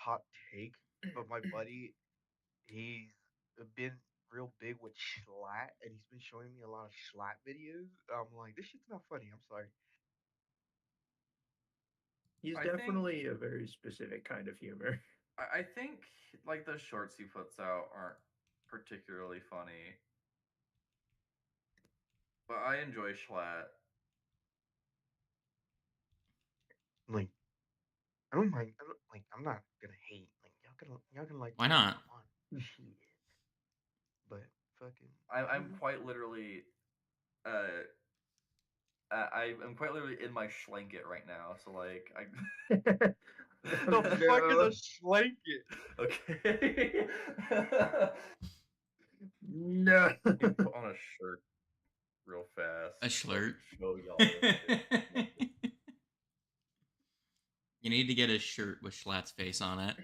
hot take, but my buddy, he's been real big with Schlatt, and he's been showing me a lot of Schlatt videos. I'm like, this shit's not funny. I'm sorry. He's I think definitely a very specific kind of humor. I think like the shorts he puts out aren't particularly funny, but I enjoy Schlatt. Like, I don't mind. I don't, like, I'm not gonna hate. Like, y'all can like Why whatever not? y'all want. Shit. But fucking, I'm quite literally uh I am quite literally in my schlanket right now. So like I the fuck is a blanket? okay. No. Put on a shirt real fast. A so I can shirt. show y'all. You need to get a shirt with Schlatt's face on it.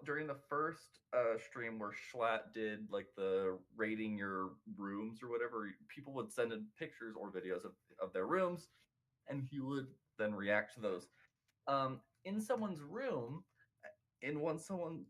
During the first stream where Schlatt did like the rating your rooms or whatever, people would send in pictures or videos of their rooms, and he would then react to those. In someone's room, in one someone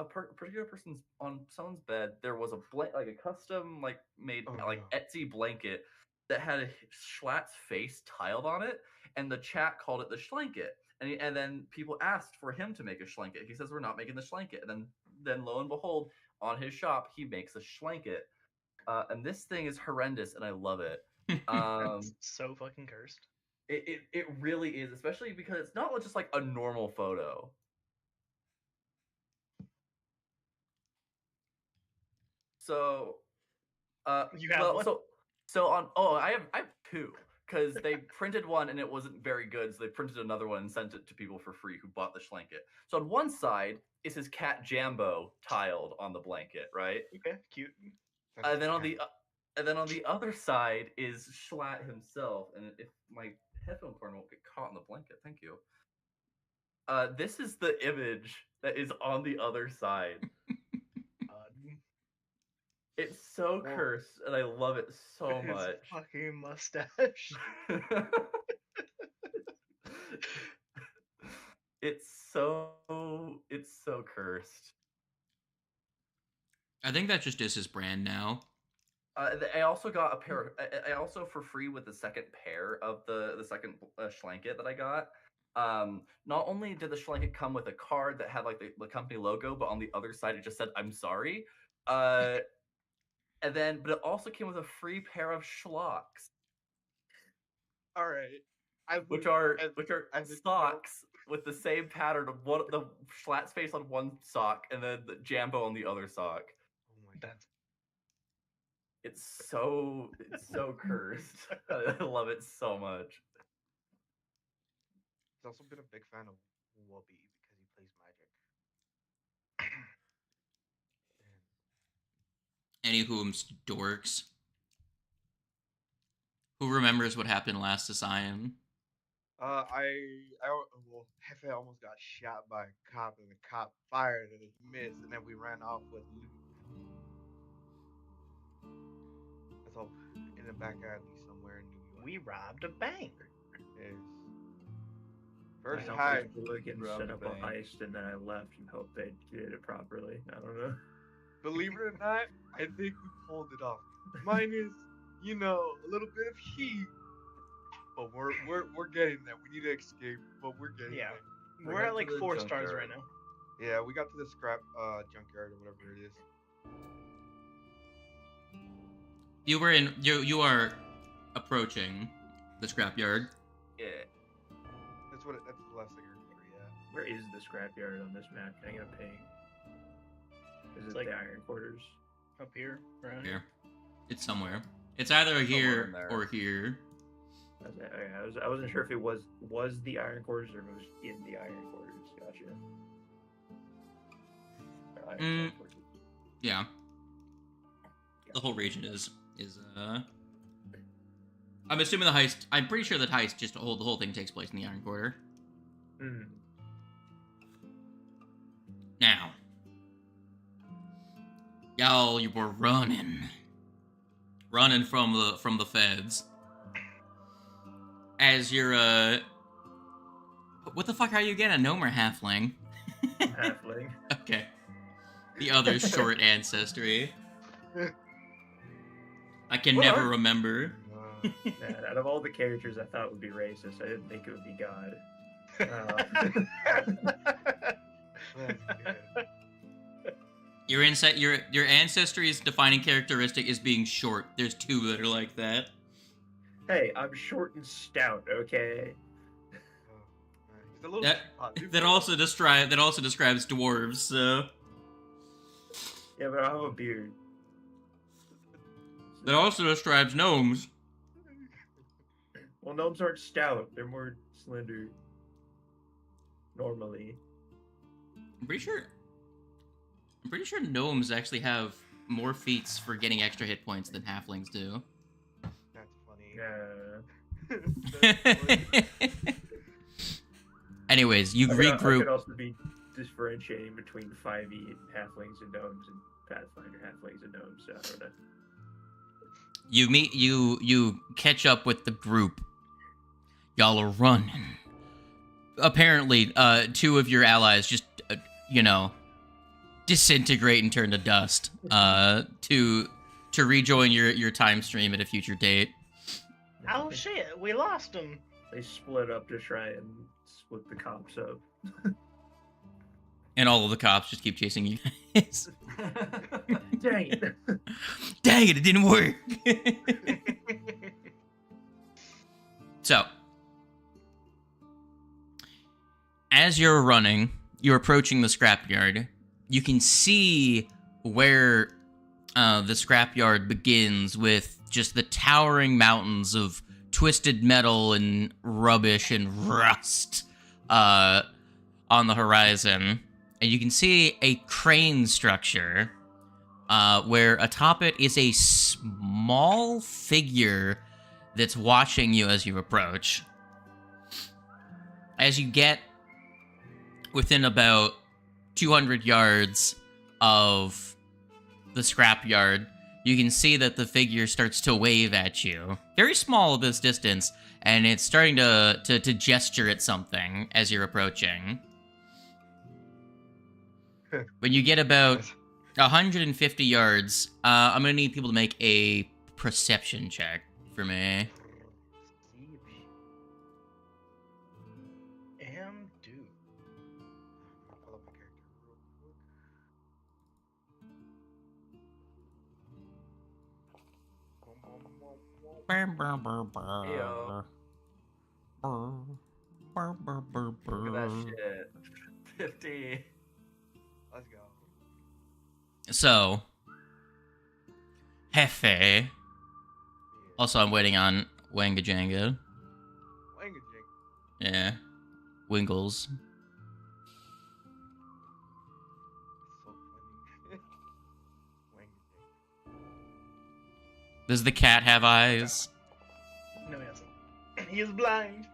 particular person's on someone's bed, there was like a custom like made Oh like no. Etsy blanket that had a Schlatt's face tiled on it, and the chat called it the schlanket. And then people asked for him to make a schlanket. He says we're not making the schlanket, and then lo and behold, on his shop he makes a schlanket. And this thing is horrendous, and I love it. That's so fucking cursed. It really is, especially because it's not just like a normal photo. So, You have one? so on. I have two because they printed one and it wasn't very good, so they printed another one and sent it to people for free who bought the schlanket. So on one side is his cat Jambo tiled on the blanket, right? Okay, cute. And then on the other side is Schlatt himself. And if my headphone cord won't get caught in the blanket, thank you. This is the image that is on the other side. It's so cursed, and I love it so his much. Fucking mustache. It's so cursed. I think that just is his brand now. I also got a pair. I also for free with the second pair of the second schlanket that I got. Not only did the schlanket come with a card that had like the company logo, but on the other side it just said "I'm sorry." But it also came with a free pair of schlocks. All right. Which are socks with the same pattern of the Schlatt's face on one sock and then the Jambo on the other sock. Oh my god. It's so cursed. I love it so much. He's also been a big fan of Whoopi because he plays Magic. Any whom's dorks. Who remembers what happened last Asylum? Well, Hefe almost got shot by a cop, and the cop fired, and he missed, and then we ran off with loot. That's all in the back alley somewhere in New York. We robbed a bank. Yes. First I high. and set up a heist, and then I left and hoped they did it properly. I don't know. Believe it or not, I think we pulled it off. Minus, a little bit of heat. But we're getting there. We need to escape, but we're getting there. We're at like 4 stars right now. Yeah, we got to the scrap junkyard or whatever it is. You are approaching the scrapyard. Yeah. That's the last thing I remember, yeah. Where is the scrapyard on this map? Can I get a ping? Is it like the Iron Quarters? Up here, around here. It's somewhere. It's either here or here. I wasn't sure if it was the Iron Quarters or if it was in the Iron Quarters. Gotcha. Yeah. The whole region is I'm assuming the heist. I'm pretty sure that heist the whole thing takes place in the Iron Quarter. Mm. Now, y'all, you were running from the feds, as you're what the fuck are you again? A gnome or halfling? Halfling. Okay. The other short ancestry. I can What never are- remember. Man, out of all the characters I thought would be racist, I didn't think it would be God. That's good. Your ancestry's defining characteristic is being short. There's two that are like that. Hey, I'm short and stout, okay? He's a little That also describes dwarves. So Yeah, but I have a beard. that also describes gnomes. Well, gnomes aren't stout. They're more slender. Normally. I'm pretty sure gnomes actually have more feats for getting extra hit points than halflings do. That's funny. Yeah. That's funny. Anyways, you I regroup. could also be differentiating between 5e halflings and gnomes and Pathfinder halflings and gnomes, so I don't know. You catch up with the group. Y'all are running. Apparently, two of your allies just, disintegrate and turn to dust. To rejoin your time stream at a future date. Oh shit, we lost him. They split up to try and split the cops up. And all of the cops just keep chasing you guys. Dang it. Dang it didn't work. So, as you're running, you're approaching the scrapyard. You can see where the scrapyard begins with just the towering mountains of twisted metal and rubbish and rust on the horizon. And you can see a crane structure where atop it is a small figure that's watching you as you approach. As you get within about 200 yards of the scrapyard, you can see that the figure starts to wave at you. Very small at this distance, and it's starting to gesture at something as you're approaching. When you get about 150 yards, I'm going to need people to make a perception check for me. Am do. Pull up my character real quick. Ew. Look at that shit. 50. Let's go. So, Hefe. Yeah. Also, I'm waiting on Wangajanga. Wangajing. Yeah. Wingles. So funny. Wangajing. Does the cat have eyes? No, he hasn't. He is blind.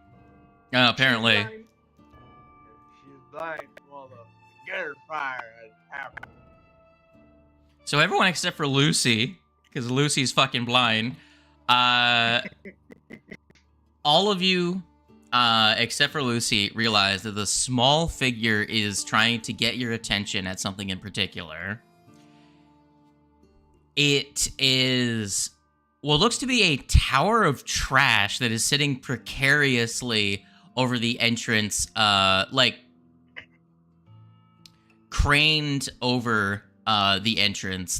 Apparently. She's blind. She's blind from all the gutter fire that happened. So everyone except for Lucy, because Lucy's fucking blind. All of you, except for Lucy, realize that the small figure is trying to get your attention at something in particular. It is what looks to be a tower of trash that is sitting precariously over the entrance, craned over the entrance,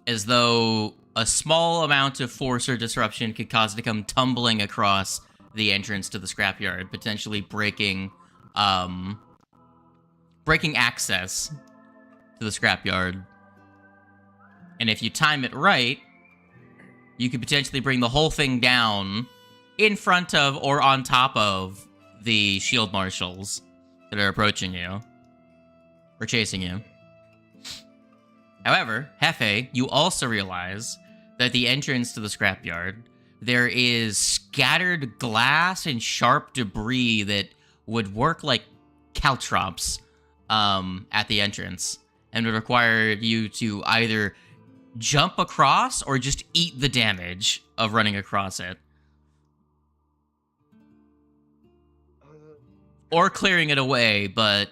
as though a small amount of force or disruption could cause it to come tumbling across the entrance to the scrapyard, potentially breaking access to the scrapyard. And if you time it right, you could potentially bring the whole thing down in front of or on top of the shield marshals that are approaching you or chasing you. However, Hefe, you also realize that at the entrance to the scrapyard, there is scattered glass and sharp debris that would work like caltrops at the entrance and would require you to either jump across or just eat the damage of running across it. or clearing it away, but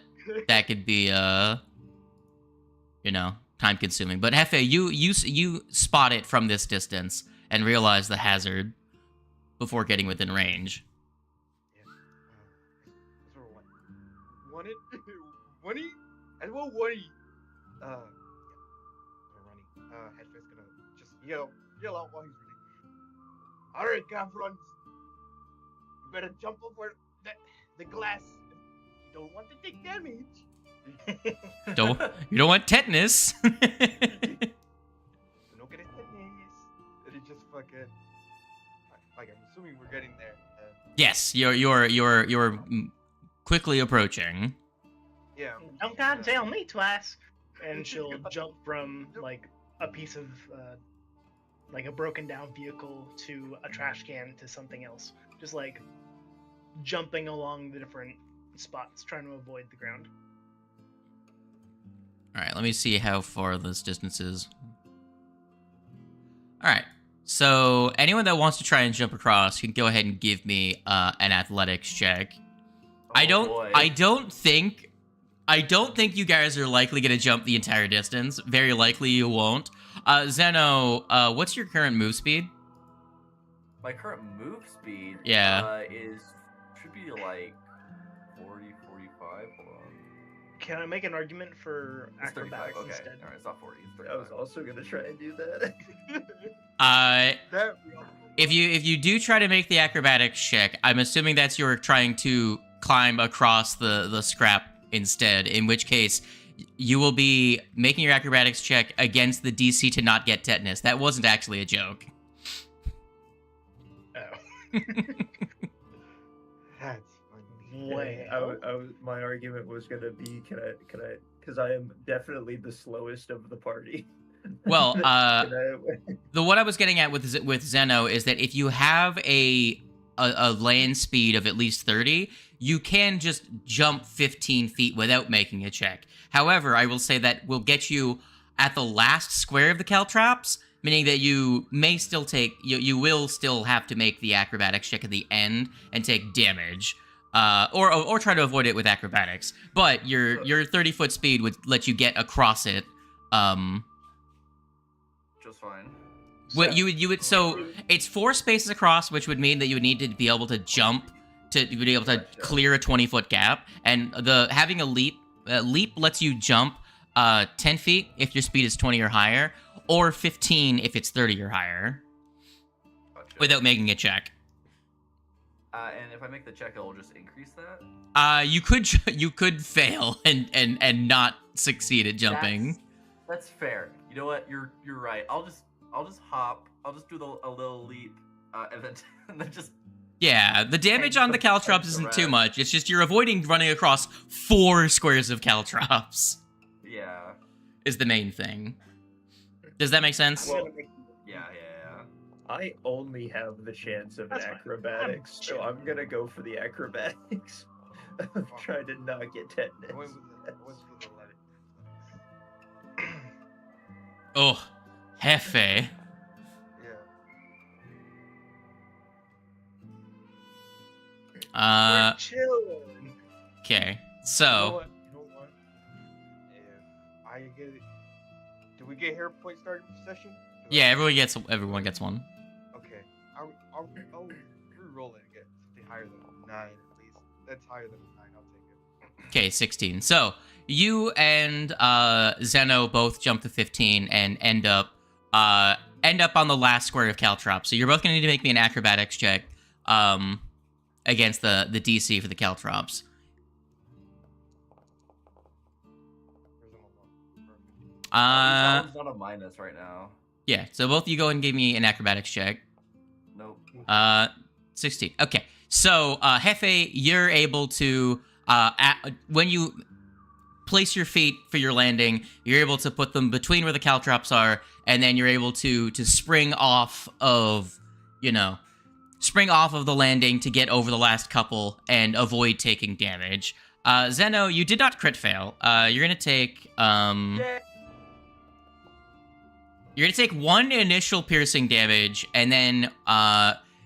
that could be time consuming. But Hefe, you spot it from this distance and realize the hazard before getting within range. Yeah. Is there one? Want it? Money? I want money. Yeah. We're running. Headface gonna just yell out while he's running. All right, cabrons. You better jump over the glass. You don't want to take damage. You don't want tetanus. No quieres tetanus. And he just fucking. Like I'm assuming we're getting there. Yes, you're quickly approaching. Yeah. Don't gotta tell me twice. And she'll jump from like a piece of like a broken down vehicle to a trash can to something else. Just like jumping along the different spots, trying to avoid the ground. Alright, let me see how far this distance is. Alright, so anyone that wants to try and jump across can go ahead and give me an athletics check. I don't think you guys are likely going to jump the entire distance. Very likely you won't. Zeno, what's your current move speed? My current move speed should be like 40, 45. Hold on. Can I make an argument for It's acrobatics 35. Okay. instead? All right, it's not 40. It's I 35. was also gonna try and do that. That we all If you do try to make the acrobatics check, I'm assuming that's you're trying to climb across the scrap instead, in which case you will be making your acrobatics check against the DC to not get tetanus. That wasn't actually a joke. Oh. That's funny. Way. My argument was gonna be, can I, because I am definitely the slowest of the party. Well, Can the what I was getting at with Zeno is that if you have a land speed of at least 30, you can just jump 15 feet without making a check. However, I will say that will get you at the last square of the caltrops, meaning that you may still take, you will still have to make the acrobatics check at the end and take damage. Or try to avoid it with acrobatics. But your 30-foot speed would let you get across it. Just fine. What you would so it's 4 spaces across, which would mean that you would need to be able to jump to be able to clear a 20-foot gap, and having a leap lets you jump 10 feet if your speed is 20 or higher, or 15 if it's 30 or higher, Gotcha. without making a check. And if I make the check, it'll just increase that. You could fail and not succeed at jumping. That's fair. You know what? You're right. I'll just hop. I'll just do a little leap, and then just. Yeah, the damage on the caltrops isn't too much. It's just you're avoiding running across 4 squares of caltrops. Yeah. Is the main thing. Does that make sense? Well, yeah. I only have the chance of an That's fine. acrobatics, so I'm gonna go for the acrobatics. I'm trying to not get I went tetanus. with the letter. Oh, Hefe. Yeah. We're chilling. Okay. You So, know what? If I get it, do we get hero point starting session? yeah, everyone gets one. Okay. I'll re-roll it again. Something higher than 9 at least. That's higher than 9. I'll take it. Okay, 16. So, you and Zeno both jump to 15 and end up on the last square of caltrops. So you're both gonna need to make me an acrobatics check against the DC for the caltrops. Someone's not a minus right now. Yeah, so both of you go and give me an acrobatics check. Nope. 16. Okay, so Hefe, you're able to when you place your feet for your landing, you're able to put them between where the caltrops are, and then you're able to spring off of the landing to get over the last couple and avoid taking damage. Zeno, you did not crit fail. You're gonna take You're gonna take 1 initial piercing damage, and then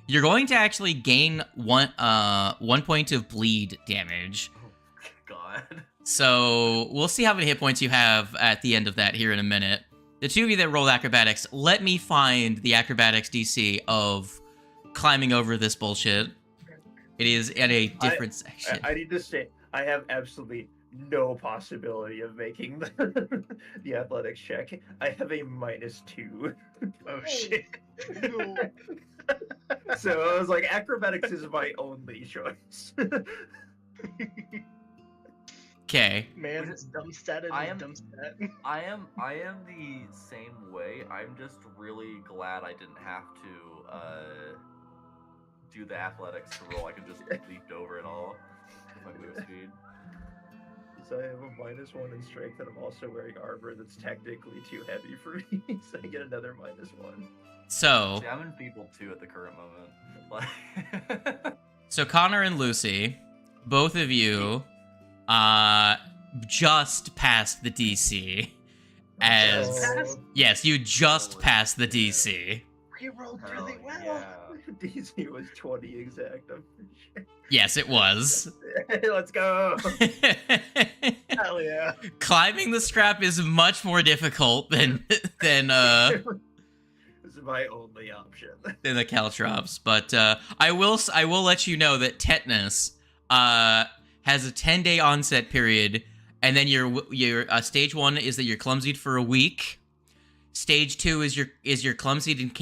You're going to actually gain one point of bleed damage. Oh, God. So we'll see how many hit points you have at the end of that here in a minute. The two of you that rolled acrobatics, let me find the acrobatics DC of climbing over this bullshit. It is at a different section. I need to say, I have absolutely no possibility of making the athletics check. I have a -2. Oh shit. No. So I was like, acrobatics is my only choice. Okay. Man, it's dumb statted. I It's am- dumb stat. I am the same way. I'm just really glad I didn't have to do the athletics to roll. I could just leaped over it all with my move speed. So I have a -1 in strength, and I'm also wearing armor that's technically too heavy for me, so I get another -1. So, See, I'm enfeebled too at the current moment. Like, so Connor and Lucy, both of you, just passed the DC. As Just yes, you just Holy passed the shit. DC. We rolled hell really well. yeah. DC was 20 exact. I'm pretty Yes, it was. sure. Let's go. Hell yeah. Climbing the scrap is much more difficult than This is my only option. the caltrops, but I will let you know that tetanus has a 10-day onset period, and then your stage 1 is that you're clumsied for a week. Stage 2 is you're clumsied and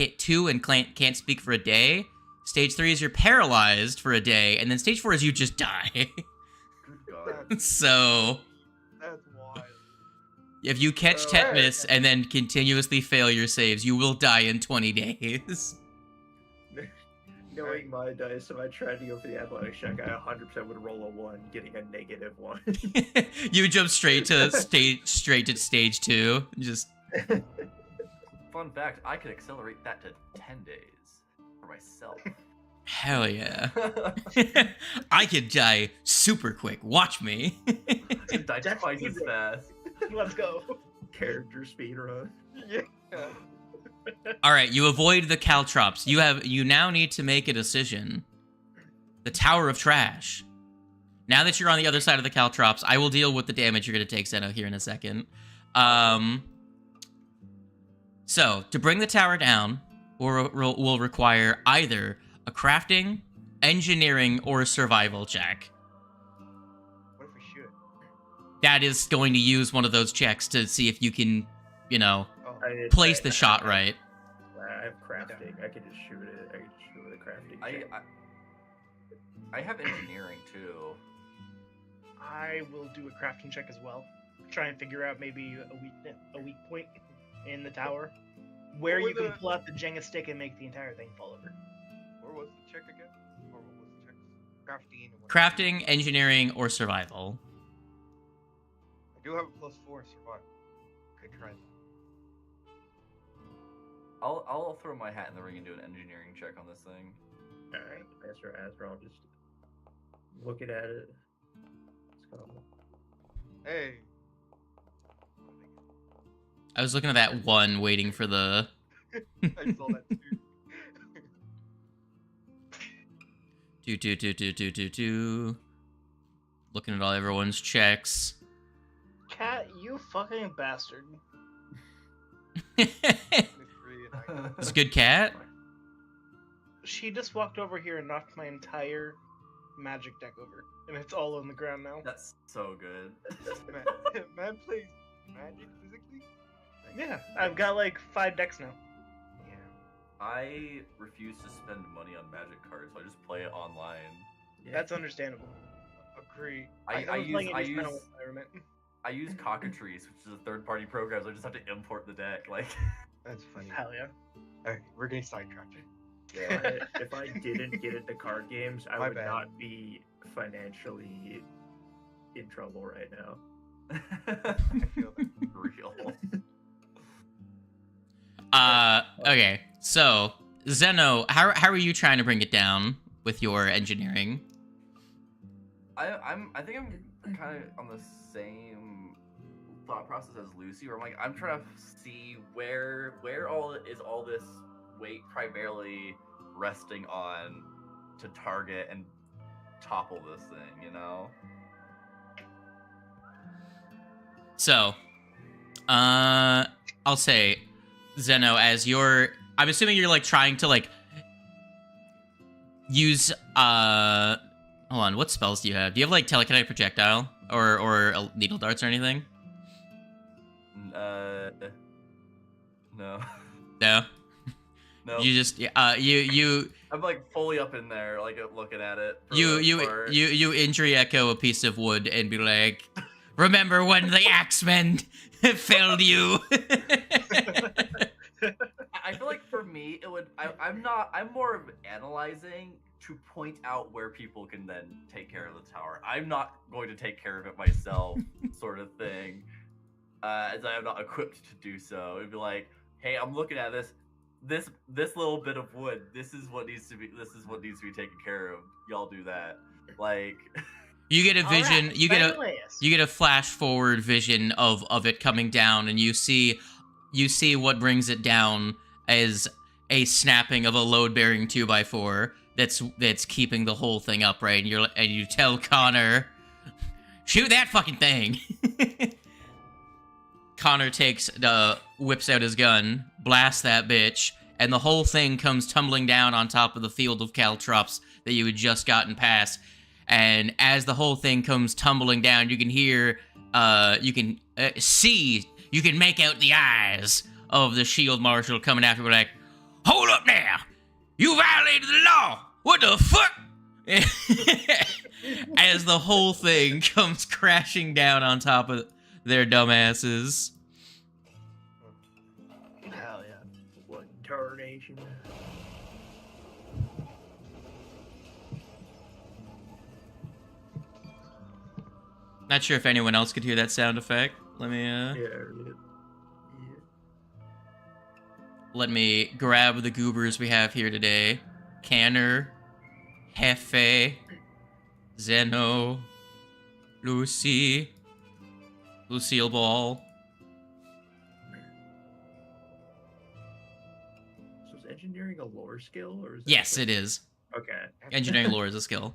can't speak for a day. Stage 3 is you're paralyzed for a day, and then stage 4 is you just die. Good God. So That's wild. if you catch Oh, tetanus and then continuously fail your saves, you will die in 20 days. Knowing my dice, if I tried to go for the athletics check, I 100% would roll a 1, getting a -1. You jump straight to stage 2. Just Fun fact, I could accelerate that to 10 days for myself. hell yeah. I could die super quick. Watch me. I die That's twice as easy. fast. Let's go. Character speedrun. Yeah. All right, you avoid the caltrops. You now need to make a decision. The Tower of Trash. Now that you're on the other side of the caltrops, I will deal with the damage you're going to take, Zeno, here in a second. So, to bring the tower down will require either a crafting, engineering, or a survival check. What if we shoot? That is going to use one of those checks to see if you can, Oh, place the shot right. I have crafting. I can just shoot it. I can just shoot with a crafting check. I have engineering too. I will do a crafting check as well. Try and figure out maybe a weak point in the tower where What you were can the- pull out the Jenga stick and make the entire thing fall over. where was the check again? Or what was the check? Crafting. And what- Crafting, engineering, or survival. I do have a +4 survival. Could try that. I'll throw my hat in the ring and do an engineering check on this thing. Alright, Master Asper, I'll just looking at it. It's kind of- Hey. I was looking at that one, waiting for the... I saw that too. Do. Looking at all everyone's checks. Cat, you fucking bastard. Mystery and I- It's a good cat. She just walked over here and knocked my entire magic deck over. And it's all on the ground now. That's so good. Man plays Magic physically? Yeah, I've got like 5 decks now. Yeah. I refuse to spend money on magic cards, so I just play it online. That's understandable. Agree. I was playing use in Mental Environment. I use Cockatrice, which is a third-party program, so I just have to import the deck. Like, That's funny. Hell yeah. Alright, we're getting sidetracked. Yeah, if I didn't get into card games, I My would bad. not be financially in trouble right now. I feel that. real. Okay. So, Zeno, how are you trying to bring it down with your engineering? I think I'm kind of on the same thought process as Lucy, where I'm trying to see where all this weight primarily resting on to target and topple this thing, you know? So, I'll say, Zeno, as I'm assuming you're, like, trying to, like, use, hold on, what spells do you have? Do you have, like, telekinetic projectile? Or needle darts or anything? No. No? No. You just, you I'm, like, fully up in there, like, looking at it. for You the most part. you injury echo a piece of wood and be like, remember when the axemen failed you? I feel like for me, it would. I'm more of analyzing to point out where people can then take care of the tower. I'm not going to take care of it myself, sort of thing, as I am not equipped to do so. It'd be like, hey, I'm looking at this little bit of wood. This is what needs to be taken care of. Y'all do that. Like, you get a vision. Alright, you get a Silas. you get a flash forward vision of it coming down, and you see what brings it down as a snapping of a load bearing 2x4 that's keeping the whole thing upright. And you tell Connor, shoot that fucking thing. Connor whips out his gun, blasts that bitch, and the whole thing comes tumbling down on top of the field of caltrops that you had just gotten past. And as the whole thing comes tumbling down, you can hear, you can see, you can make out the eyes of the shield marshal coming after you, like, hold up now! You violated the law! What the fuck? As the whole thing comes crashing down on top of their dumbasses. Hell yeah. What tarnation? Not sure if anyone else could hear that sound effect. Let me, Yeah. Let me grab the goobers we have here today. Canner, Hefe, Zeno, Lucy, Lucille Ball. So is engineering a lore skill, or is that Yes, it is. Okay. Engineering lore is a skill.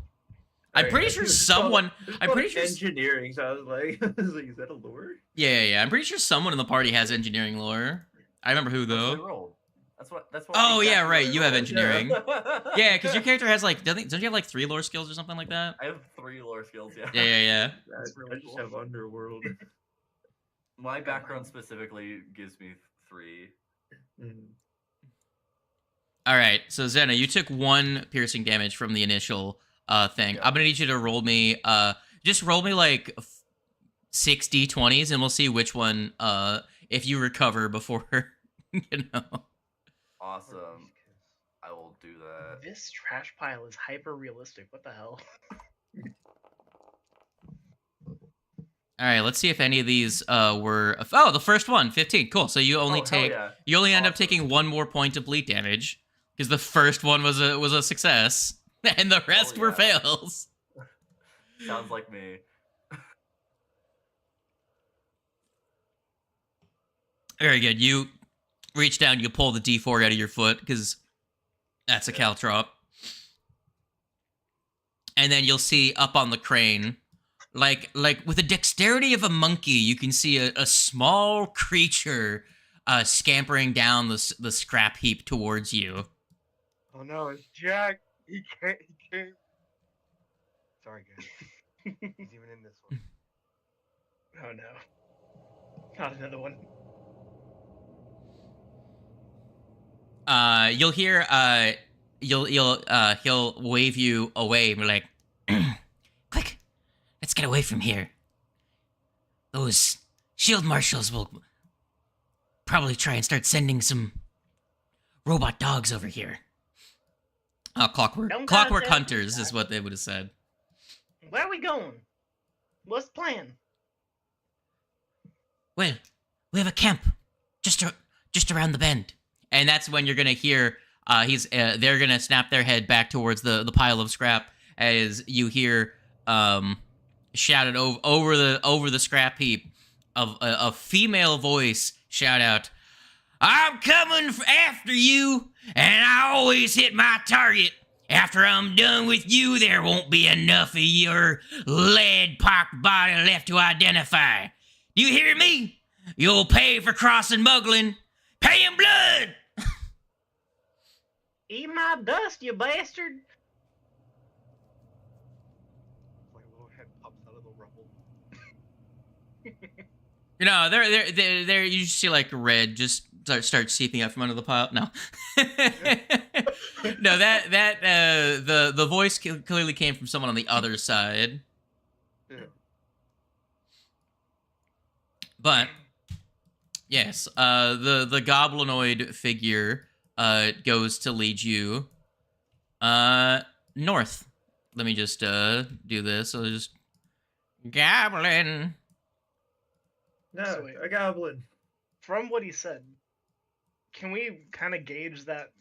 I'm Alright, pretty sure it's someone. called- it's I'm called pretty sure. engineering. So I was like, is that a lore? Yeah. I'm pretty sure someone in the party has engineering lore. I remember who that's what I though. rolled. That's what. Oh, yeah, exactly right, what I you have rolled. engineering. Yeah, because your character has like, don't you have like 3 lore skills or something like that? I have 3 lore skills. Yeah. Yeah. I just have underworld. My background specifically gives me 3. Mhm. All right, so Zena, you took 1 piercing damage from the initial thing. Yeah. I'm gonna need you to roll me, just roll me like 60 20s, and we'll see which one, if you recover before, you know. Awesome. I will do that. This trash pile is hyper realistic. What the hell? All right, let's see if any of these were. Oh, the first one, 15. Cool. So you only Oh, hell take, yeah. you only end up Awesome. taking 1 more point of bleed damage because the first one was a success, and the rest were yeah. fails. Sounds like me. Very good. You reach down, you pull the D4 out of your foot because that's a caltrop, and then you'll see up on the crane. Like with the dexterity of a monkey, you can see a small creature scampering down the scrap heap towards you. Oh no, it's Jack. He can't. Sorry, guys. He's even in this one. Oh no. Not another one. You'll hear he'll wave you away and be like, quick, let's get away from here. Those shield marshals will probably try and start sending some robot dogs over here. Clockwork Don't Clockwork contact Hunters me, is what they would have said. Where are we going? What's the plan? Well, we have a camp just around the bend. And that's when you're gonna hear they're gonna snap their head back towards the pile of scrap as you hear shouted over the scrap heap of a female voice shout out, "I'm coming after you, and I always hit my target. After I'm done with you, there won't be enough of your lead-pocked body left to identify. Do you hear me? You'll pay for crossing Muglin. Pay in blood! Eat my dust, you bastard! My little head pops out of the rubble. You know, there. You just see like red just start seeping out from under the pile. No, no. The voice clearly came from someone on the other side. Yeah. But yes, the goblinoid figure goes to lead you north. Let me just do this. I'll just goblin. No, So wait. a goblin. From what he said, can we kind of gauge that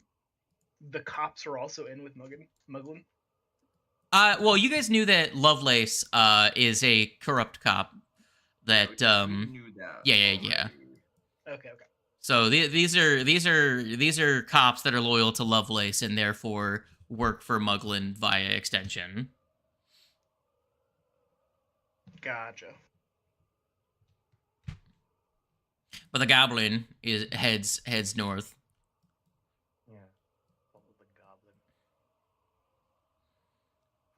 the cops are also in with Muglin? Well, you guys knew that Lovelace is a corrupt cop. That We knew that. yeah. Okay. So these are cops that are loyal to Lovelace and therefore work for Muglin via extension. Gotcha. But the goblin heads north. Yeah. Follow the goblin.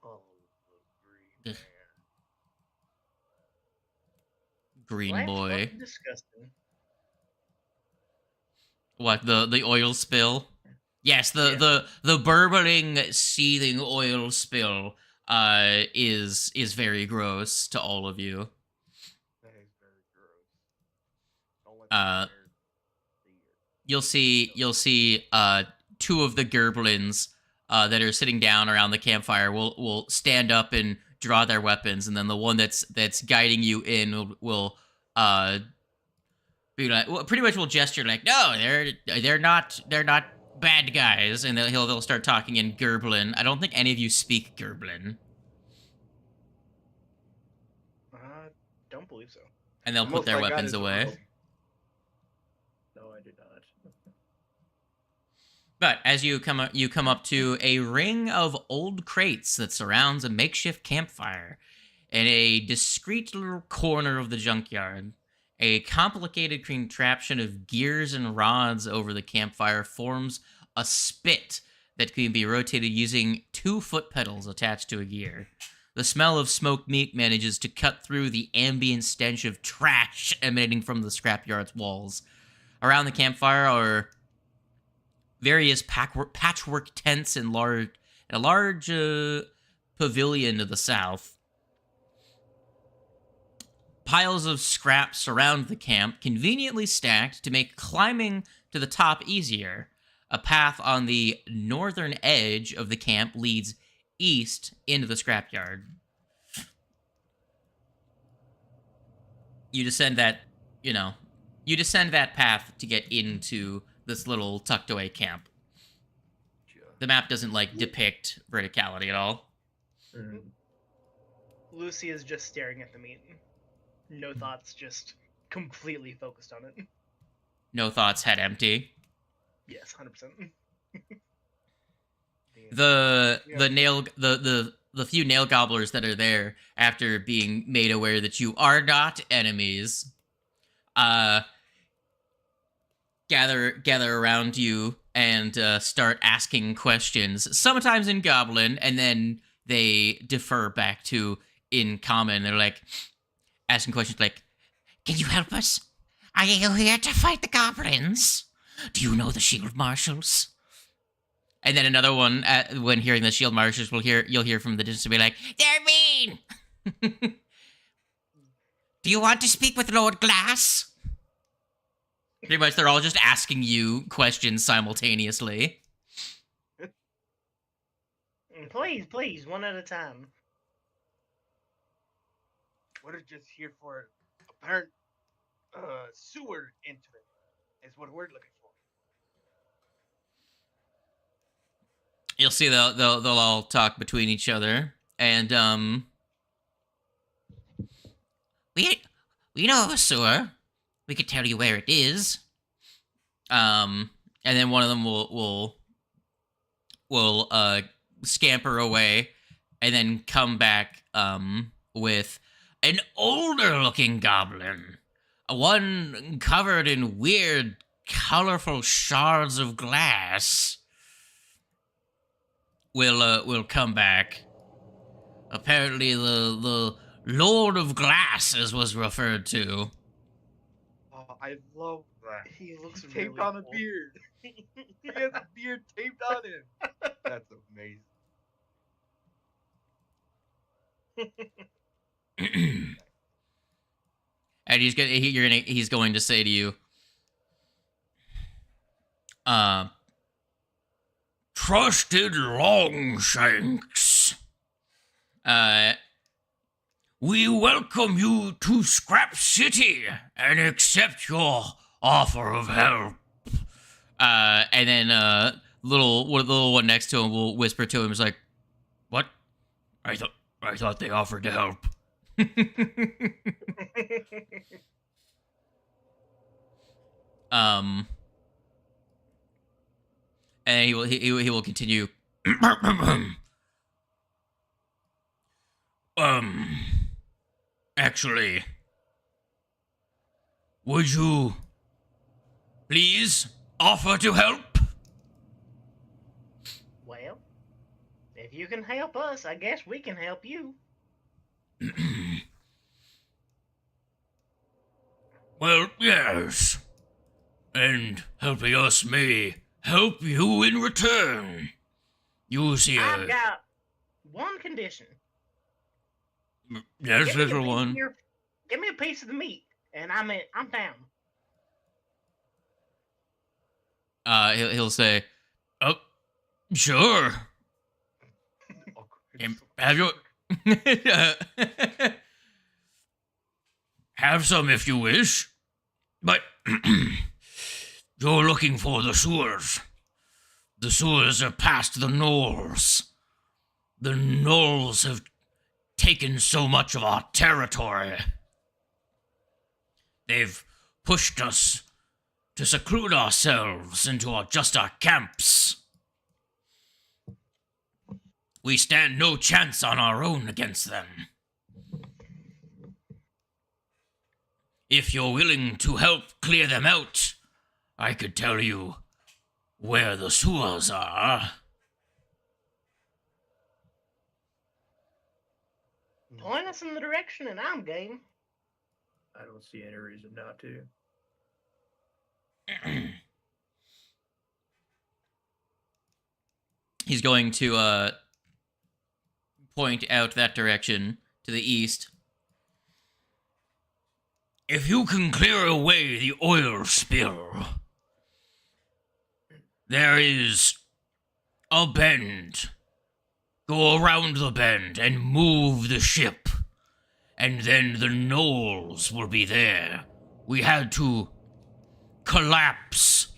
Follow the green man. Green boy. Fucking disgusting. What, the oil spill? Yes, the burbling, seething oil spill is very gross to all of you. That is very gross. Don't let the bears see it. You'll see two of the gerblins that are sitting down around the campfire will stand up and draw their weapons, and then the one that's guiding you in will be like, well, pretty much will gesture like, no, they're not bad guys, and they'll start talking in Gerblin. I don't think any of you speak Gerblin. Don't believe so. And they'll The put most their I got weapons is away. Rubble. No, I do not. But as you come up to a ring of old crates that surrounds a makeshift campfire in a discreet little corner of the junkyard. A complicated contraption of gears and rods over the campfire forms a spit that can be rotated using 2 foot pedals attached to a gear. The smell of smoked meat manages to cut through the ambient stench of trash emanating from the scrapyard's walls. Around the campfire are various patchwork tents and a large pavilion to the south. Piles of scrap surround the camp, conveniently stacked to make climbing to the top easier. A path on the northern edge of the camp leads east into the scrapyard. You descend that path to get into this little tucked away camp. The map doesn't depict verticality at all. Mm. Lucy is just staring at the meat. No thoughts, just completely focused on it. No thoughts, head empty. Yes, 100%. The few nail gobblers that are there after being made aware that you are not enemies, gather around you and start asking questions. Sometimes in Goblin, and then they defer back to in Common. They're like asking questions like, "Can you help us? Are you here to fight the goblins? Do you know the shield marshals?" And then another one, when hearing the shield marshals, you'll hear from the distance be like, "They're mean." "Do you want to speak with Lord Glass?" Pretty much, they're all just asking you questions simultaneously. Please, one at a time. We're just here for apparent sewer incident. Is what we're looking for. You'll see they'll all talk between each other, and we know of a sewer. We could tell you where it is. And then one of them will will scamper away and then come back with an older looking goblin, one covered in weird, colorful shards of glass. Will come back. Apparently, the Lord of Glass, as was referred to. Oh, I love that. He looks Taped really on a old. beard. He has a beard taped on him. That's amazing. And he's going to say to you, trusted Longshanks, we welcome you to Scrap City and accept your offer of help. And then little one next to him will whisper to him, is like, "What? I thought they offered to help." And he will continue. Actually, would you please offer to help? Well, if you can help us, I guess we can help you. Well, yes. And helping us may help you in return. You see, I've got one condition. yes, Give me a little piece of one. Give me a piece of the meat, and I'm down. He'll say, "Oh, sure. Have your have some if you wish, but you're looking for the sewers. The sewers are past the knolls. The knolls have taken so much of our territory. They've pushed us to seclude ourselves into our camps. We stand no chance on our own against them. If you're willing to help clear them out, I could tell you where the sewers are." Point us in the direction, and I'm game. I don't see any reason not to. He's going to point out that direction to the east. If you can clear away the oil spill, there is a bend. Go around the bend and move the ship, and then the knolls will be there. We had to collapse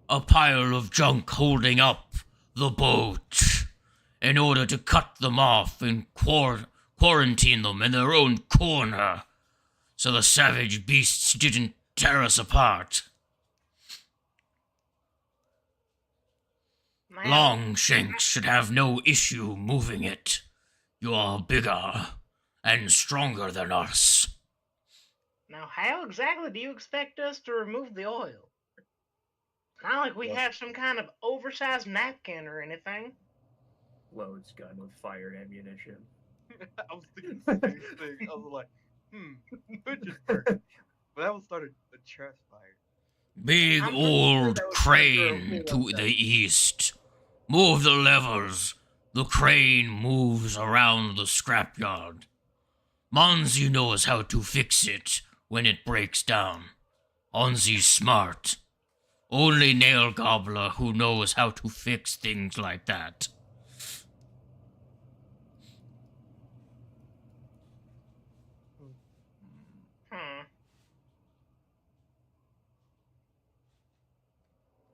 a pile of junk holding up the boat in order to cut them off and quarantine them in their own corner so the savage beasts didn't tear us apart. Now, Longshanks should have no issue moving it. You are bigger and stronger than us. Now, how exactly do you expect us to remove the oil? Not like we have some kind of oversized napkin or anything. Loads gun with fire ammunition. I was thinking the same thing. I was like, could just work. But that would start a trash fire. Big I'm pretty sure old that was crane Pedro to the east. Move the levers. The crane moves around the scrapyard. Monzi knows how to fix it when it breaks down. Onzi's smart. Only Nail Gobbler who knows how to fix things like that.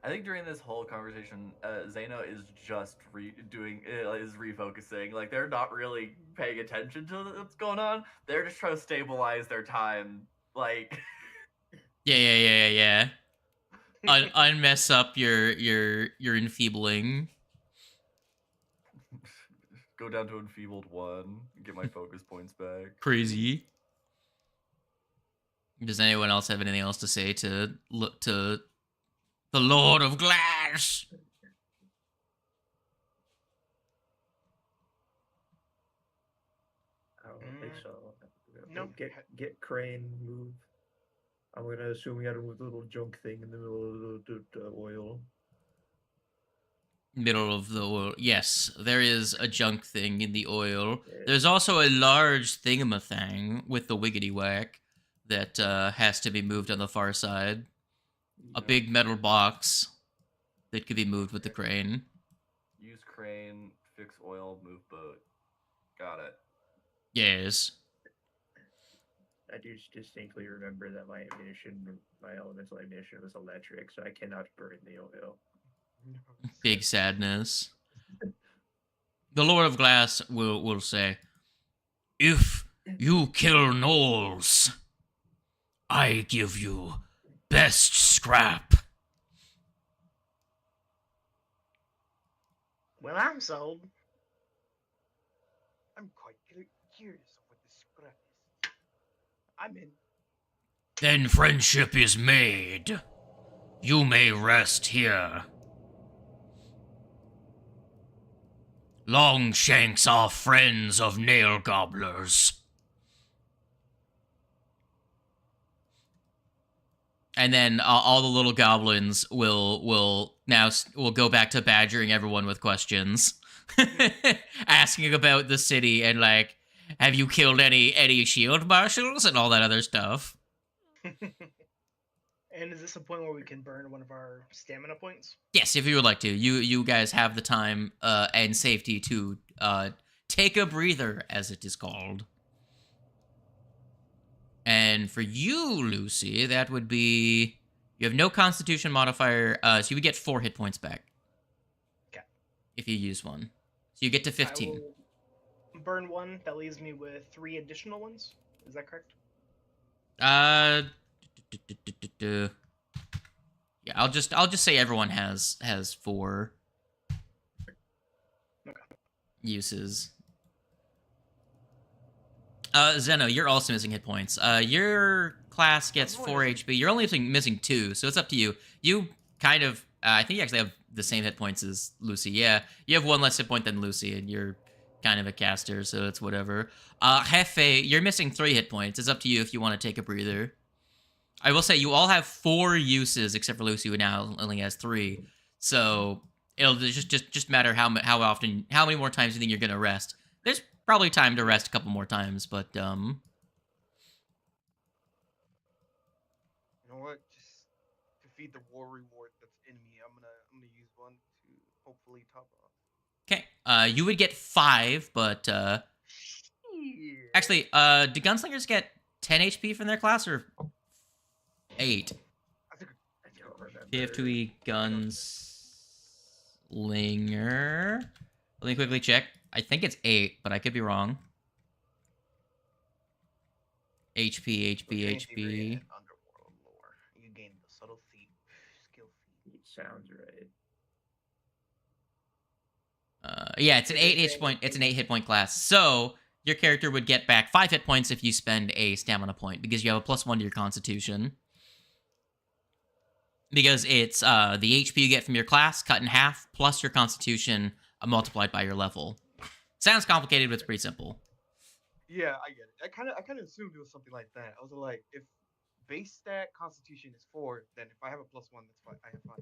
I think during this whole conversation, Zeno is just refocusing. Like they're not really paying attention to what's going on. They're just trying to stabilize their time. Like, Yeah. Unmess up your enfeebling. go down to enfeebled 1, get my focus points back. Crazy. Does anyone else have anything else to say to look to the Lord of Glass? I don't think so. No. Get Crane move. I'm gonna assume we gotta move the little junk thing in the middle of the oil. Middle of the oil. Yes, there is a junk thing in the oil. Yeah. There's also a large thingamathang with the wiggity whack that has to be moved on the far side. A big metal box that could be moved with the crane. Use crane, fix oil, move boat. Got it. Yes. I do distinctly remember that my elemental ammunition was electric, so I cannot burn the oil. Big sadness. The Lord of Glass will say, "If you kill Knowles, I give you best scrap." Well, I'm sold. I'm quite curious of what this scrap is. I'm in. Then friendship is made. You may rest here. Longshanks are friends of nail gobblers. And then all the little goblins will go back to badgering everyone with questions, asking about the city and like, have you killed any shield marshals and all that other stuff. And is this a point where we can burn one of our stamina points? Yes, if you would like to. You guys have the time and safety to take a breather, as it is called. And for you, Lucy, that would be... You have no constitution modifier, so you would get 4 hit points back. Okay. If you use one. So you get to 15. I will burn one. That leaves me with 3 additional ones. Is that correct? Yeah, I'll just say everyone has 4 uses. Zeno, you're also missing hit points. Your class gets 4 HP. You're only missing 2, so it's up to you. You kind of, I think you actually have the same hit points as Lucy. Yeah, you have 1 less hit point than Lucy, and you're kind of a caster, so it's whatever. Hefe, you're missing 3 hit points. It's up to you if you want to take a breather. I will say you all have 4 uses, except for Lucy, who now only has 3. So it'll just matter how many more times you think you're gonna rest. There's probably time to rest a couple more times, but You know what? Just to feed the war reward that's in me, I'm gonna use one to hopefully top off. okay. You would get 5, but actually, do gunslingers get 10 HP from their class or 8? I think I don't remember. PF2E gunslinger. Let me quickly check. I think it's 8, but I could be wrong. HP. Underworld lore. You gain the subtle thief skill feat. It sounds right. Yeah, it's an 8 hit point. It's an 8 hit point class. So your character would get back 5 hit points if you spend a stamina point because you have a +1 to your Constitution. Because it's the HP you get from your class cut in half plus your Constitution multiplied by your level. Sounds complicated, but it's pretty simple. Yeah, I get it. I kind of assumed it was something like that. I was like, if base stat Constitution is 4, then if I have a +1, that's fine. I have 5.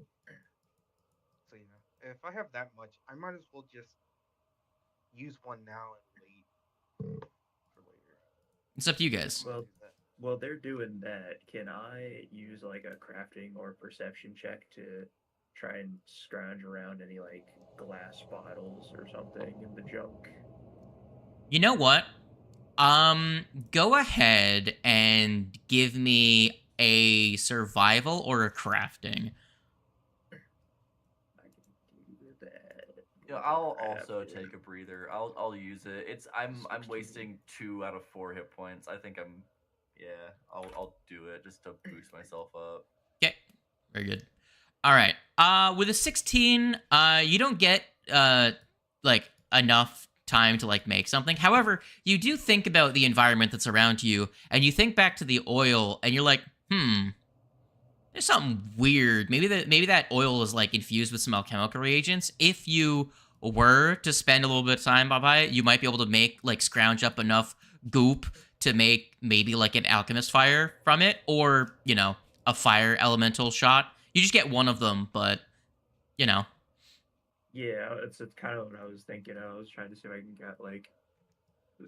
So you know, if I have that much, I might as well just use one now and wait for later. It's up to you guys. Well, they're doing that. Can I use like a crafting or perception check to try and scrounge around any like glass bottles or something in the junk? You know what? Go ahead and give me a survival or a crafting. I can do that. Yeah, I'll also take a breather. I'll use it. I'm wasting 2 out of 4 hit points. I think I'll do it just to boost myself up. Okay, very good. All right. With a 16, you don't get like enough time to like make something. However, you do think about the environment that's around you, and you think back to the oil, and you're like, there's something weird. Maybe that oil is like infused with some alchemical reagents. If you were to spend a little bit of time by it, you might be able to make like scrounge up enough goop to make maybe like an alchemist fire from it, or a fire elemental shot. You just get one of them, but Yeah, it's kind of what I was thinking. I was trying to see if I can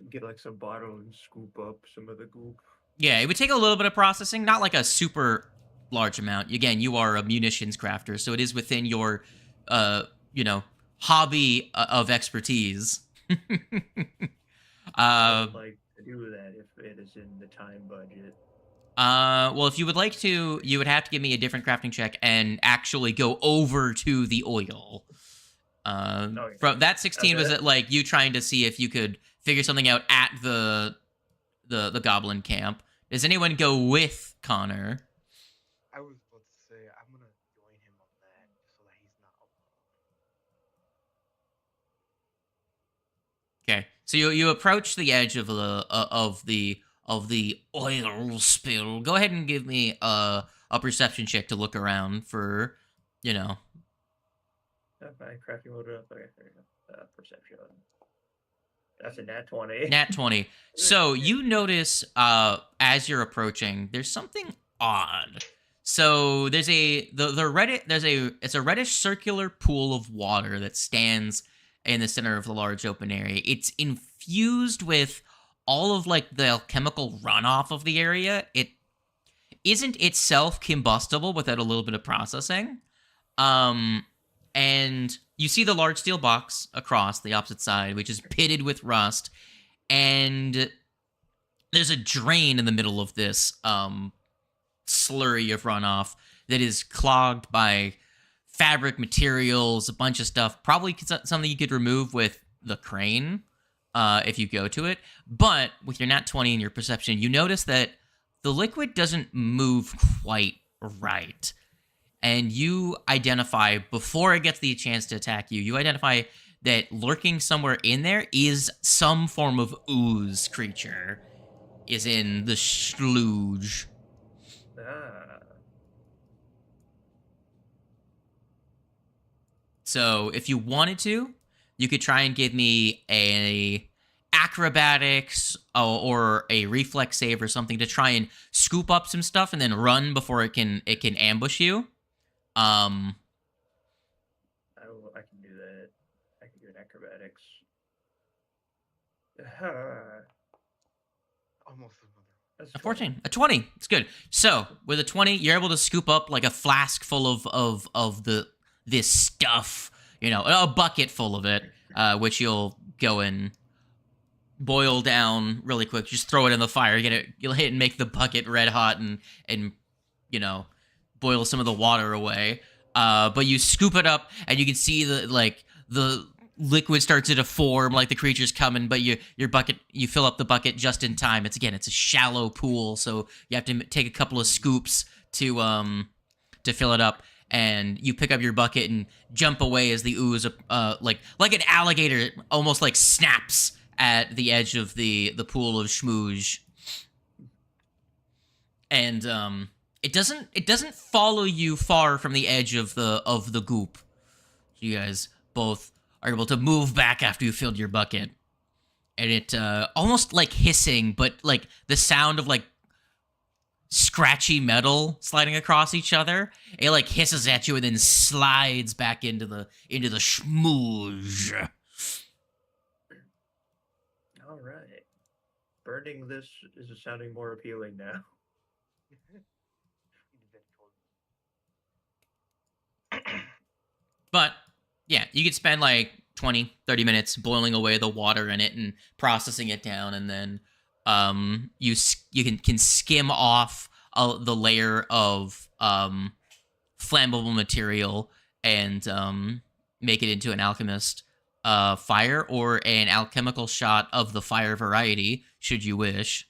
get like some bottle and scoop up some of the goop. Yeah, it would take a little bit of processing, not like a super large amount. Again, you are a munitions crafter, so it is within your, hobby of expertise. I would like to do that if it is in the time budget. Well, if you would like to, you would have to give me a different crafting check and actually go over to the oil. Okay. From that 16 was it like you trying to see if you could figure something out at the goblin camp? Does anyone go with Connor? I was about to say I'm gonna join him on that so that he's not alone. Okay, so you approach the edge of the oil spill. Go ahead and give me a perception check to look around for, My crafting loaded up. Okay, there you go. Perception. That's a nat 20. Nat 20. So you notice as you're approaching, there's something odd. So there's it's a reddish circular pool of water that stands in the center of the large open area. It's infused with all of like the alchemical runoff of the area. It isn't itself combustible without a little bit of processing. And you see the large steel box across the opposite side, which is pitted with rust, and there's a drain in the middle of this slurry of runoff that is clogged by fabric materials, a bunch of stuff, probably something you could remove with the crane if you go to it. But with your nat 20 and your perception, you notice that the liquid doesn't move quite right. And you identify, before it gets the chance to attack you, you identify that lurking somewhere in there is some form of ooze creature, is in the sludge. So if you wanted to, you could try and give me a acrobatics or a reflex save or something to try and scoop up some stuff and then run before it can ambush you. I can do that. I can do an acrobatics. Almost another. That's A 14, a 20. It's good. So with a 20, you're able to scoop up like a flask full of this stuff, a bucket full of it, which you'll go and boil down really quick. Just throw it in the fire. You'll hit and make the bucket red hot and boil some of the water away. But you scoop it up and you can see the liquid starts to form, like the creature's coming, but you fill up the bucket just in time. It's a shallow pool, so you have to take a couple of scoops to fill it up. And you pick up your bucket and jump away as the ooze, like an alligator, almost like snaps at the edge of the pool of schmooze. And it doesn't follow you far from the edge of the goop. So you guys both are able to move back after you filled your bucket, and it almost like hissing, but like the sound of like scratchy metal sliding across each other. It like hisses at you and then slides back into the schmooze. All right. Burning this is sounding more appealing now. But yeah, you could spend like 20, 30 minutes boiling away the water in it and processing it down, and then you can skim off the layer of flammable material and make it into an alchemist fire or an alchemical shot of the fire variety, should you wish.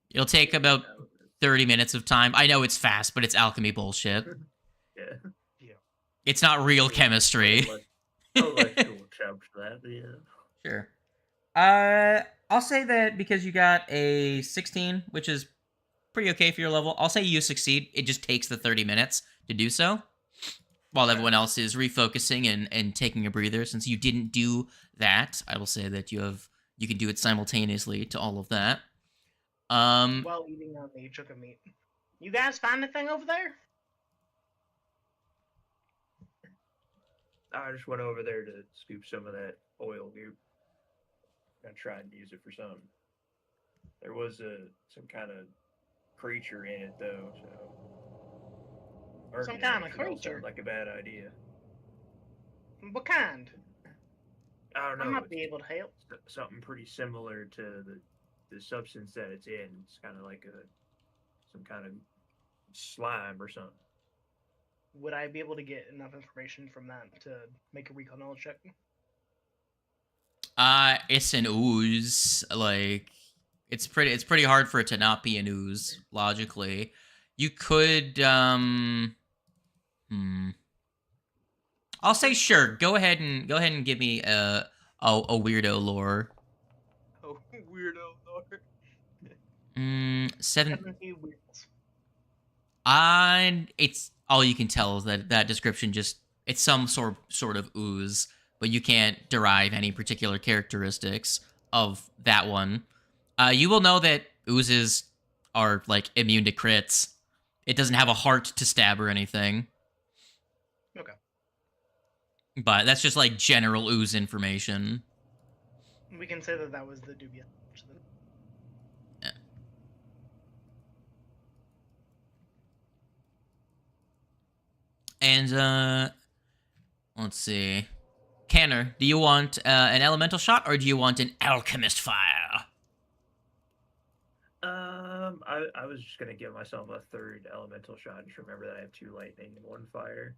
It'll take about 30 minutes of time. I know it's fast, but it's alchemy bullshit. Yeah. It's not real chemistry. I'll let you challenge that, yeah. Sure. I'll say that because you got a 16, which is pretty okay for your level. I'll say you succeed. It just takes the 30 minutes to do so, while everyone else is refocusing and taking a breather. Since you didn't do that, I will say that you can do it simultaneously to all of that. While eating on the chunk of meat. You guys find anything over there? I just went over there to scoop some of that oil goop. And try and use it for something. There was some kind of creature in it though, so Some kind of creature? Like a bad idea. What kind? I don't know. I might be able to help. Something pretty similar to the substance that it's in. It's kind of like some kind of slime or something. Would I be able to get enough information from that to make a recall knowledge check? It's an ooze. Like, it's pretty hard for it to not be an ooze, logically. You could, I'll say sure. Go ahead and give me a weirdo lore. Oh, weirdo lore. 70 weirdos. It's all you can tell is that description just it's some sort of ooze, but you can't derive any particular characteristics of that one. You will know that oozes are like immune to crits. It doesn't have a heart to stab or anything. Okay. But that's just like general ooze information. We can say that was the Dubia. Yeah. And let's see. Canner, do you want an elemental shot or do you want an alchemist fire? I was just gonna give myself a third elemental shot. Just remember that I have 2 lightning and 1 fire.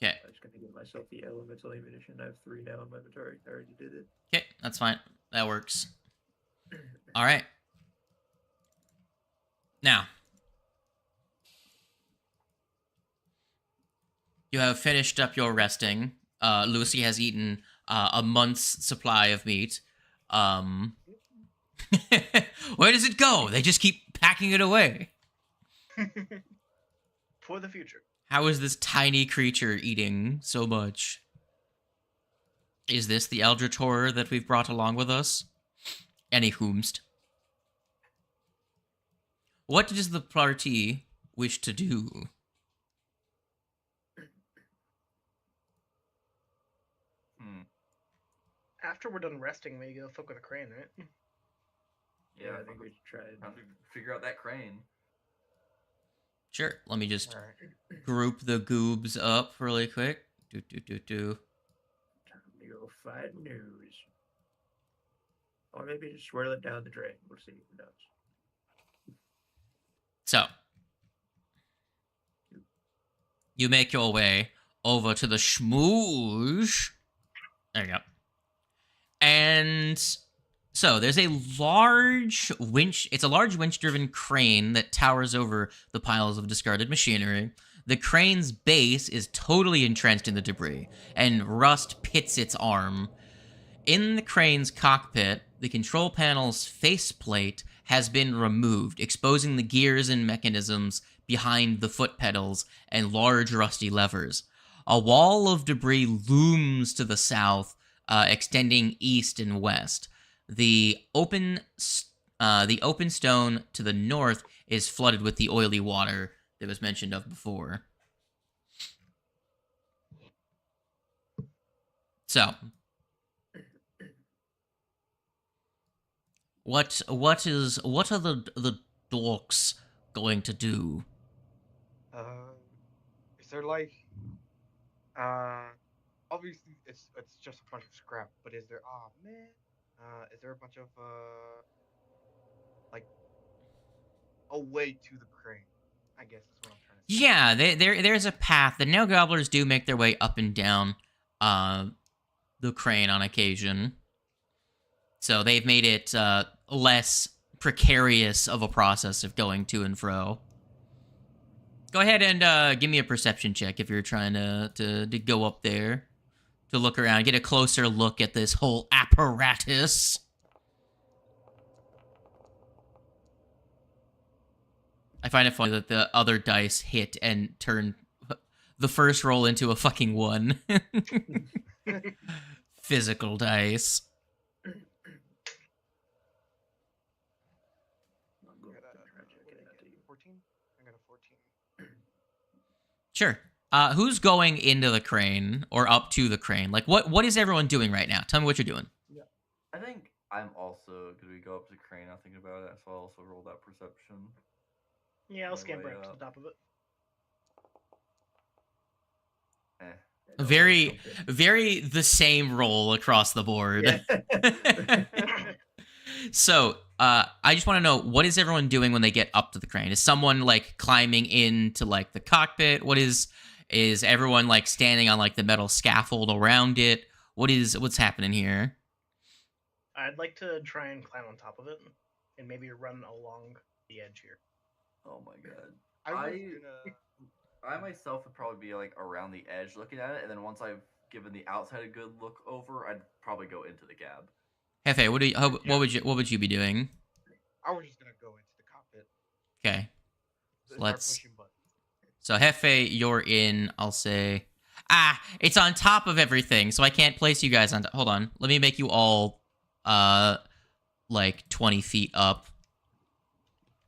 Okay. I'm just gonna give myself the elemental ammunition. I have 3 now in my inventory. I already did it. Okay, that's fine. That works. All right. Now, you have finished up your resting. Lucy has eaten a month's supply of meat. Where does it go? They just keep packing it away. For the future. How is this tiny creature eating so much? Is this the eldritch horror that we've brought along with us? Any whomst. What does the party wish to do? After we're done resting, we go fuck with a crane, right? Yeah, I think we should try it. Have to figure out that crane. Sure, let me just Alright. group the goobs up really quick. Time to go fight news. Or maybe just swirl it down the drain. We'll see. Who knows? So, you make your way over to the schmooze. There you go. And so there's a large winch. It's a large winch-driven crane that towers over the piles of discarded machinery. The crane's base is totally entrenched in the debris, and rust pits its arm. In the crane's cockpit, the control panel's faceplate has been removed, exposing the gears and mechanisms behind the foot pedals and large rusty levers. A wall of debris looms to the south, extending east and west. The open stone to the north is flooded with the oily water that was mentioned of before. So, what are the dorks going to do? Is there like, obviously it's just a bunch of scrap, but is there? Oh man, is there a bunch of like a way to the crane? I guess that's what I'm trying to say. Yeah, there's a path. The nail gobblers do make their way up and down the crane on occasion. So they've made it less precarious of a process of going to and fro. Go ahead and give me a perception check if you're trying to go up there, to look around, get a closer look at this whole apparatus. I find it funny that the other dice hit and turn the first roll into a fucking 1. Physical dice. I'll go I up got and try what checking did it I out to get? you. 14? I got a 14. Sure. Who's going into the crane or up to the crane? Like, what is everyone doing right now? Tell me what you're doing. I think I'm also gonna go up to the crane. I'm thinking about it, so I'll also roll that perception. Yeah, I'll My scamper way up to up. the top of it. Eh. And I'll Very, jump in. very the same roll across the board. Yeah. So, I just want to know, what is everyone doing when they get up to the crane? Is someone like climbing into like the cockpit? Is everyone like standing on like the metal scaffold around it? What's happening here? I'd like to try and climb on top of it and maybe run along the edge here. Oh my god. I was I- gonna. I myself would probably be like around the edge looking at it, and then once I've given the outside a good look over, I'd probably go into the gab. Hefe, what would you be doing? I was just gonna go into the cockpit. Okay. Start Let's- pushing buttons. So Hefe, you're in, I'll say. It's on top of everything, so I can't place you guys on. Hold on. Let me make you all, like 20 feet up.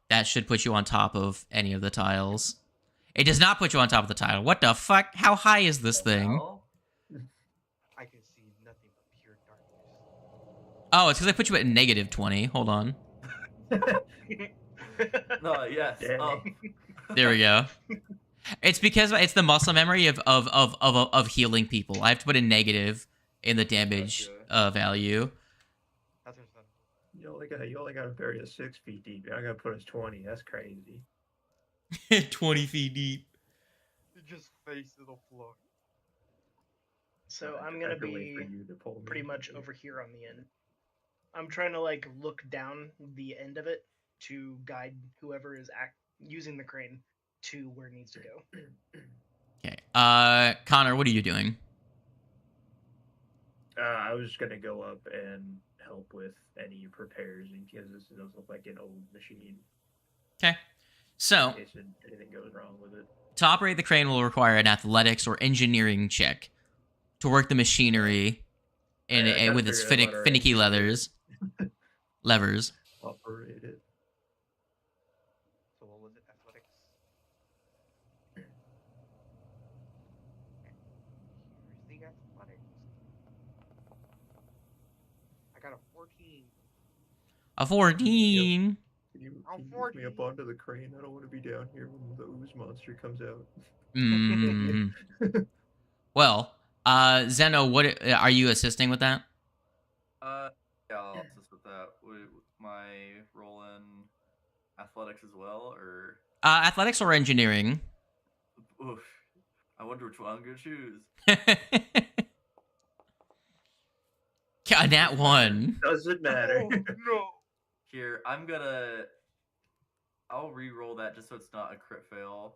That should put you on top of any of the tiles. It does not put you on top of the tile. What the fuck? How high is this thing? Well, I can see nothing but pure darkness. Oh, it's because I put you at negative 20. Hold on. no, yes. Dang. Up. There we go. It's because it's the muscle memory of healing people. I have to put a negative in the damage value. That's understandable. You only got to bury us 6 feet deep. You're not gonna put us 20. That's crazy. 20 feet deep. You just face to the floor. So I I'm have gonna to wait for be you to pull me. pretty much over here on the end. I'm trying to like look down the end of it to guide whoever is using the crane to where it needs to go. Okay. Connor, what are you doing? I was gonna go up and help with any repairs in case this does look like an old machine. Okay. So, In case anything goes wrong with it. to operate the crane will require an athletics or engineering check to work the machinery and I gotta with its figure out how to finicky engineer it. levers. Operate it. So what was it? Athletics. Here's the athletics. I got a 14. A 14. Can you I'm move me up 14. onto the crane? I don't want to be down here when the ooze monster comes out. Mm. Well, Zeno, what are you assisting with that? Yeah, I'll assist with that. Would my roll in athletics as well, or Athletics or engineering? oof, I wonder which one I'm gonna choose. Yeah, nat 1. Doesn't matter. Oh, no. Here, I'll re-roll that just so it's not a crit fail.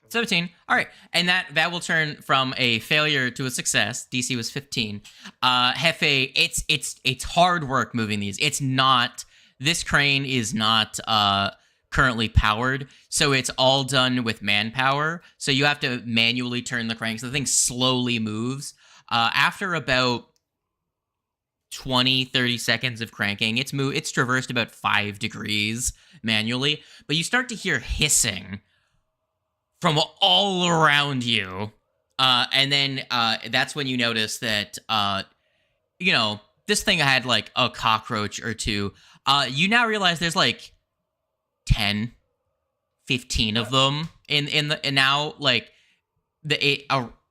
17. All right, and that will turn from a failure to a success. DC was 15. Hefe, it's hard work moving these. It's not. This crane is not currently powered, so it's all done with manpower. So you have to manually turn the crane. So the thing slowly moves. After about 20-30 seconds of cranking, it's traversed about 5 degrees manually, but you start to hear hissing from all around you, and then that's when you notice that this thing had like a cockroach or two. You now realize there's like 10, 15 of them and now like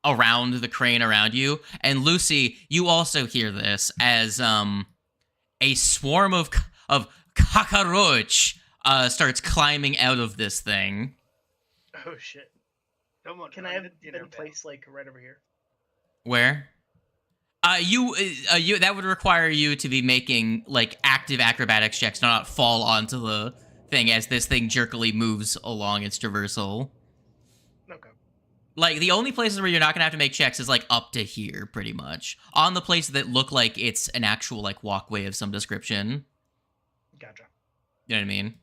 around the crane around you. And Lucy, you also hear this as a swarm of cockroach starts climbing out of this thing. Oh shit! Someone Can I run have the dinner been placed like right over here? Where? You that would require you to be making like active acrobatics checks to not fall onto the thing as this thing jerkily moves along its traversal. Okay. Like the only places where you're not gonna have to make checks is like up to here, pretty much. On the places that look like it's an actual like walkway of some description. Gotcha. You know what I mean?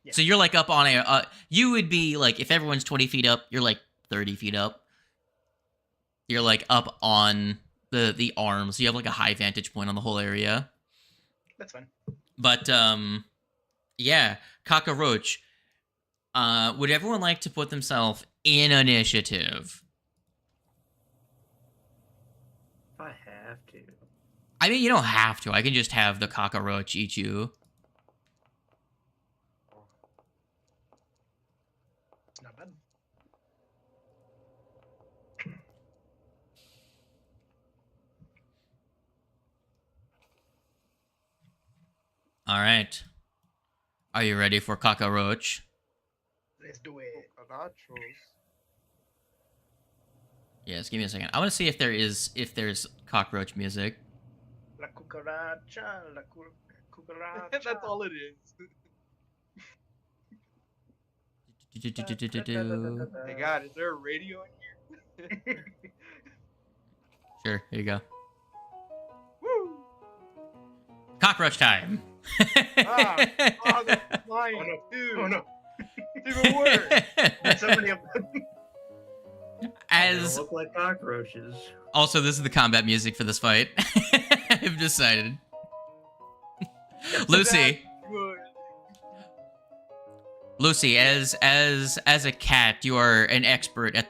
Yeah. So you're like up on a. You would be like, if everyone's 20 feet up, you're like 30 feet up. You're like up on the arms. You have like a high vantage point on the whole area. That's fine. But yeah, cockroach. Would everyone like to put themselves in initiative? If I have to. I mean, you don't have to. I can just have the cockroach eat you. Not bad. All right. Are you ready for cockroach? Let's do it. Cucarachos. Yes, give me a second. I want to see if there's cockroach music. La cucaracha, la cucaracha. That's all it is. Hey God, is there a radio in here? Sure, here you go. Woo! Cockroach time. Oh, that's flying. Oh no! Dude, Oh no! it's even worse. There's so many of them. They As look like cockroaches. also, this is the combat music for this fight. I've decided. Lucy, Good. Lucy, as a cat, you are an expert at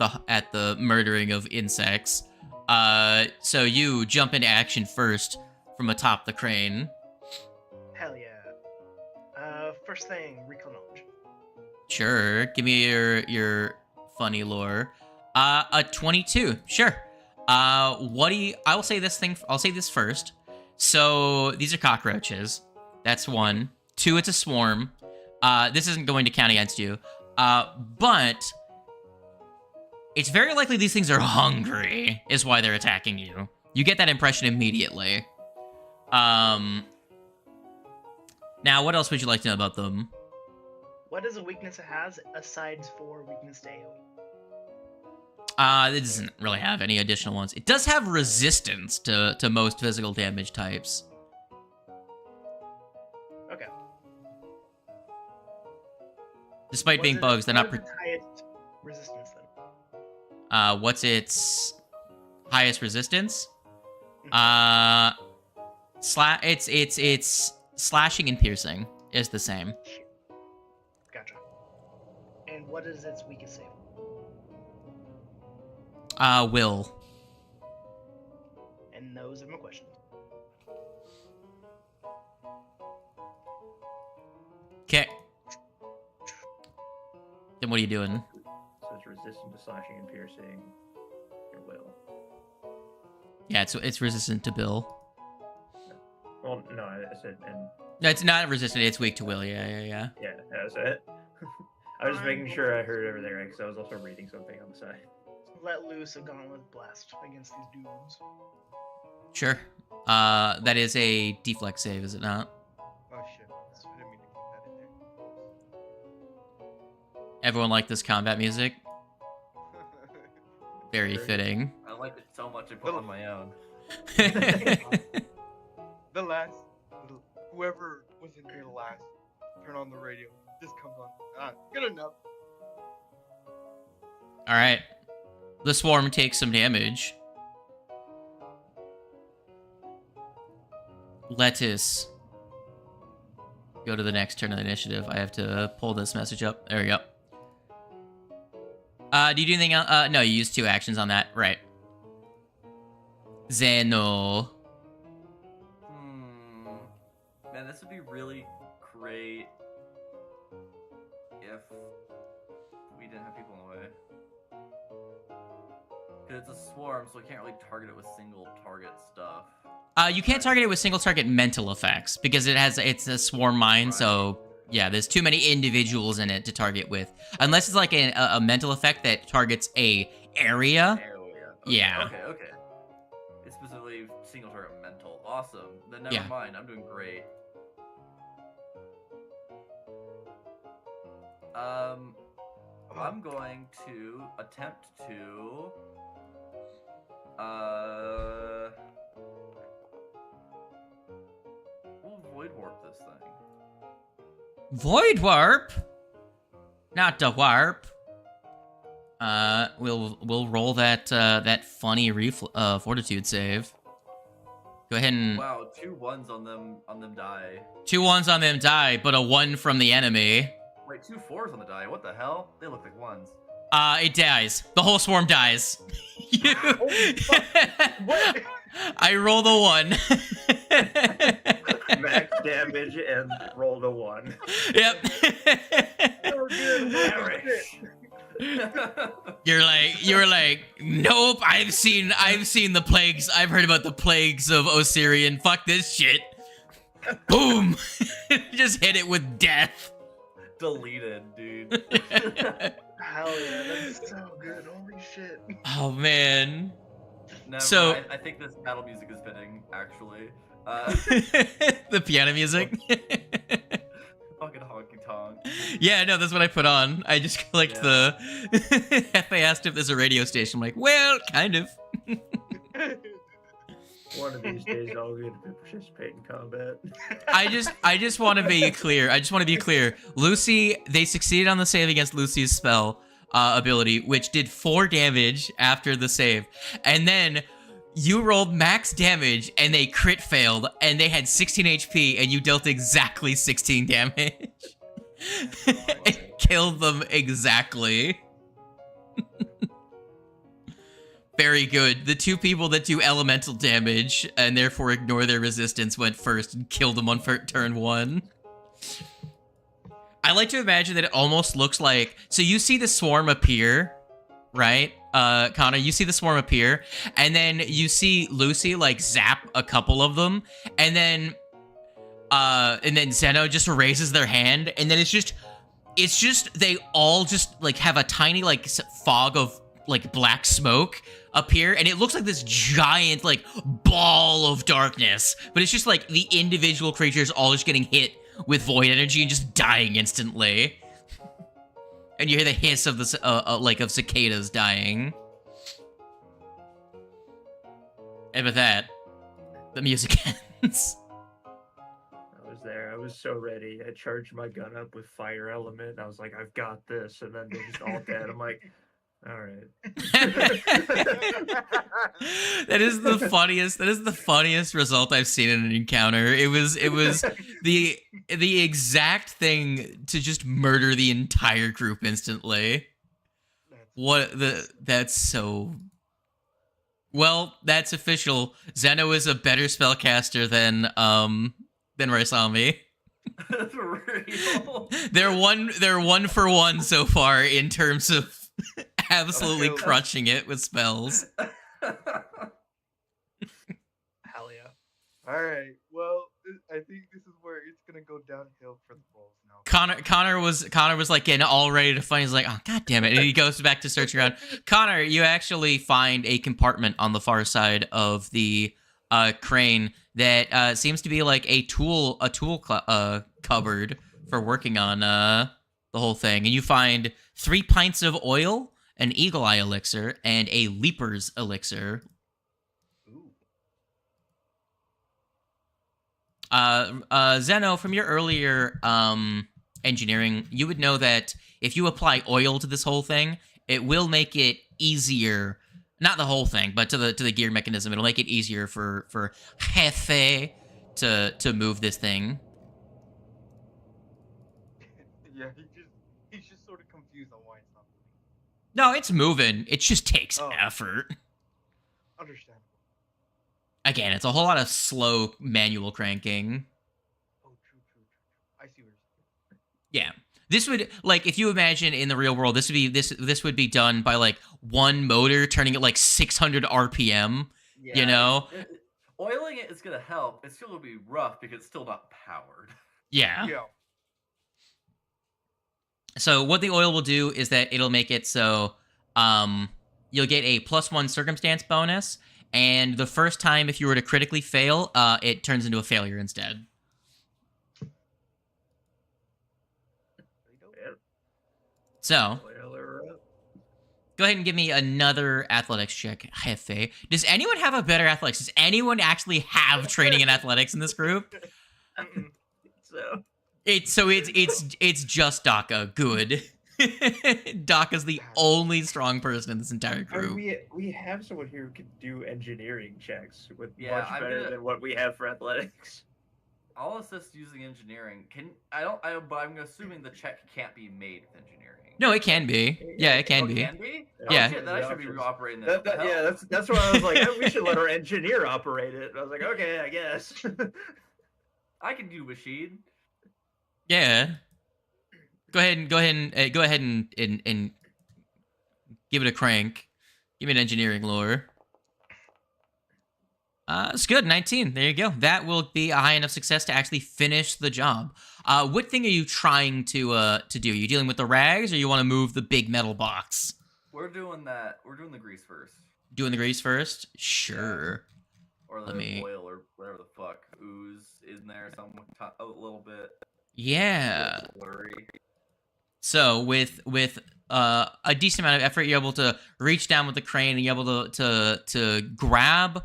the murdering of insects. So you jump into action first from atop the crane. Hell yeah. First thing, recall knowledge. Sure, give me your funny lore. A 22. Sure. What do you? I will say this thing. I'll say this first. So these are cockroaches. That's one. Two, it's a swarm. This isn't going to count against you. But it's very likely these things are hungry, is why they're attacking you. You get that impression immediately. Now, what else would you like to know about them? What is a weakness it has aside for weakness to AoE? It doesn't really have any additional ones. It does have resistance to most physical damage types. Okay. Despite being bugs, they're not... What is its highest resistance then? What's its highest resistance? It's slashing and piercing is the same. Gotcha. And what is its weakest save? Will. And those are my questions. Okay. Then what are you doing? So it's resistant to slashing and piercing. Your will. Yeah, it's resistant to Bill. Well, no, I said, and No, it's not resistant. It's weak to Will. Yeah. yeah, that's it. I was just making sure I heard everything right because I was also reading something on the side. Let loose a gauntlet blast against these dudes. Sure. That is a deflect save, is it not? Oh shit. I didn't mean to put that in Everyone like this combat music? there. Very fitting. I like it so much I put it on my own. The last, whoever was in here last, turn on the radio. This comes on. Good enough. All right. The swarm takes some damage. Lettuce. Go to the next turn of the initiative. I have to pull this message up. There we go. Do you do anything else? No, you use 2 actions on that. Right. Zeno. Man, this would be really great if we didn't have people in the way. Because it's a swarm, so we can't really target it with single target stuff. You can't target it with single target mental effects because it's a swarm mine, so yeah, there's too many individuals in it to target with. Unless it's like a mental effect that targets a area. Okay, Yeah. Okay. It's specifically single target mental. Awesome. Then never Yeah. mind. I'm doing great. I'm going to attempt to we'll void warp this thing. Void warp? Not the warp. We'll roll that that funny fortitude save. Go ahead and Wow, 2 1s on them die. 2 1s on them die, but a 1 from the enemy. Wait, 2 4s on the die. What the hell? They look like 1s. It dies. The whole swarm dies. Holy fuck. What? I rolled a 1. Max damage and rolled a 1. Yep. So good. Holy shit. You were like, nope. I've seen the plagues. I've heard about the plagues of Osirian. Fuck this shit. Boom. Just hit it with death. Deleted, dude. Hell yeah, that's so good. Holy shit. Oh man. No, So- I think this battle music is fitting, actually. The piano music. Fucking honky tonk. Yeah, no, that's what I put on. I just clicked the. Hefe asked if there's a radio station. I'm like, well, kind of. One of these days I'll get to participate in combat. I just want to be clear. Lucy, they succeeded on the save against Lucy's spell ability, which did 4 damage after the save, and then you rolled max damage and they crit failed, and they had 16 HP, and you dealt exactly 16 damage. It killed them exactly. Very good. The 2 people that do elemental damage and therefore ignore their resistance went first and killed them on turn 1. I like to imagine that it almost looks like... So you see the swarm appear, right? Connor, you see the swarm appear, and then you see Lucy, like, zap a couple of them, and then Zeno just raises their hand, and then it's just they all just, like, have a tiny, like, fog of, like, black smoke appear, and it looks like this giant, like, ball of darkness, but it's just, like, the individual creatures all just getting hit with void energy and just dying instantly. And you hear the hiss of the like of cicadas dying. And with that, the music ends. I was there. I was so ready. I charged my gun up with fire element. I was like, I've got this. And then they're just all dead. I'm like, all right. That is the funniest result I've seen in an encounter. It was the exact thing to just murder the entire group instantly. That's so... Well, that's official. Zeno is a better spellcaster than Raisami. That's real. They're one for one so far in terms of absolutely Okay. crushing it with spells. Hell yeah. All right. Well, I think this is where it's gonna go downhill for the Bulls now. Connor was like getting all ready to fight. He's like, oh god damn it, and he goes back to searching around. Connor, you actually find a compartment on the far side of the crane that seems to be like a tool cupboard for working on the whole thing, and you find 3 pints of oil, an eagle eye elixir, and a leaper's elixir. Zeno, from your earlier engineering, you would know that if you apply oil to this whole thing, it will make it easier. Not the whole thing, but to the gear mechanism, it'll make it easier for Jefe to move this thing. Yeah, he's just sort of confused on why it's not moving. No, it's moving. It just takes Oh. effort. Understandable. Again, it's a whole lot of slow manual cranking. Oh, true. I see where you're saying. Yeah. This would, like, if you imagine in the real world, this would be done by, like, one motor turning at, like, 600 RPM, you know? Oiling it is going to help. It's still going to be rough because it's still not powered. Yeah. Yeah. So what the oil will do is that it'll make it so you'll get a +1 circumstance bonus, and the first time if you were to critically fail, it turns into a failure instead. So, go ahead and give me another athletics check, Jefe. Does anyone have a better athletics? Does anyone actually have training in athletics in this group? Mm-mm. So It's just Daka. Good. Daka's the only strong person in this entire I mean, group. we have someone here who can do engineering checks with Yeah, much I'm better gonna- than what we have for athletics. I'll assist using engineering. But I'm assuming the check can't be made with engineering. No, it can be. Yeah, it can Oh, be. Can be? Yeah. Oh, shit, then I should be operating this. That, What the hell? yeah, that's why I was like, we should let our engineer operate it. I was like, okay, I guess. I can do machine. Yeah. Go ahead and give it a crank. Give me an engineering lore. It's good. 19. There you go. That will be a high enough success to actually finish the job. What thing are you trying to do? Are you dealing with the rags, or you want to move the big metal box? We're doing that. We're doing the grease first. Doing the grease first? Sure. Or the Let me- oil or whatever the fuck. Ooze in there a little bit. Yeah. Blurry. So with a decent amount of effort, you're able to reach down with the crane and you're able to grab.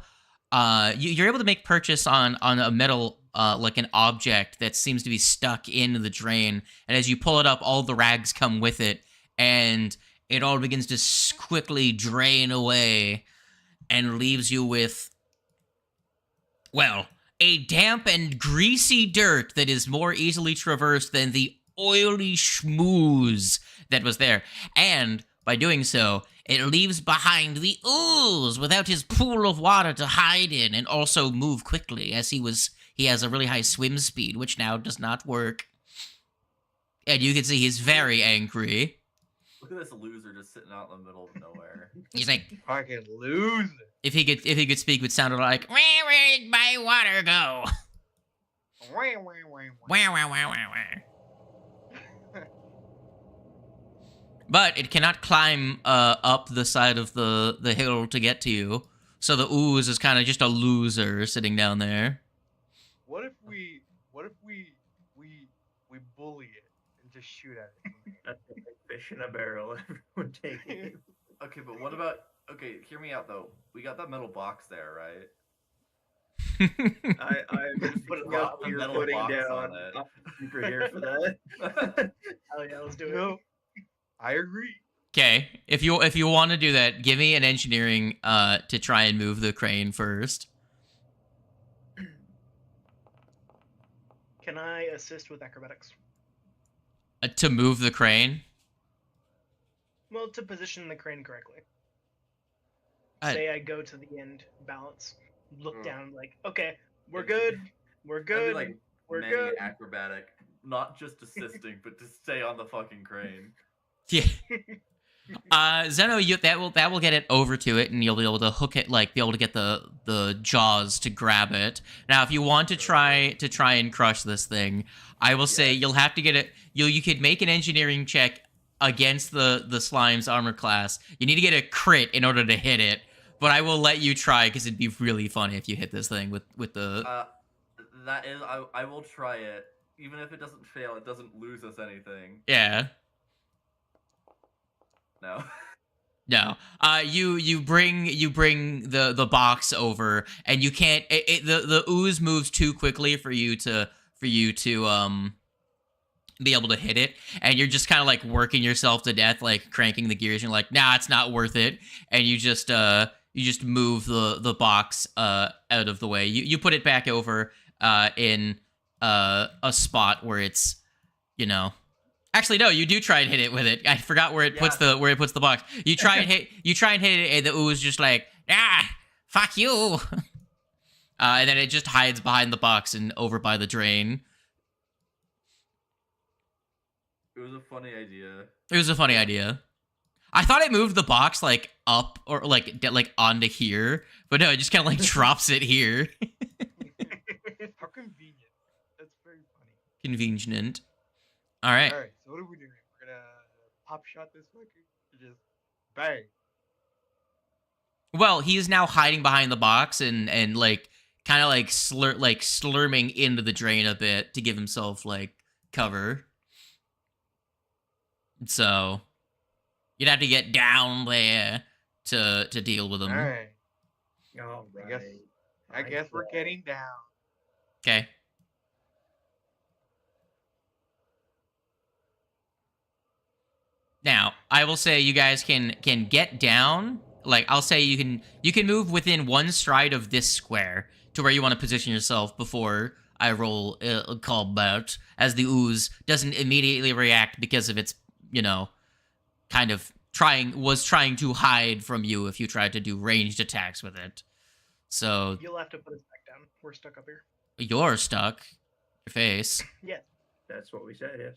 You're able to make purchase on a metal like an object that seems to be stuck in the drain, and as you pull it up, all the rags come with it, and it all begins to quickly drain away, and leaves you with, well, a damp and greasy dirt that is more easily traversed than the oily schmooze that was there. And by doing so, it leaves behind the ooze without his pool of water to hide in and also move quickly, as he has a really high swim speed, which now does not work. And you can see he's very angry. Look at this loser just sitting out in the middle of nowhere. He's like, Fucking loser. if he could speak, it would sound like, where did my water go? Wah, wah, wah, wah. Wah, wah, wah, wah, wah. But it cannot climb up the side of the hill to get to you. So the ooze is kind of just a loser sitting down there. What if we bully it and just shoot at it? Fish in a barrel, everyone take it. Okay, but what about... Okay, hear me out, though. We got that metal box there, right? I'm Put putting a up metal you're putting box down. on it. I'm super here for that. Hell yeah, let's do it. No, I agree. Okay, if you want to do that, give me an engineering to try and move the crane first. Can I assist with acrobatics? To move the crane. Well, to position the crane correctly. I- Say I go to the end, balance, look Hmm. down, like, okay, we're It'd good, we're That'd be good, like we're many good. acrobatic, not just assisting, but to stay on the fucking crane. Yeah. Zeno, that will get it over to it, and you'll be able to hook it, like be able to get the jaws to grab it. Now, if you want to try and crush this thing, I will say you'll have to get it. You could make an engineering check against the slime's armor class. You need to get a crit in order to hit it, but I will let you try because it'd be really funny if you hit this thing with the. That is, I will try it. Even if it doesn't fail, it doesn't lose us anything. Yeah. No. No. You bring the box over, and you can't. The ooze moves too quickly for you to be able to hit it, and you're just kind of like working yourself to death, like cranking the gears. And you're like, nah, it's not worth it, and you just move the box out of the way. You put it back over in a spot where it's, Actually, no. You do try and hit it with it. I forgot where it puts the box. You try and hit it, and the ooze just like, fuck you. And then it just hides behind the box and over by the drain. It was a funny idea. It was a funny idea. I thought it moved the box like up or like onto here, but no, it just kind of like drops it here. How convenient. That's very funny. Convenient. All right. Alright, so what are we doing? We're gonna pop shot this fucker? Just bang. Well, he is now hiding behind the box and like kind of like slurming into the drain a bit to give himself like cover. So you'd have to get down there to deal with him. Alright. All I guess we're getting down. Okay. I will say you guys can get down. Like, I'll say you can move within one stride of this square to where you want to position yourself before I roll a combat, as the ooze doesn't immediately react because of its, you know, kind of trying to hide from you if you tried to do ranged attacks with it. So You'll have to put us back down. We're stuck up here. you're stuck. Your face. Yeah. That's what we said, yes.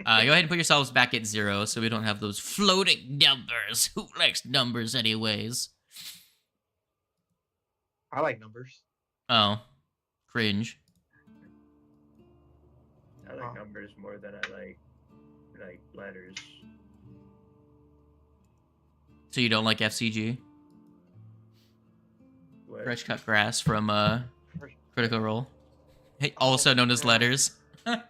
Go ahead and put yourselves back at 0 so we don't have those floating numbers. Who likes numbers anyways? I like numbers. Oh. Cringe. I like numbers more than I like letters. So you don't like FCG? What? Fresh cut grass from Critical Role. Hey, also known as letters. I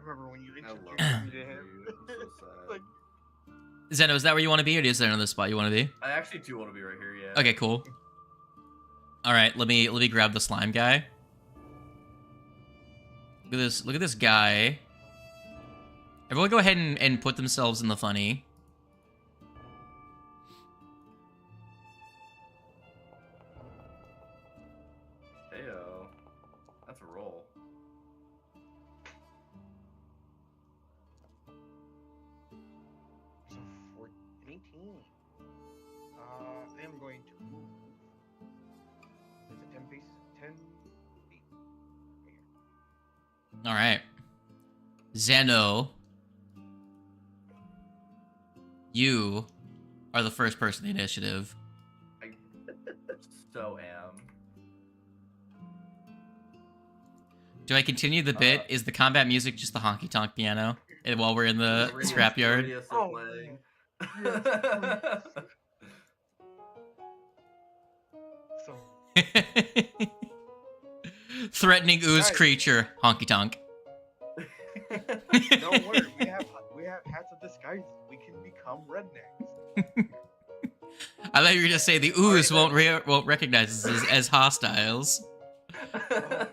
remember when you I love introduced me to you. him. I'm so sad. Like, Zeno, is that where you want to be, or is there another spot you want to be? I actually do want to be right here. Yeah. Okay, cool. All right, let me grab the slime guy. Look at this guy. Everyone go ahead and put themselves in the funny. Heyo. That's a roll. so 18. I am going to move. Is it 10 pieces? 10 feet. Right here. All right. Zeno, you are the first person in the initiative. I so am. Do I continue the bit? Is the combat music just the honky tonk piano while we're in the scrapyard? Radius Oh, playing. So, Threatening ooze Guys. creature, honky tonk. don't worry. We have hats of disguise. We can become rednecks. I thought you were gonna say the ooze won't recognize us as hostiles. Oh, man.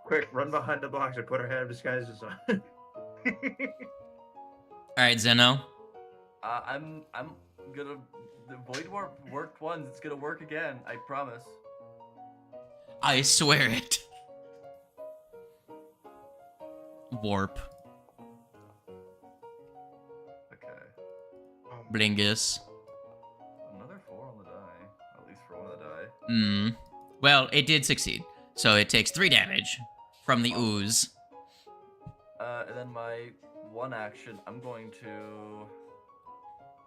Quick, run behind the box and put our head of disguises on. All right, Zeno. I'm gonna. The void warp worked once. It's gonna work again. I promise. I swear it. Warp. Okay. Blingus. Another 4 on the die. At least for one of the die. Well, it did succeed. So it takes 3 damage from the ooze. And then my one action, I'm going to.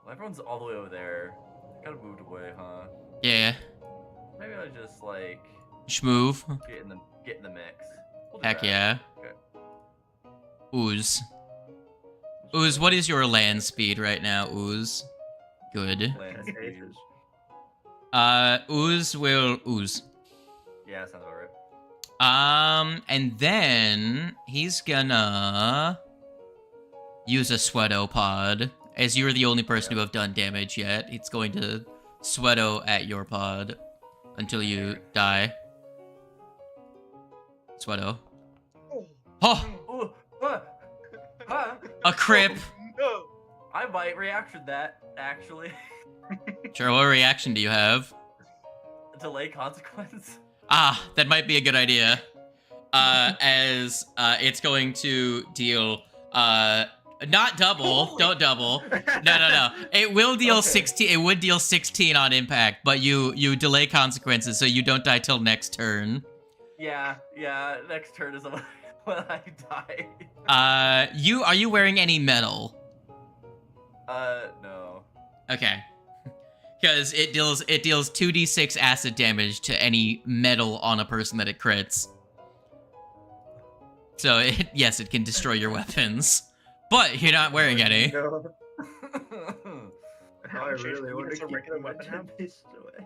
Well, everyone's all the way over there. I kind of moved away, huh? Yeah. Maybe I just like Schmoove. get in the mix. We'll do Heck that. yeah. Okay. Ooze. Ooze, what is your land speed right now, Ooze? Good. Land speed. Ooze will ooze. Yeah, sounds about right. And then he's gonna use a Sweatopod. As you're the only person to have done damage yet, it's going to Sweato at your pod until you die. Sweato. Oh! Ooh, ah, A crip! No. I might reaction that actually. Sure, what reaction do you have? Delay consequence. Ah, that might be a good idea. As it's going to deal not double, don't double. No. It will deal Okay. 16. It would deal 16 on impact, but you delay consequences so you don't die till next turn. Yeah. Next turn is when I die. Are you wearing any metal? No. Okay. Because it deals 2d6 acid damage to any metal on a person that it crits. So yes, it can destroy your weapons. But you're not wearing any. No. How I much really HP want does to a keep regular the weapon have? pieces away.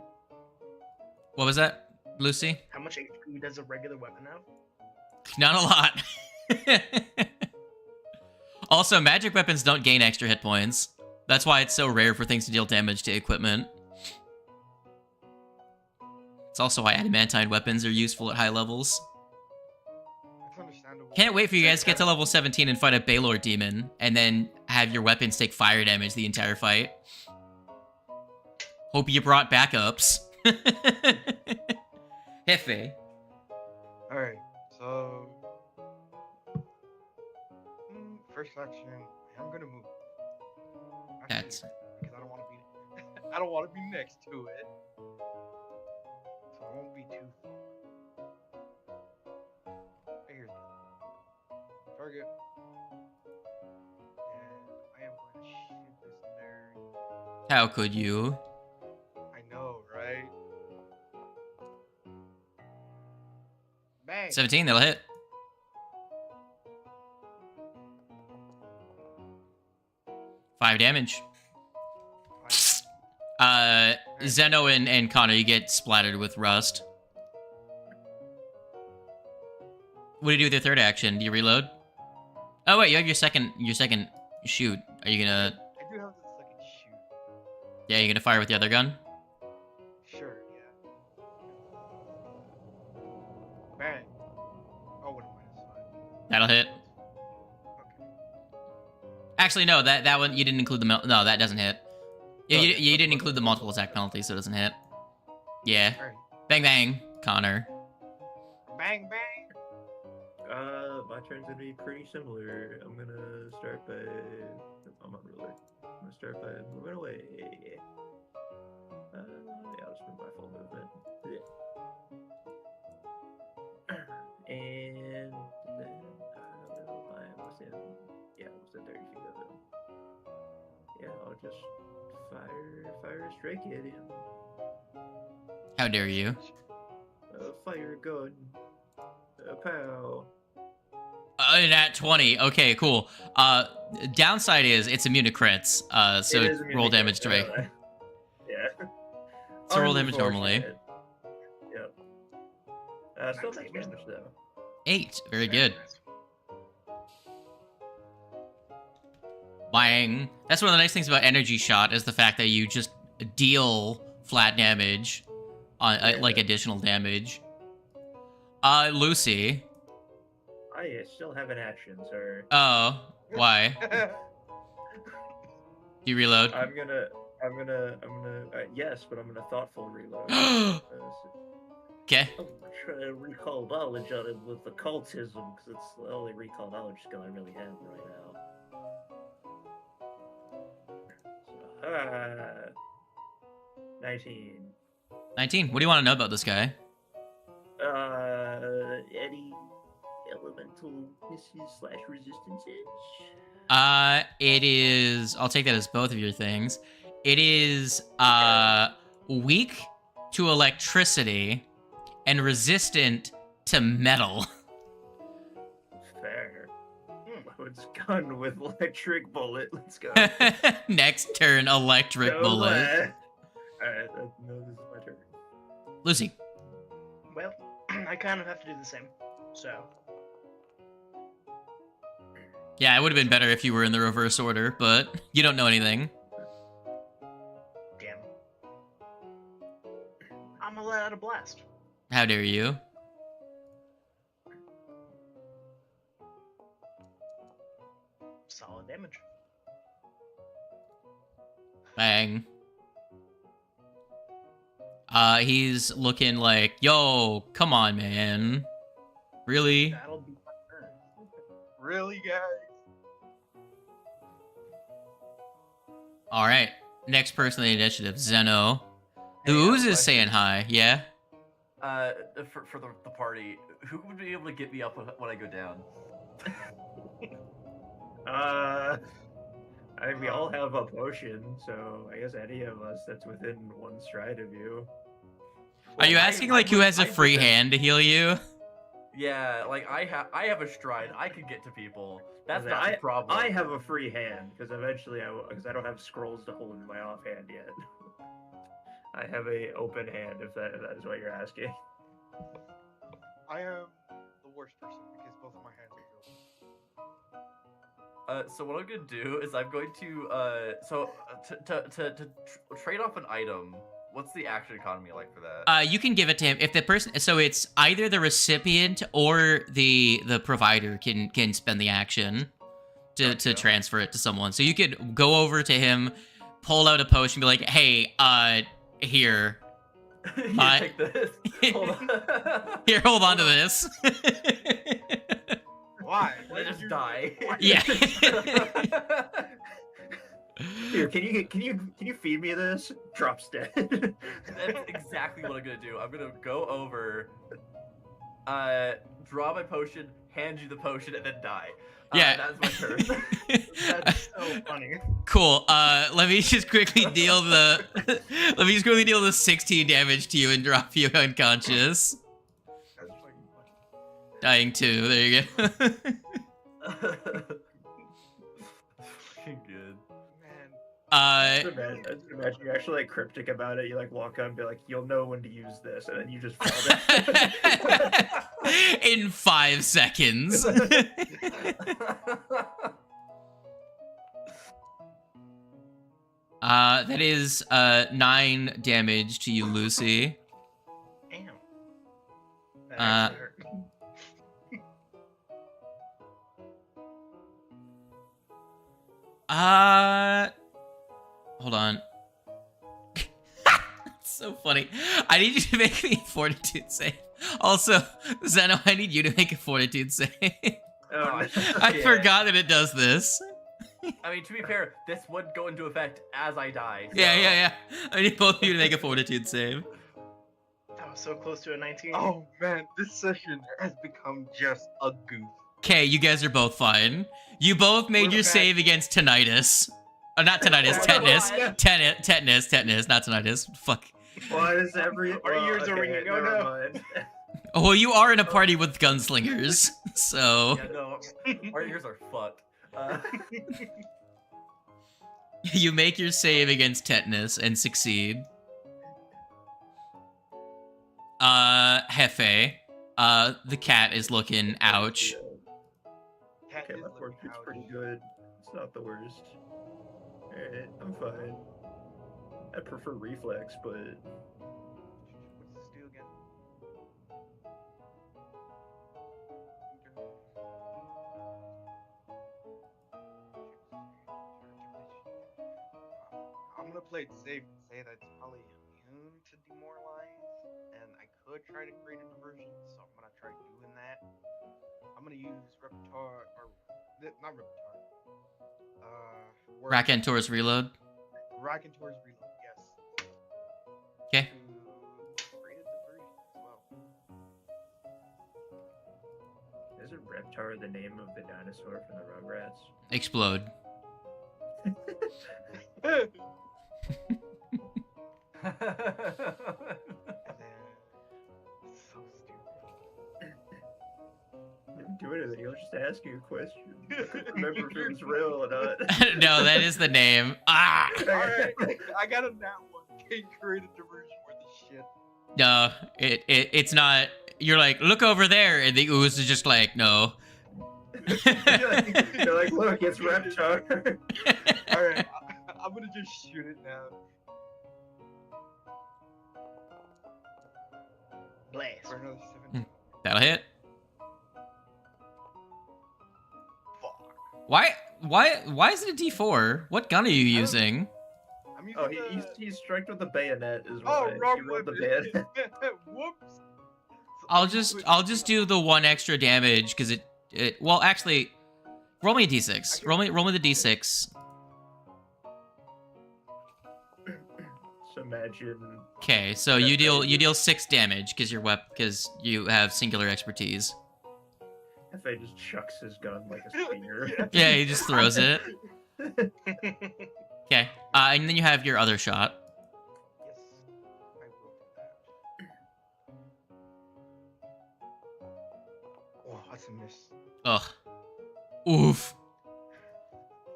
What was that, Lucy? How much HP does a regular weapon have? Not a lot. Also, magic weapons don't gain extra hit points. That's why it's so rare for things to deal damage to equipment. It's also why adamantine weapons are useful at high levels. That's understandable. Can't wait for you guys to get to level 17 and fight a Baylor demon, and then have your weapons take fire damage the entire fight. Hope you brought backups. Hefe. Alright, so first action, I'm gonna move. Actually, That's because I don't want to be I don't want to be next to it. So I won't be too far. Here's the target. And I am going to shoot this nerd. how could you? I know, right? Bang! 17, that'll hit. Five damage. Zeno and Connor, you get splattered with rust. What do you do with your third action? Do you reload? Oh wait, you have your second shoot. Are you gonna? I do have the second shoot. Yeah, you gonna fire with the other gun? Sure, yeah. Bang! Oh, what a -5. That'll hit. Okay. Actually, no. That one you didn't include the no. That doesn't hit. Yeah, Okay. you didn't include the multiple attack penalty, so it doesn't hit. Yeah. Alright. Bang bang, Connor. Bang, bang! My turn's gonna be pretty similar. I'm gonna start by. I'm not ruler. I'm gonna start by moving away. Yeah, I'll just move my full movement. And then I was within 30 feet of him. Yeah, I'll just fire a strike at him. How dare you? Fire a gun. Pow. Nat 20. Okay, cool. Downside is it's immune to crits. So It is immune roll to damage crits, direct. Yeah. So roll damage normally. Unfortunate. Yep. Still takes damage though. 8. Very good. Bang. That's one of the nice things about energy shot is the fact that you just deal flat damage on like additional damage. Lucy. I still have an action, sir. Oh, why? You reload? I'm gonna. Yes, but I'm gonna thoughtful reload. Okay. I'm trying to recall knowledge on it with occultism, because it's the only recall knowledge skill I really have right now. 19. 19. What do you want to know about this guy? Any elemental misses / resistances? It is. I'll take that as both of your things. It is weak to electricity and resistant to metal. Fair. It's gun with electric bullet. Let's go. Next turn, electric No bullet. way. Alright, no, this is my turn. Lucy. Well, I kind of have to do the same. So, Yeah, it would have been better if you were in the reverse order, but you don't know anything. damn. I'm gonna let out a blast. How dare you? Solid damage. Bang. He's looking like, yo, come on, man. Really? That'll be my turn. Really, guys? All right. Next person in the initiative, Zeno. Hey, Who's is question. saying hi? Yeah. For the party, who would be able to get me up when I go down? I mean, we all have a potion, so I guess any of us that's within one stride of you. Are you asking like who has a free hand to heal you? Yeah, like I have a stride. I could get to people. That's not I, the problem. I have a free hand because eventually because I don't have scrolls to hold in my offhand yet. I have a open hand if that is what you're asking. I am the worst person because both of my hands are filled. So what I'm gonna do is I'm going to to trade off an item What's the action economy like for that? You can give it to him if the person. So it's either the recipient or the provider can spend the action to transfer it to someone. So you could go over to him, pull out a potion, and be like, "Hey, here, You my- take this. Hold on. here, hold on to this." Why? And then just die. Yeah. Here, can you feed me this? Drops dead. That's exactly what I'm gonna do. I'm gonna go over, draw my potion, hand you the potion, and then die. Yeah. That's my turn. That's so funny. Cool. Let me just quickly deal the 16 damage to you and drop you unconscious. That's fucking funny. Dying too. There you go. Fucking good. Man. Imagine you're actually like cryptic about it. You like walk up and be like, "You'll know when to use this," and then you just fall down. In 5 seconds. That is 9 damage to you, Lucy. Damn. That actually hurt. Hold on. It's so funny. I need you to make me a fortitude save. Also, Zeno, I need you to make a fortitude save. Oh, I Yeah. forgot that it does this. I mean, to be fair, this would go into effect as I die. So. Yeah. I need both of you to make a fortitude save. That was so close to a 19. Oh man, this session has become just a goof. Okay, you guys are both fine. You both made We're your back. save against tinnitus. Not tinnitus, Oh, tetanus. God. Tetanus, not tinnitus. Fuck. Why is every? Our ears are ringing. Oh, never no. mind. Oh, well, you are in a party with gunslingers, so Yeah, no, our ears are fucked. you make your save against tetanus and succeed. Hefe, the cat is looking ouch. Cat Okay, is my looking fortune's ouch. pretty good. It's not the worst. Alright, I'm fine. I prefer reflex, but What's this do again? I'm gonna play it safe and say that it's probably immune to demoralize, and I could try to create a diversion, so I'm gonna try doing that. I'm gonna use repertoire or not repertoire. Rakentor's reload. Rakentor's reload, yes. Okay. To create a diversion as well. isn't Reptar the name of the dinosaur from the Rugrats? Explode. And then so stupid. I didn't do anything. I was just asking a question. I couldn't remember if it was real or not. No, that is the name. Ah! Alright, I got a nat one. Can't create a diversion worth of shit. No, it's not. You're like, look over there, and the ooze is just like, no. You're like, look, it's Reptar. Alright, I'm gonna just shoot it now. Blaze. For another 7. That'll hit. Fuck. Why is it a D4? What gun are you using? I'm using Oh, he's struck with a bayonet is Oh, why. wrong He rolled the weapon. bayonet. Whoops. I'll just do the 1 extra damage because it well actually roll me a D6. Roll me the D6. So imagine. Okay, so you deal 6 damage because because you have singular expertise. If I just chucks his gun like a spear. Yeah, he just throws it. Okay, and then you have your other shot. Yes, I will do that. Oh, that's a miss. Ugh. Oof.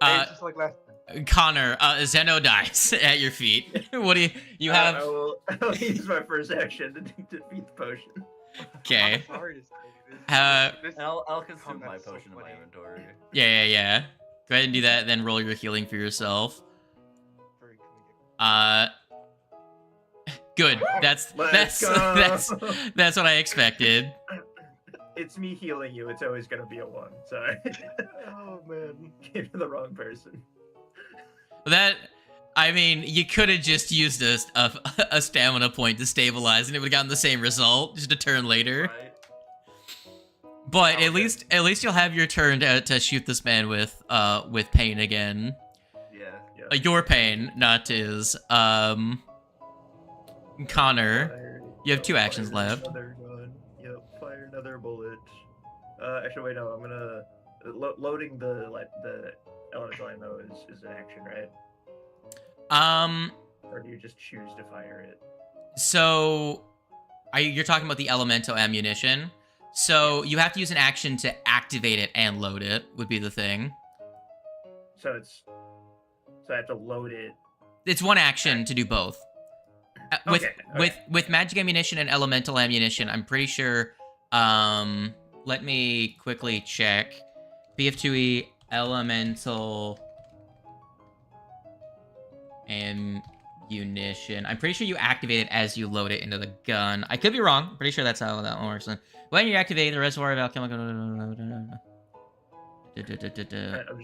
Hey, it's just like last time. Connor, Zeno dies at your feet. What do you have? I'll use my first action to defeat the potion. Okay. I'm sorry to say this. I'll consume Oh, my that's so potion in my funny. inventory. Yeah. Go ahead and do that, then roll your healing for yourself. Very comedic. Good. That's Let's go. that's what I expected. It's me healing you. It's always gonna be a 1. Sorry. Oh man. Gave to the wrong person. That, I mean, you could have just used a stamina point to stabilize, and it would have gotten the same result just a turn later. Right. But Okay. at least you'll have your turn to shoot this man with pain again. Yeah. Your pain, not his. Connor, you have 2 actions Fire left. Another gun. Yep. Fire another bullet. Actually, wait. No. I'm gonna loading the elemental ammo is an action, right? Or do you just choose to fire it? So, you're talking about the elemental ammunition. So you have to use an action to activate it and load it. Would be the thing. So I have to load it. It's one action to do both. With magic ammunition and elemental ammunition, I'm pretty sure. Let me quickly check. BF2E elemental ammunition. I'm pretty sure you activate it as you load it into the gun. I could be wrong. I'm pretty sure that's how that one works. When you activate the reservoir of alchemical. I'm just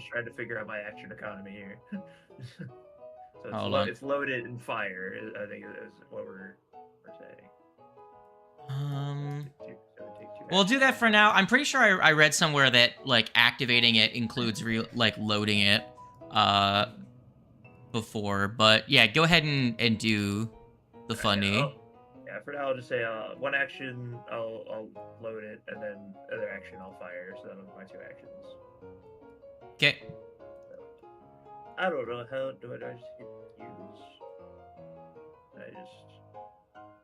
trying to figure out my action economy here. So Hold on. it's loaded and fire. I think is what we're saying. So it takes 2 We'll do that actions. for now. I'm pretty sure I read somewhere that like activating it includes loading it before. But yeah, go ahead and do the funny. Yeah, for now I'll just say one action I'll load it, and then other action I'll fire. So that'll be my 2 actions. Okay. I don't know how do I just hit use.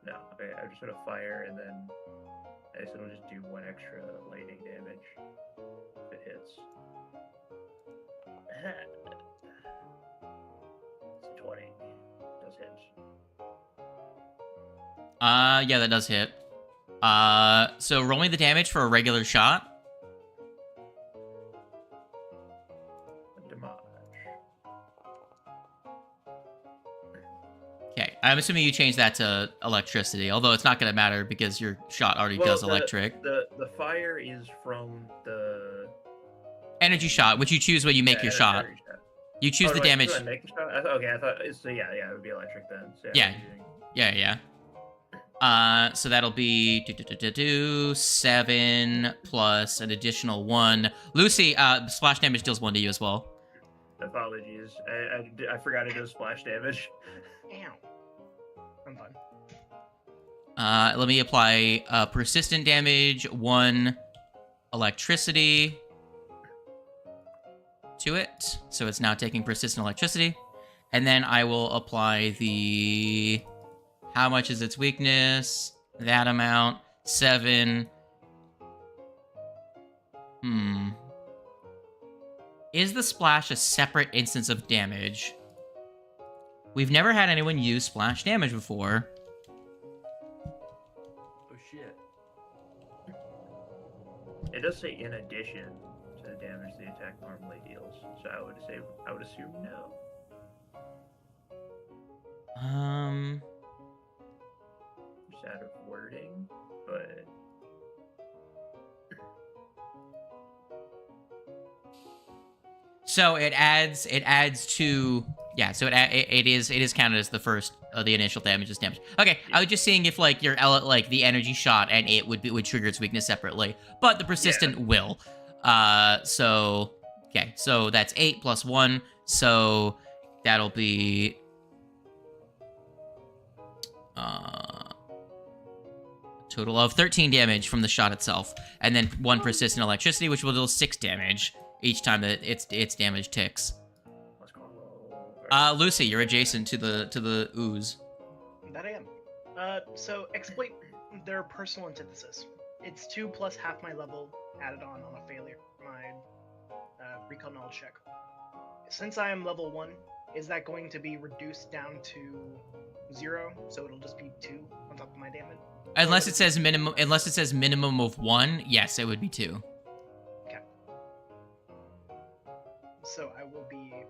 No. Okay, I'm just gonna fire, and then I guess it'll just do 1 extra lightning damage if it hits. It's 20. Does hit. Yeah, that does hit. So roll me the damage for a regular shot. Damage. Okay, I'm assuming you changed that to electricity, although it's not going to matter because your shot already does electric. The fire is from the Energy shot, which you choose when you make your shot. You choose the damage. Do I make the shot? I thought so. Yeah, it would be electric then. So Yeah. So that'll be 7 plus an additional 1. Lucy, splash damage deals 1 to you as well. Apologies, I forgot to do splash damage. Ow. I'm fine. Let me apply persistent damage, 1 electricity to it. So it's now taking persistent electricity. And then I will apply the... How much is its weakness? That amount. 7. Is the splash a separate instance of damage? We've never had anyone use splash damage before. Oh shit. It does say in addition to the damage the attack normally deals, so I would assume no. Just out of wording, but So it adds to so it is counted as the first the initial damage is damage. Okay, I was just seeing if like your the energy shot and it would trigger its weakness separately, but the persistent will. So that's 8 plus 1, so that'll be a total of 13 damage from the shot itself, and then 1 persistent electricity, which will deal 6 damage each time that its damage ticks. let's go. Lucy, you're adjacent to the ooze. That I am. So exploit their personal antithesis. It's 2 plus half my level added on a failure. My recall knowledge check. Since I am level 1, is that going to be reduced down to 0? So it'll just be 2 on top of my damage. Unless it says minimum of 1, yes, it would be 2. Okay. So I will be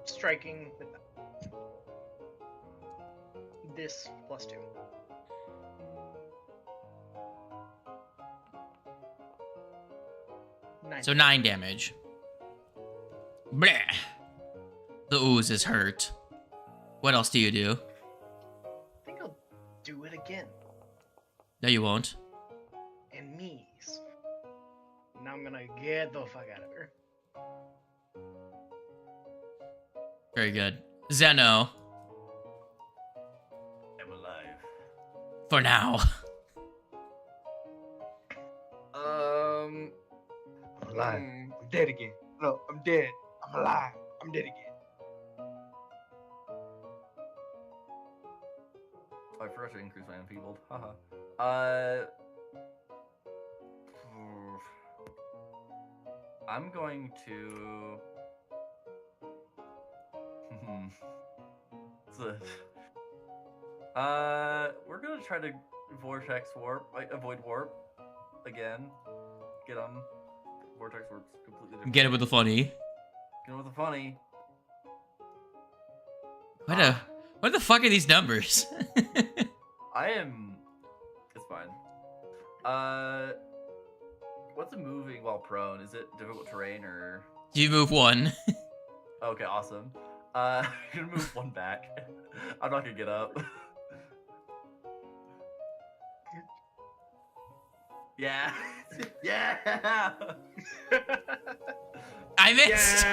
striking with that. this +2. So 9 damage. Bleh. The ooze is hurt. What else do you do? I think I'll do it again. No, you won't. And me's. Now I'm gonna get the fuck out of here. Very good. Zeno, I'm alive. for now. Um. I'm alive. hmm. I'm dead again. No, I'm dead. I'm alive. I'm dead again. I forgot to increase my enfeebled. Haha. I'm going to. We're gonna try to vortex warp, avoid warp again. Get on vortex warp's completely different. Get it with the funny. Get it with the funny. What the fuck are these numbers? I am. It's fine. What's moving while prone? Is it difficult terrain or? You move 1. Okay, awesome. I'm gonna move 1 back. I'm not gonna get up. Yeah. Yeah. I missed.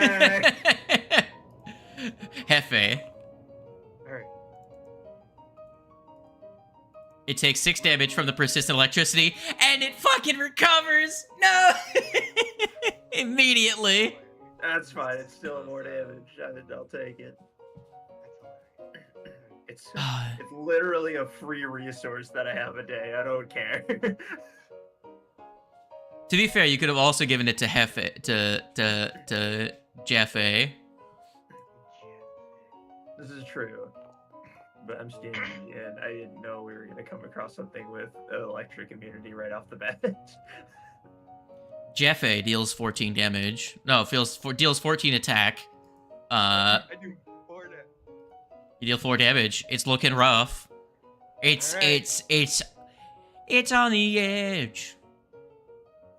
Hefe. Alright. It takes 6 damage from the persistent electricity, and it fucking recovers! No! Immediately. That's fine. It's still more damage. I'll take it. That's hilarious. It's literally a free resource that I have a day. I don't care. To be fair, you could have also given it to Hefe, to Jeffe. This is true. But I'm stingy, and I didn't know we were going to come across something with electric immunity right off the bat. Jeffe deals 14 damage. No, deals 14 attack. I do 4 damage. You deal 4 damage. It's looking rough. It's on the edge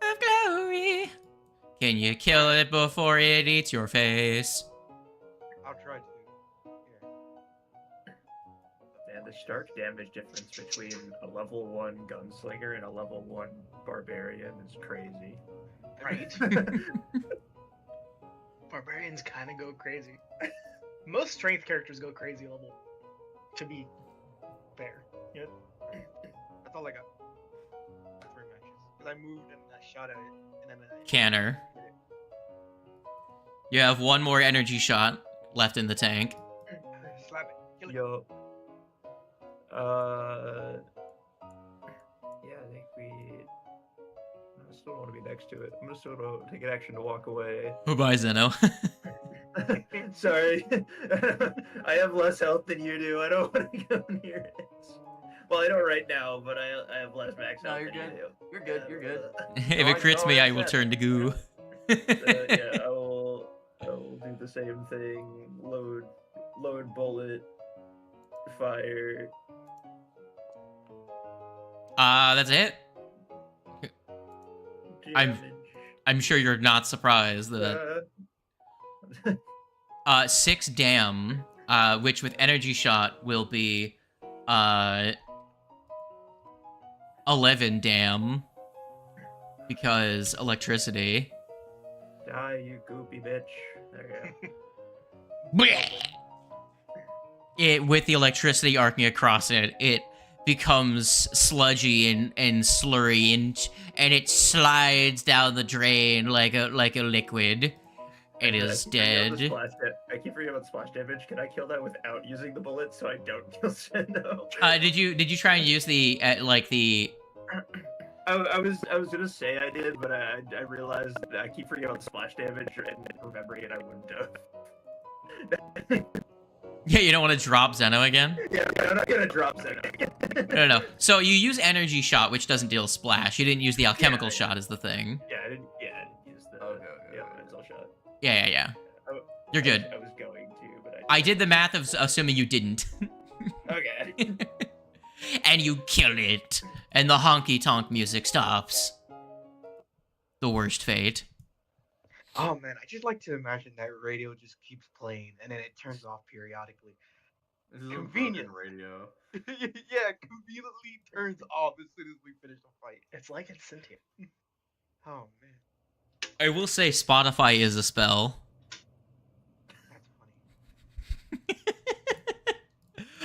of glory. Can you kill it before it eats your face? I'll try to. Man, the stark damage difference between a level 1 gunslinger and a level 1 barbarian is crazy. Right? Barbarians kind of go crazy. Most strength characters go crazy level. To be fair. Yep. That's all I got. 3 matches. Because I moved and I shot at it, and then I Canner. hit it. You have 1 more energy shot left in the tank. Slap it. Kill it. Yo. Yeah, I think I still want to be next to it. I'm just going to take an action to walk away. Bye, Zeno. Sorry. I have less health than you do. I don't want to go near it. Well, I don't right now, but I have less max No, health you're than good. you do. You're good. You're good. If it crits me, I will turn to goo. Yeah, I will do the same thing. Load bullet, fire. That's it. Damage. I'm sure you're not surprised that 6 dam, which with energy shot will be 11 dam because electricity. Die, you goopy bitch. There you It with the electricity arcing across it, it becomes sludgy and slurry and it slides down the drain like a liquid. It is dead. I keep forgetting about splash damage. Can I kill that without using the bullet so I don't kill Sendo? Did you try and use the like the? I was gonna say I did, but I realized that I keep forgetting about splash damage and remembering it I wouldn't have. Yeah, you don't want to drop Zeno again? Yeah, I'm not gonna drop Zeno again. No. So you use energy shot, which doesn't deal splash. You didn't use the alchemical shot as the thing. Yeah, I didn't use the elemental shot. Yeah. You're good. I was going to, but I did the math of assuming you didn't. Okay. And you kill it. And the honky tonk music stops. The worst fate. Oh man, I just like to imagine that radio just keeps playing and then it turns off periodically. This is a Convenient. broken radio. Yeah, conveniently turns off as soon as we finish the fight. It's like it's sentient. Oh man, I will say Spotify is a spell. that's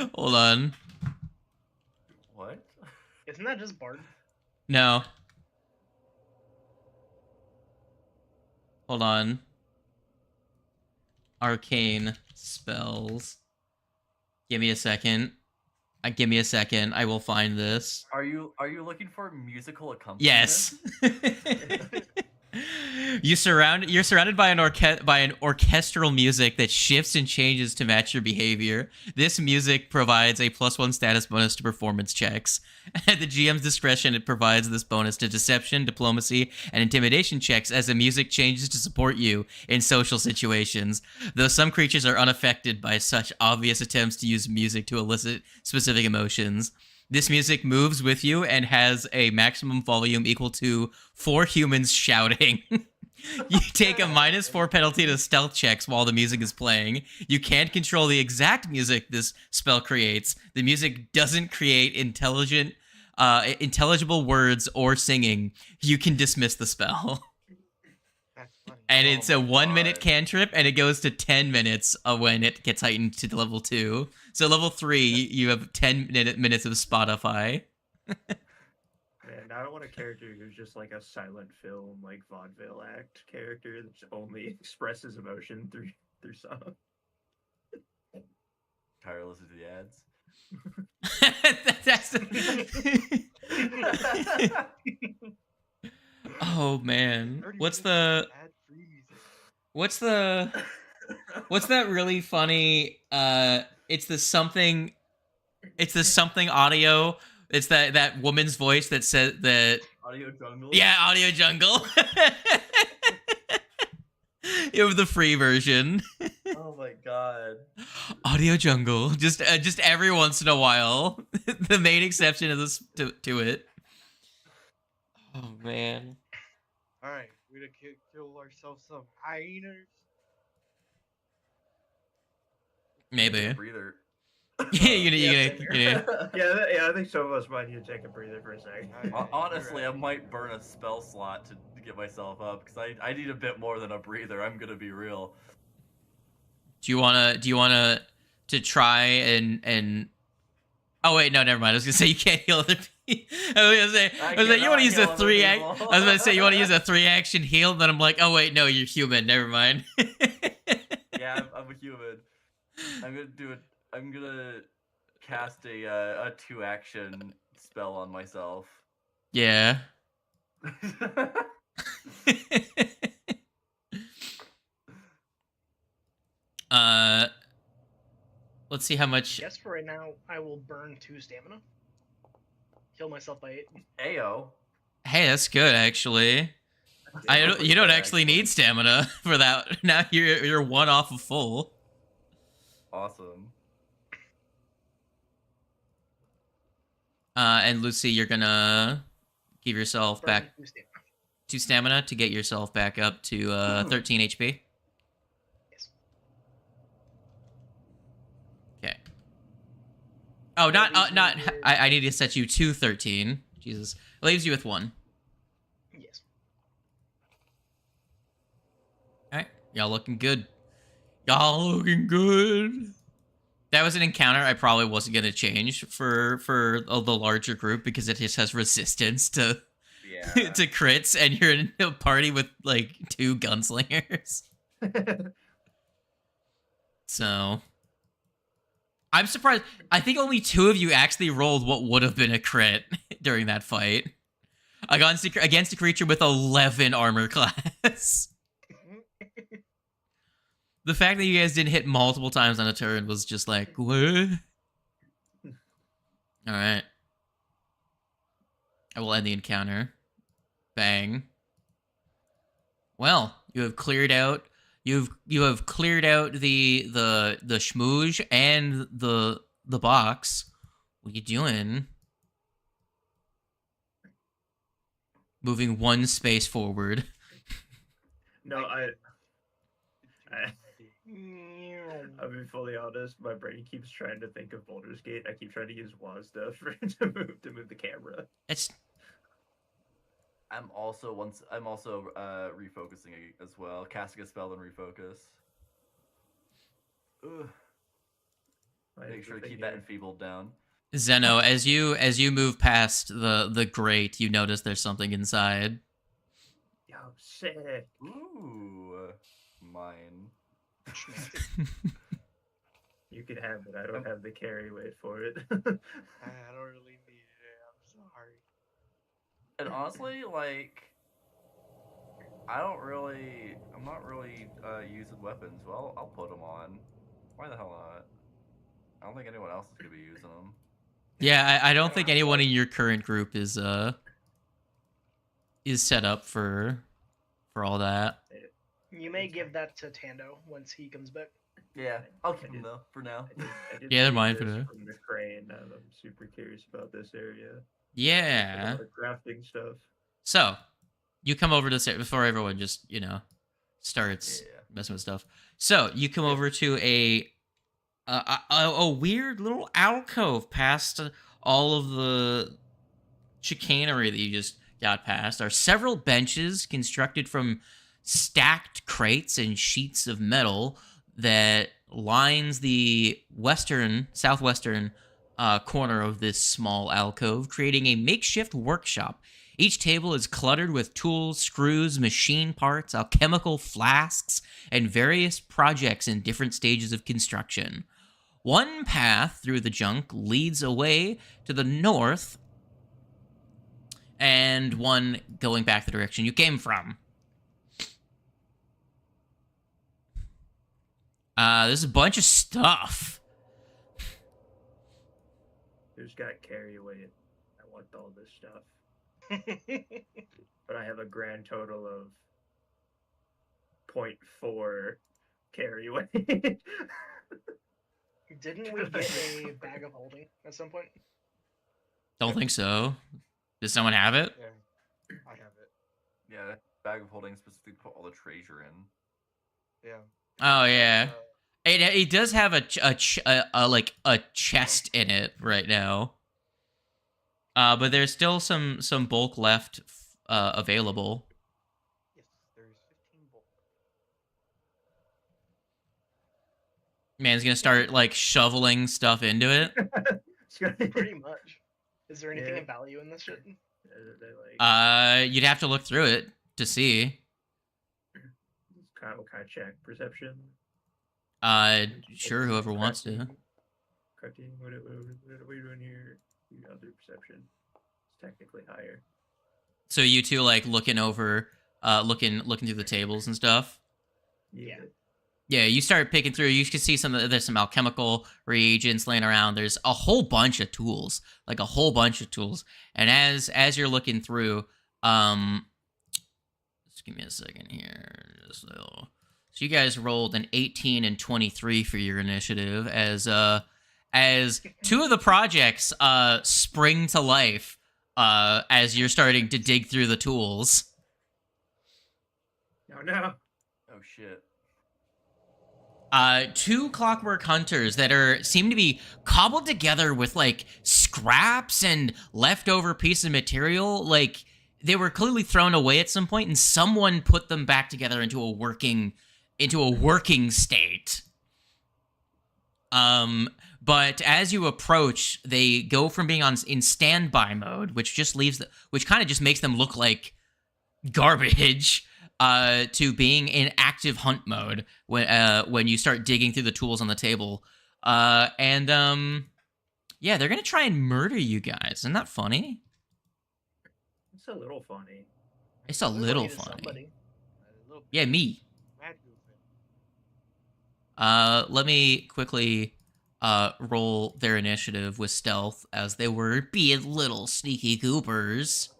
funny. Hold on. What? Isn't that just Bard? No. Hold on. Arcane spells. Give me a second. Give me a second. I will find this. Are you looking for musical accompaniment? Yes. You're surrounded by an orchestral music that shifts and changes to match your behavior. This music provides a +1 status bonus to performance checks. At the GM's discretion, it provides this bonus to deception, diplomacy, and intimidation checks as the music changes to support you in social situations. Though some creatures are unaffected by such obvious attempts to use music to elicit specific emotions. This music moves with you and has a maximum volume equal to 4 humans shouting. You take a -4 penalty to stealth checks while the music is playing. You can't control the exact music this spell creates. The music doesn't create intelligible words or singing. You can dismiss the spell. That's funny. And Oh it's a my 1-minute God. cantrip, and it goes to 10 minutes when it gets heightened to level 2. So level 3, you have 10 minutes of Spotify. Man, I don't want a character who's just like a silent film, like vaudeville act character that only expresses emotion through song. Tired of listening to the ads. Oh man, 30 what's minutes the of ad-free music. what's that really funny? It's the something audio. It's that woman's voice that says that. Audio jungle. Yeah, Audio Jungle. You have the free version. Oh my god. Audio Jungle, just every once in a while. The main exception of this to it. Oh man. All right, we to kill ourselves some hyenas. Maybe. Breather. Yeah, you Yeah, gonna. Yeah, I think some of us might need to take a breather for a second. Honestly, I might burn a spell slot to get myself up because I need a bit more than a breather. I'm gonna be real. Do you wanna to try and? Oh wait, no, never mind. I was gonna say you can't heal other people. I was gonna say you want to use a cannot 3 heal act. other people. I was gonna say you want to use a 3-action heal. Then I'm like, oh wait, no, you're human. Never mind. Yeah, I'm a human. I'm gonna do it. I'm gonna cast a 2-action spell on myself. Yeah. Let's see how I much. guess for right now, I will burn 2 stamina. Heal myself by 8. Ayo. Hey, that's good actually. You don't actually need stamina for that. Now you're 1 off of full. Awesome. And Lucy, you're gonna give yourself Burn back 2 stamina. 2 stamina to get yourself back up to 13 HP. Yes. Okay. Oh, not Leaves me not. with- I need to set you to 13. Jesus, it leaves you with 1. Yes. All right, y'all looking good. Y'all looking good. That was an encounter I probably wasn't gonna change for the larger group because it just has resistance to Yeah. to crits, and you're in a party with like 2 gunslingers. So I'm surprised. I think only 2 of you actually rolled what would have been a crit during that fight against a creature with 11 armor class. The fact that you guys didn't hit multiple times on a turn was just like, what? Alright. I will end the encounter. Bang. Well, you have cleared out the schmooge and the the box. What you doing? Moving one space forward. No, Like, I'll be fully honest. My brain keeps trying to think of Baldur's Gate. I keep trying to use WASD to move the camera. It's I'm also refocusing as well, casting a spell and refocus. Ugh. Make sure to keep that enfeebled down. Zeno, as you move past the grate, you notice there's something inside. Yo, sick. Ooh, mine. You can have it. I don't have the carry weight for it. I don't really need it. I'm sorry. And honestly, like, I'm not really using weapons. Well, I'll put them on. Why the hell not? I don't think anyone else is gonna be using them. Yeah, I don't think anyone in your current group is set up for all that. You may give that to Tando once he comes back. Yeah, I'll keep them though for now. I did Yeah, they're see mine for this now. From the crane, I'm super curious about this area. A Yeah. lot of crafting stuff. So, you come over to before everyone just starts Yeah. messing with stuff. So you come over to a weird little alcove past all of the chicanery that you just got past. Are several benches constructed from stacked crates and sheets of metal that lines the southwestern corner of this small alcove, creating a makeshift workshop. Each table is cluttered with tools, screws, machine parts, alchemical flasks, and various projects in different stages of construction. One path through the junk leads away to the north, and one going back the direction you came from. There's a bunch of stuff. Who's got carry weight? I want all this stuff. But I have a grand total of 0.4 carry weight. Didn't we get a bag of holding at some point? Don't think so. Does someone have it? Yeah, I have it. Yeah, bag of holding specifically put all the treasure in. Yeah. Oh yeah. Uh, It does have a chest in it right now. But there's still some bulk left available. yes, there's 15 bulk. Man's gonna start shoveling stuff into it. Pretty much. Is there anything Yeah. of value in this shit? You'd have to look through it to see. What kind of check? Perception? Sure, whoever wants to. Crafting, what are we doing here? Other perception. It's technically higher. So you two looking over, looking through the tables and stuff. Yeah. Yeah, you start picking through. You can see there's some alchemical reagents laying around. There's a whole bunch of tools, And as you're looking through, just give me a second here. So you guys rolled an 18 and 23 for your initiative as two of the projects spring to life as you're starting to dig through the tools. No. Oh shit. Two clockwork hunters that seem to be cobbled together with scraps and leftover pieces of material. They were clearly thrown away at some point, and someone put them back together into a working state. But as you approach, they go from being in standby mode, which kind of just makes them look like garbage, to being in active hunt mode when you start digging through the tools on the table. Yeah, they're gonna try and murder you guys. Isn't that funny? It's a little funny. It's a little funny. Somebody. Yeah, me. Mad movement. Let me quickly roll their initiative with stealth, as they were being little sneaky goopers.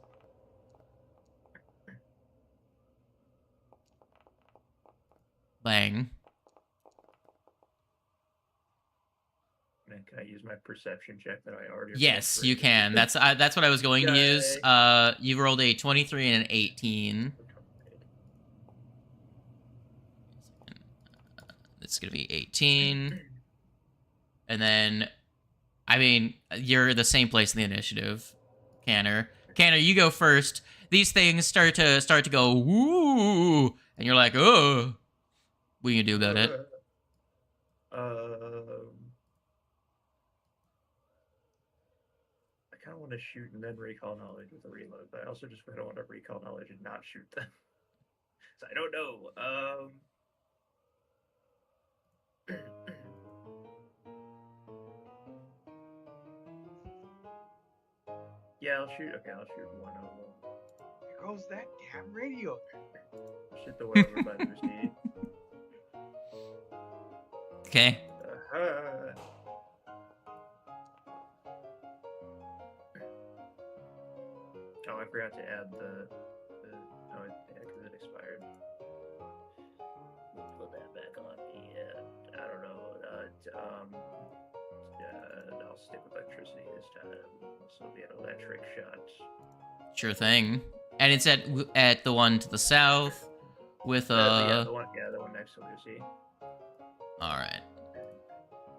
Bang. Can I use my perception check that I already? Yes, you can. That's what I was going to use. You rolled a 23 and an 18. It's gonna be 18, and then, I mean, you're the same place in the initiative, Canner. Canner, you go first. These things start to go woo, and you're like, oh, what are you gonna do about it? I kind of want to shoot and then recall knowledge with a reload, but I also just don't want to recall knowledge and not shoot them. So I don't know. Yeah, I'll shoot. Okay, I'll shoot one of them. Here goes that damn radio. Shoot the one over by the receipt. Okay. Oh, I forgot to add the oh, yeah, because it expired. Put that back on the, I don't know, I'll stick with electricity this time. This will be an electric shot. Sure thing. And it's at the one to the south with the one next to Lucy. All right.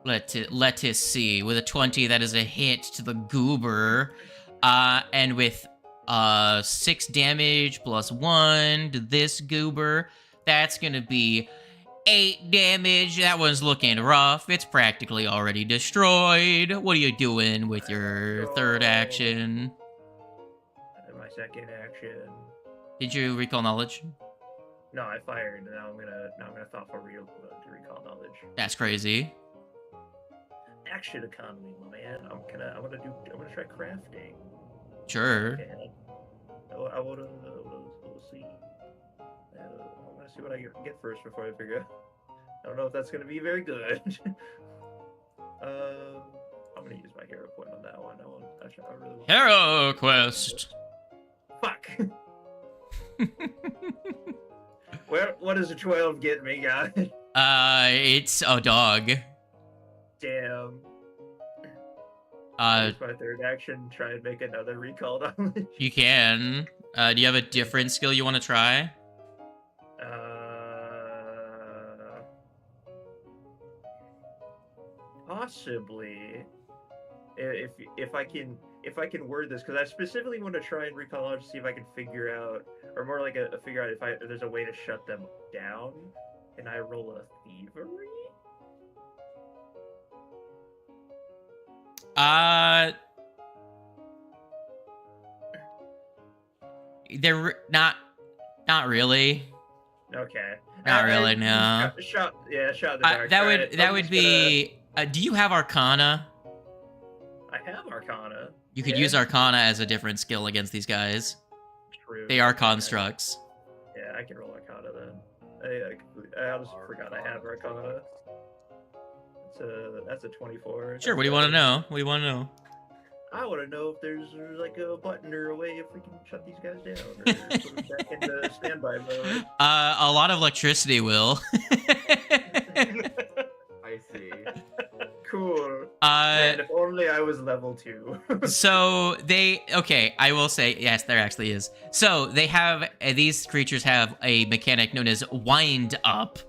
Let us see. With a 20, that is a hit to the goober. And with 6 damage plus 1 to this goober, that's gonna be 8 damage. That one's looking rough. It's practically already destroyed. What are you doing with your third action? And my second action. Did you recall knowledge? No, I fired. And now I'm gonna thoughtful reload to recall knowledge. That's crazy. Action economy, my man. I'm gonna try crafting. Sure. Okay. We'll see. I'm gonna see what I get first before I figure out. I don't know if that's gonna be very good. I'm gonna use my hero point on that one. I really want. Hero quest. Fuck. What does a 12 get me, guys? It's a dog. Damn. Use my third action, try and make another recall knowledge. You can. Do you have a different skill you want to try? Possibly. If I can word this, because I specifically want to try and recall knowledge to see if I can figure out, or more like figure out if there's a way to shut them down. Can I roll a thievery? They're not really. Okay. Not really, no. Shot in the dark. That would be. Do you have Arcana? I have Arcana. You could use Arcana as a different skill against these guys. True. They are constructs. Yeah, I can roll Arcana then. I honestly forgot I have Arcana. That's a 24. Sure. What do you want to know? What do you want to know? I want to know if there's like a button or a way if we can shut these guys down or put them back into standby mode. A lot of electricity will. I see. Cool. And if only I was level 2. So I will say, yes, there actually is. So they have, these creatures have a mechanic known as wind up.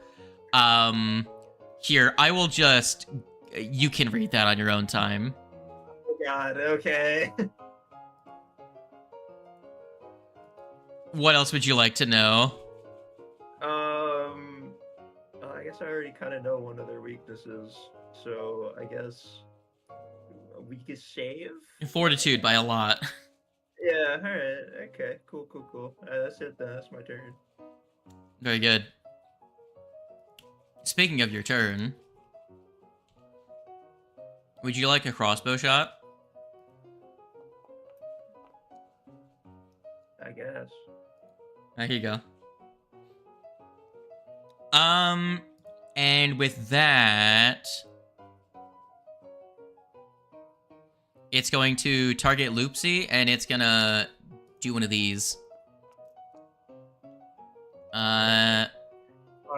Here, I will just, you can read that on your own time. Oh god, okay. What else would you like to know? I guess I already kind of know one of their weaknesses, so I guess weakest save? Fortitude by a lot. Yeah, alright, okay, cool. That's it then, that's my turn. Very good. Speaking of your turn, would you like a crossbow shot? I guess. There you go. And with that, it's going to target Loopsy, and it's gonna do one of these. I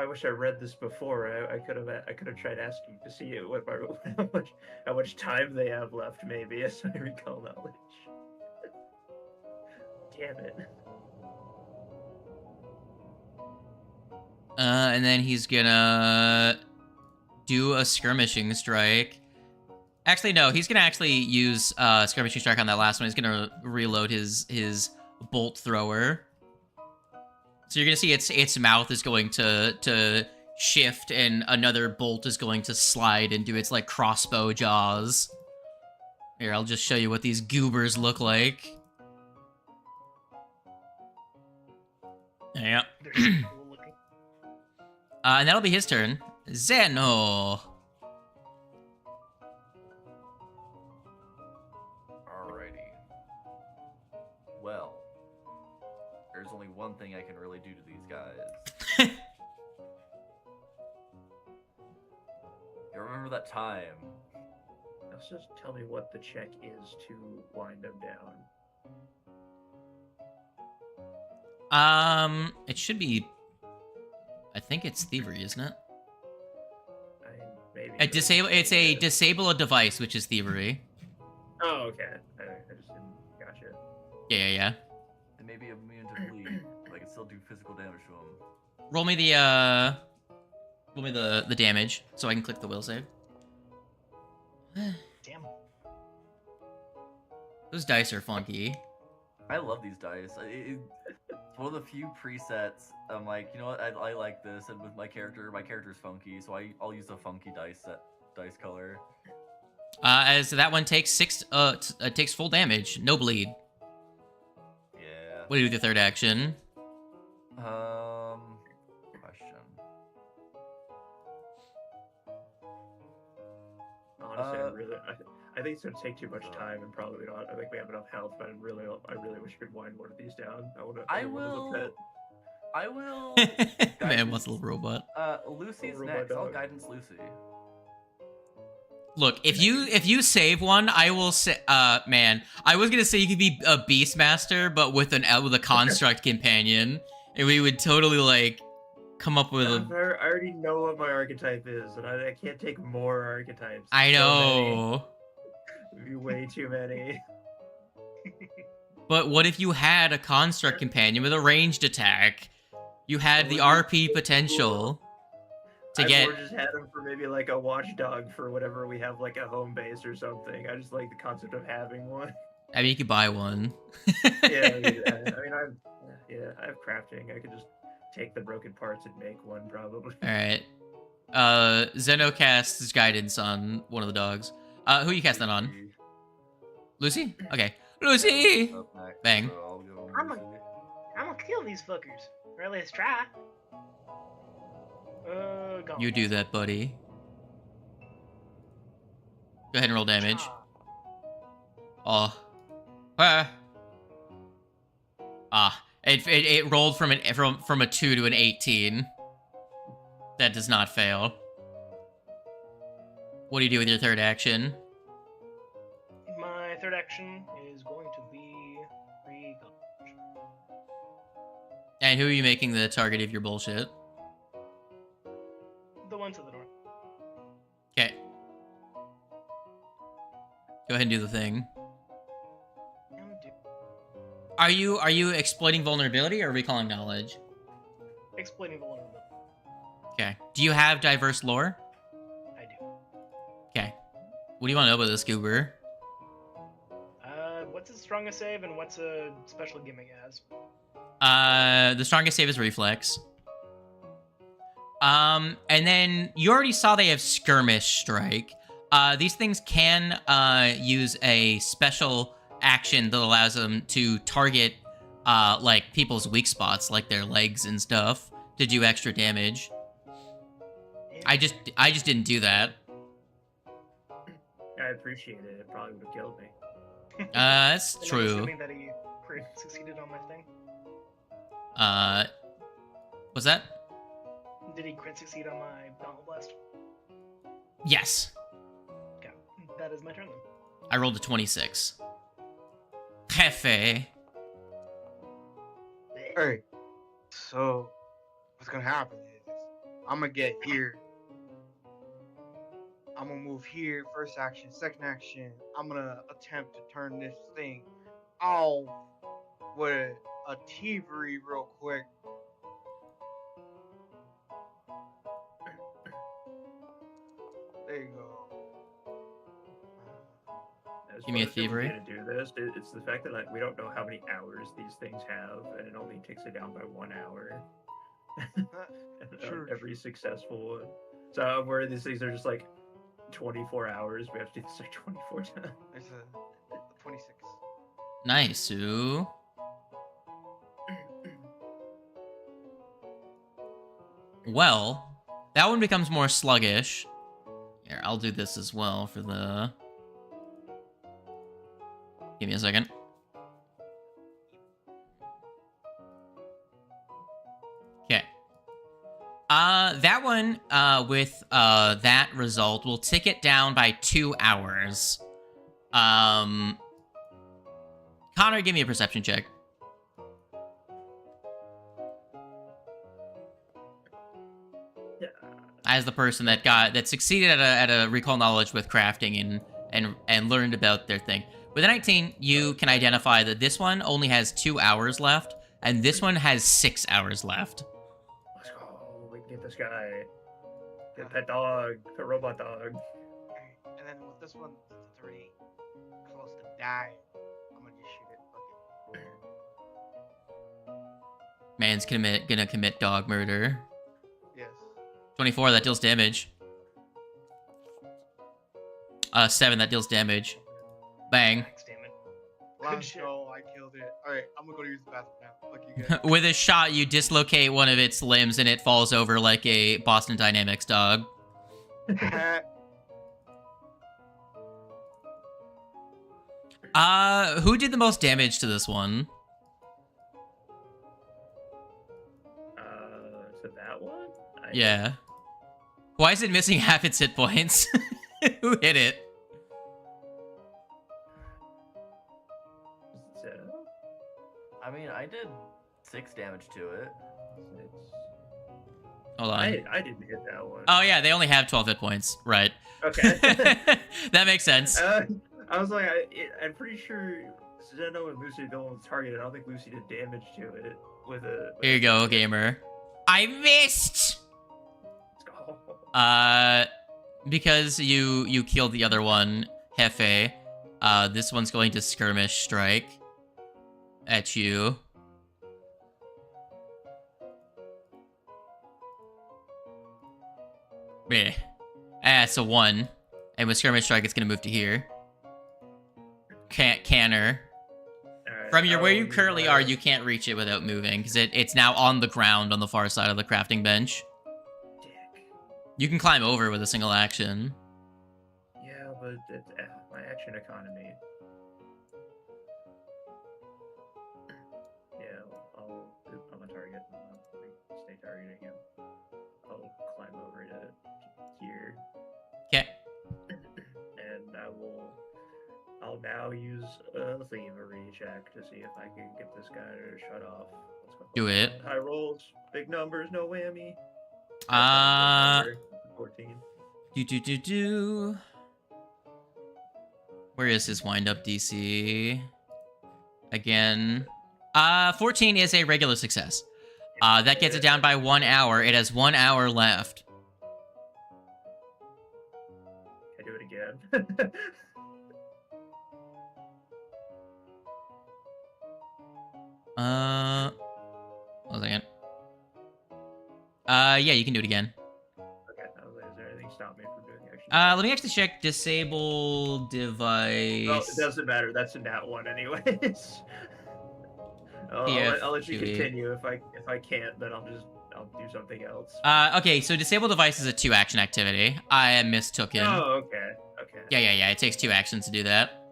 wish I read this before. I could have tried asking to see how much time they have left, maybe, as I recall knowledge. Damn it. And then he's gonna do a skirmishing strike. Actually, no, he's gonna actually use skirmishing strike on that last one. He's gonna reload his bolt thrower. So you're gonna see its mouth is going to shift, and another bolt is going to slide into its like crossbow jaws. Here, I'll just show you what these goobers look like. Yeah. They're so cool looking. And that'll be his turn. Zeno. Alrighty. Well, there's only one thing I can really do to these guys. You remember that time? Just tell me what the check is to wind them down. It should be. I think it's thievery, isn't it? Maybe. It's a disable a device, which is thievery. Oh, okay. I just didn't. Gotcha. Yeah. They may be immune to bleed, but I can still do physical damage to them. Roll me the damage so I can click the will save. Damn. Those dice are funky. I love these dice. It's one of the few presets. I'm like, you know what? I like this, and with my character's funky, so I'll use a funky dice color. As that one takes takes full damage, no bleed. Yeah. What do you do with your third action? Question. Honestly, I think it's gonna take too much time, and probably not. I think we have enough health, but I really wish we could wind one of these down. I will. Man, what's a little robot? Lucy's Little next. robot I'll dog. guidance Lucy. Look, if you save one, I will say. Man, I was gonna say you could be a Beastmaster, but with a construct companion, and we would totally like come up with I a. already know what my archetype is, and I can't take more archetypes. I So know. many. It'd be way too many. But what if you had a construct companion with a ranged attack? You had the RP potential to I get. more just had them for maybe like a watchdog for whatever we have, like a home base or something. I just like the concept of having one. I mean, you could buy one. Yeah, I have crafting. I could just take the broken parts and make one probably. All right. Zeno casts guidance on one of the dogs. Who you cast that on? Lucy? Okay. Lucy! Up next, Bang. so I'll give him I'm Lucy. gonna kill these fuckers. Or at least try. Gone. You do that, buddy. Go ahead and roll damage. Ah. Oh. It rolled from a 2 to an 18. That does not fail. What do you do with your third action? My third action is going to be recon. And who are you making the target of your bullshit? The one to the north. Okay. Go ahead and do the thing. Are you exploiting vulnerability or recalling knowledge? Exploiting vulnerability. Okay. Do you have diverse lore? I do. Okay. What do you want to know about this goober? What's his strongest save and what's a special gimmick it has? The strongest save is reflex. And then you already saw they have skirmish strike. These things can use a special action that allows them to target like people's weak spots, like their legs and stuff, to do extra damage. I just didn't do that. I appreciate it. It probably would have killed me. That's And I'm true. assuming that he succeeded on my thing. Was that? Did he crit succeed on my Gauntlet Blast? Yes. Okay, that is my turn then. I rolled a 26. Jefe. Alright. So, what's gonna happen is, I'm gonna get here. I'm gonna move here. First action, second action. I'm gonna attempt to turn this thing off with a thievery real quick. There you go. As Give me a fun as it would be thievery. to do this, it's the fact that like we don't know how many hours these things have, and it only takes it down by 1 hour. True, Every successful one. So where these things are just like 24 hours, we have to do this like 24 times. There's a 26. Nice, ooh. Well, that one becomes more sluggish. Here, I'll do this as well for the... Give me a second. Okay. That one, with, that result, will tick it down by 2 hours. Connor, give me a perception check. As the person that succeeded at a recall knowledge with crafting and learned about their thing. With a 19, you can identify that this one only has 2 hours left, and this one has 6 hours left. Let's go. We can get this guy. Get that dog. The robot dog. And then with this one, since it's already close to dying, I'm gonna just shoot it. Fuck it. Man's gonna commit dog murder. Yes. 24, that deals damage. 7, that deals damage. Bang. Max damage. Let's shit. go. I killed it. Alright, I'm gonna go use the bathroom now. Fuck you guys. With a shot, you dislocate one of its limbs and it falls over like a Boston Dynamics dog. Who did the most damage to this one? To that one? Yeah. Why is it missing half its hit points? Who hit it? I mean, I did 6 damage to it. Hold on. I didn't hit that one. Oh yeah, they only have 12 hit points. Right. Okay. That makes sense. I was like, I'm pretty sure Zeno and Lucy don't want to target it. I don't think Lucy did damage to it with a. Here you go, gamer. I missed! Let's go. Because you killed the other one, Hefe, this one's going to skirmish strike at you. Meh. It's a 1. And with skirmish strike, it's gonna move to here. Canner. Alright, From where you I'll currently use are, my- you can't reach it without moving, because it's now on the ground on the far side of the crafting bench. Dick. You can climb over with a single action. Yeah, but it's my action economy. Yeah, I'm a target. I'll stay targeting him. I'll climb over to here, Okay. and I'll now use a thievery check to see if I can get this guy to shut off. Let's go. Do it. High rolls, big numbers, no whammy. 14. Do. Where is his wind-up DC? Again. 14 is a regular success. That gets it down by 1 hour. It has 1 hour left. Can I do it again? 1 second. Yeah, you can do it again. Okay, I was like, is there anything stop me from doing the action? Let me actually check disable device. Well, it doesn't matter. That's a nat 1 anyways. I'll let you TFQE. continue. If I can't, then I'll do something else. Okay, so disable device is a 2-action activity. I mistook it. Oh, okay. Okay. Yeah. It takes 2 actions to do that.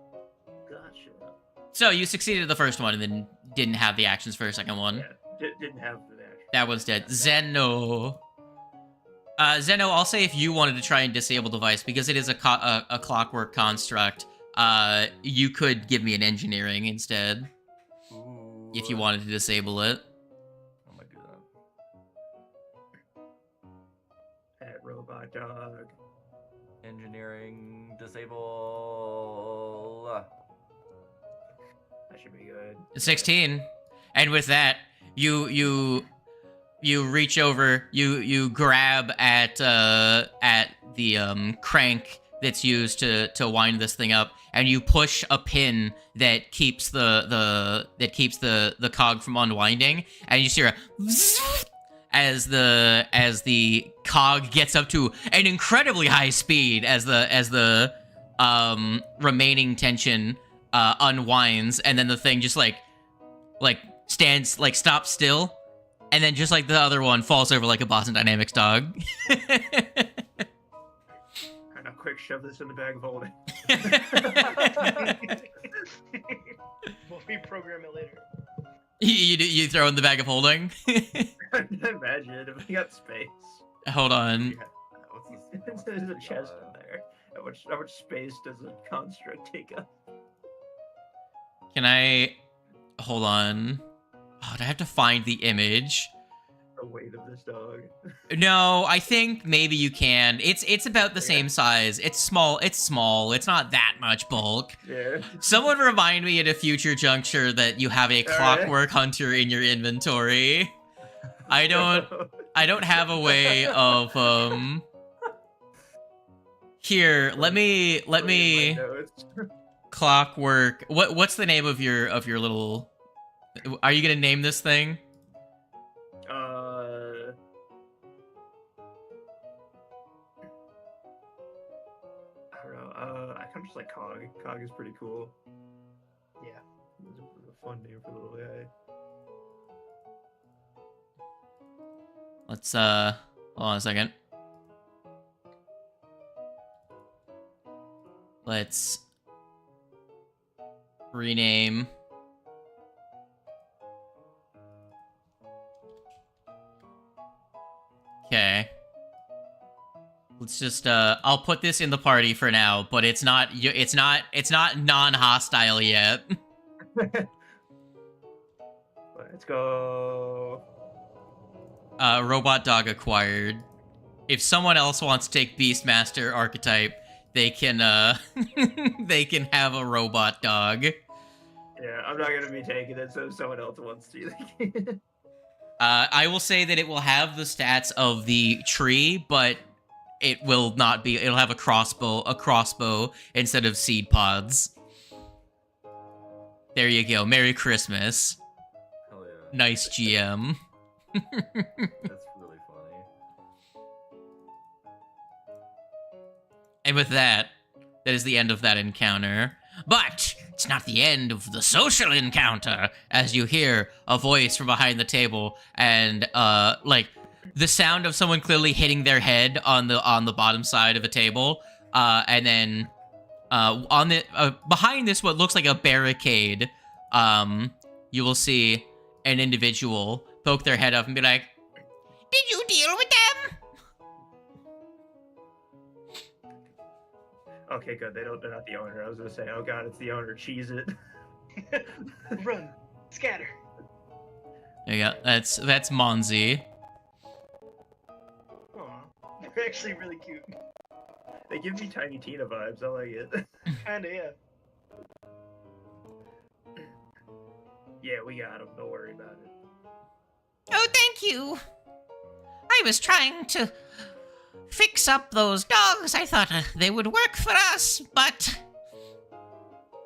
Gotcha. So you succeeded at the first one and then didn't have the actions for a second one. Yeah, didn't have the action. That one's dead. Zeno. Zeno, I'll say if you wanted to try and disable device, because it is a clockwork construct, you could give me an engineering instead, Ooh. if you wanted to disable it. I might do Robot dog. Engineering disable. That should be good. 16. And with that, you reach over, you grab at the crank that's used to wind this thing up, and you push a pin that keeps the cog from unwinding, and you hear a as the cog gets up to an incredibly high speed as the remaining tension unwinds, and then the thing just like stands, like stops still, and then just like the other one falls over like a Boston Dynamics dog. Alright, now quick, shove this in the bag of holding. We'll reprogram it later. You throw in the bag of holding. Imagine if we got space. Hold on. Yeah. What's this? There's a chest in there. How much space does a construct take up? Can I hold on? Oh, do I have to find the image? The weight of this dog. No, I think maybe you can. It's about the same size. It's small. It's not that much bulk. Yeah. Someone remind me at a future juncture that you have a clockwork hunter in your inventory. I don't have a way of Here, let me clockwork. What's the name of your little? Are you gonna name this thing? I don't know. I kind of just like Cog. Cog is pretty cool. Yeah. It's a fun name for the little guy. Let's hold on a second. Let's rename. Okay. Let's just I'll put this in the party for now, but it's not non-hostile yet. Let's go. Robot dog acquired. If someone else wants to take Beastmaster archetype, they can they can have a robot dog. Yeah, I'm not gonna be taking it, so if someone else wants to. I will say that it will have the stats of the tree, but it will not be. It'll have a crossbow instead of seed pods. There you go. Merry Christmas. Hell yeah. Nice GM. That's really funny. And with that, that is the end of that encounter. But it's not the end of the social encounter, as you hear a voice from behind the table, and like the sound of someone clearly hitting their head on the bottom side of a table, and then on the behind this what looks like a barricade, you will see an individual poke their head up and be like, "Did you deal with them?" Okay, good. They're not the owner. I was gonna say, oh god, it's the owner. Cheese it. Run. Scatter. There you go. That's Monzi. Aw. They're actually really cute. They give me Tiny Tina vibes. I like it. Kinda, yeah. Yeah, we got him. Don't worry about it. Oh, thank you. I was trying to fix up those dogs. I thought they would work for us, but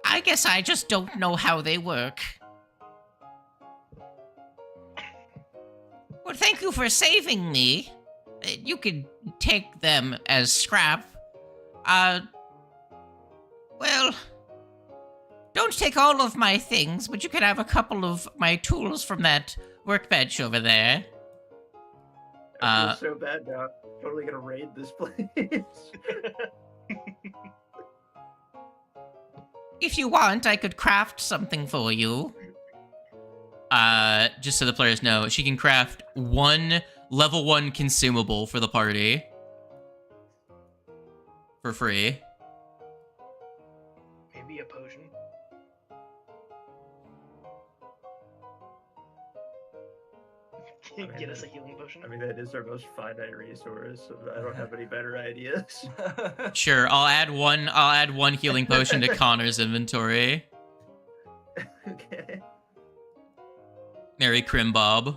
I guess I just don't know how they work. Well, thank you for saving me. You could take them as scrap. Well, don't take all of my things, but you can have a couple of my tools from that workbench over there. I feel so bad now. I'm totally gonna raid this place. If you want, I could craft something for you. Just so the players know, she can craft one level 1 consumable for the party. For free. Maybe a potion. Get us a healing potion. I mean, that is our most finite resource. So I don't have any better ideas. Sure, I'll add one healing potion to Connor's inventory. Okay. Merry Crimbob.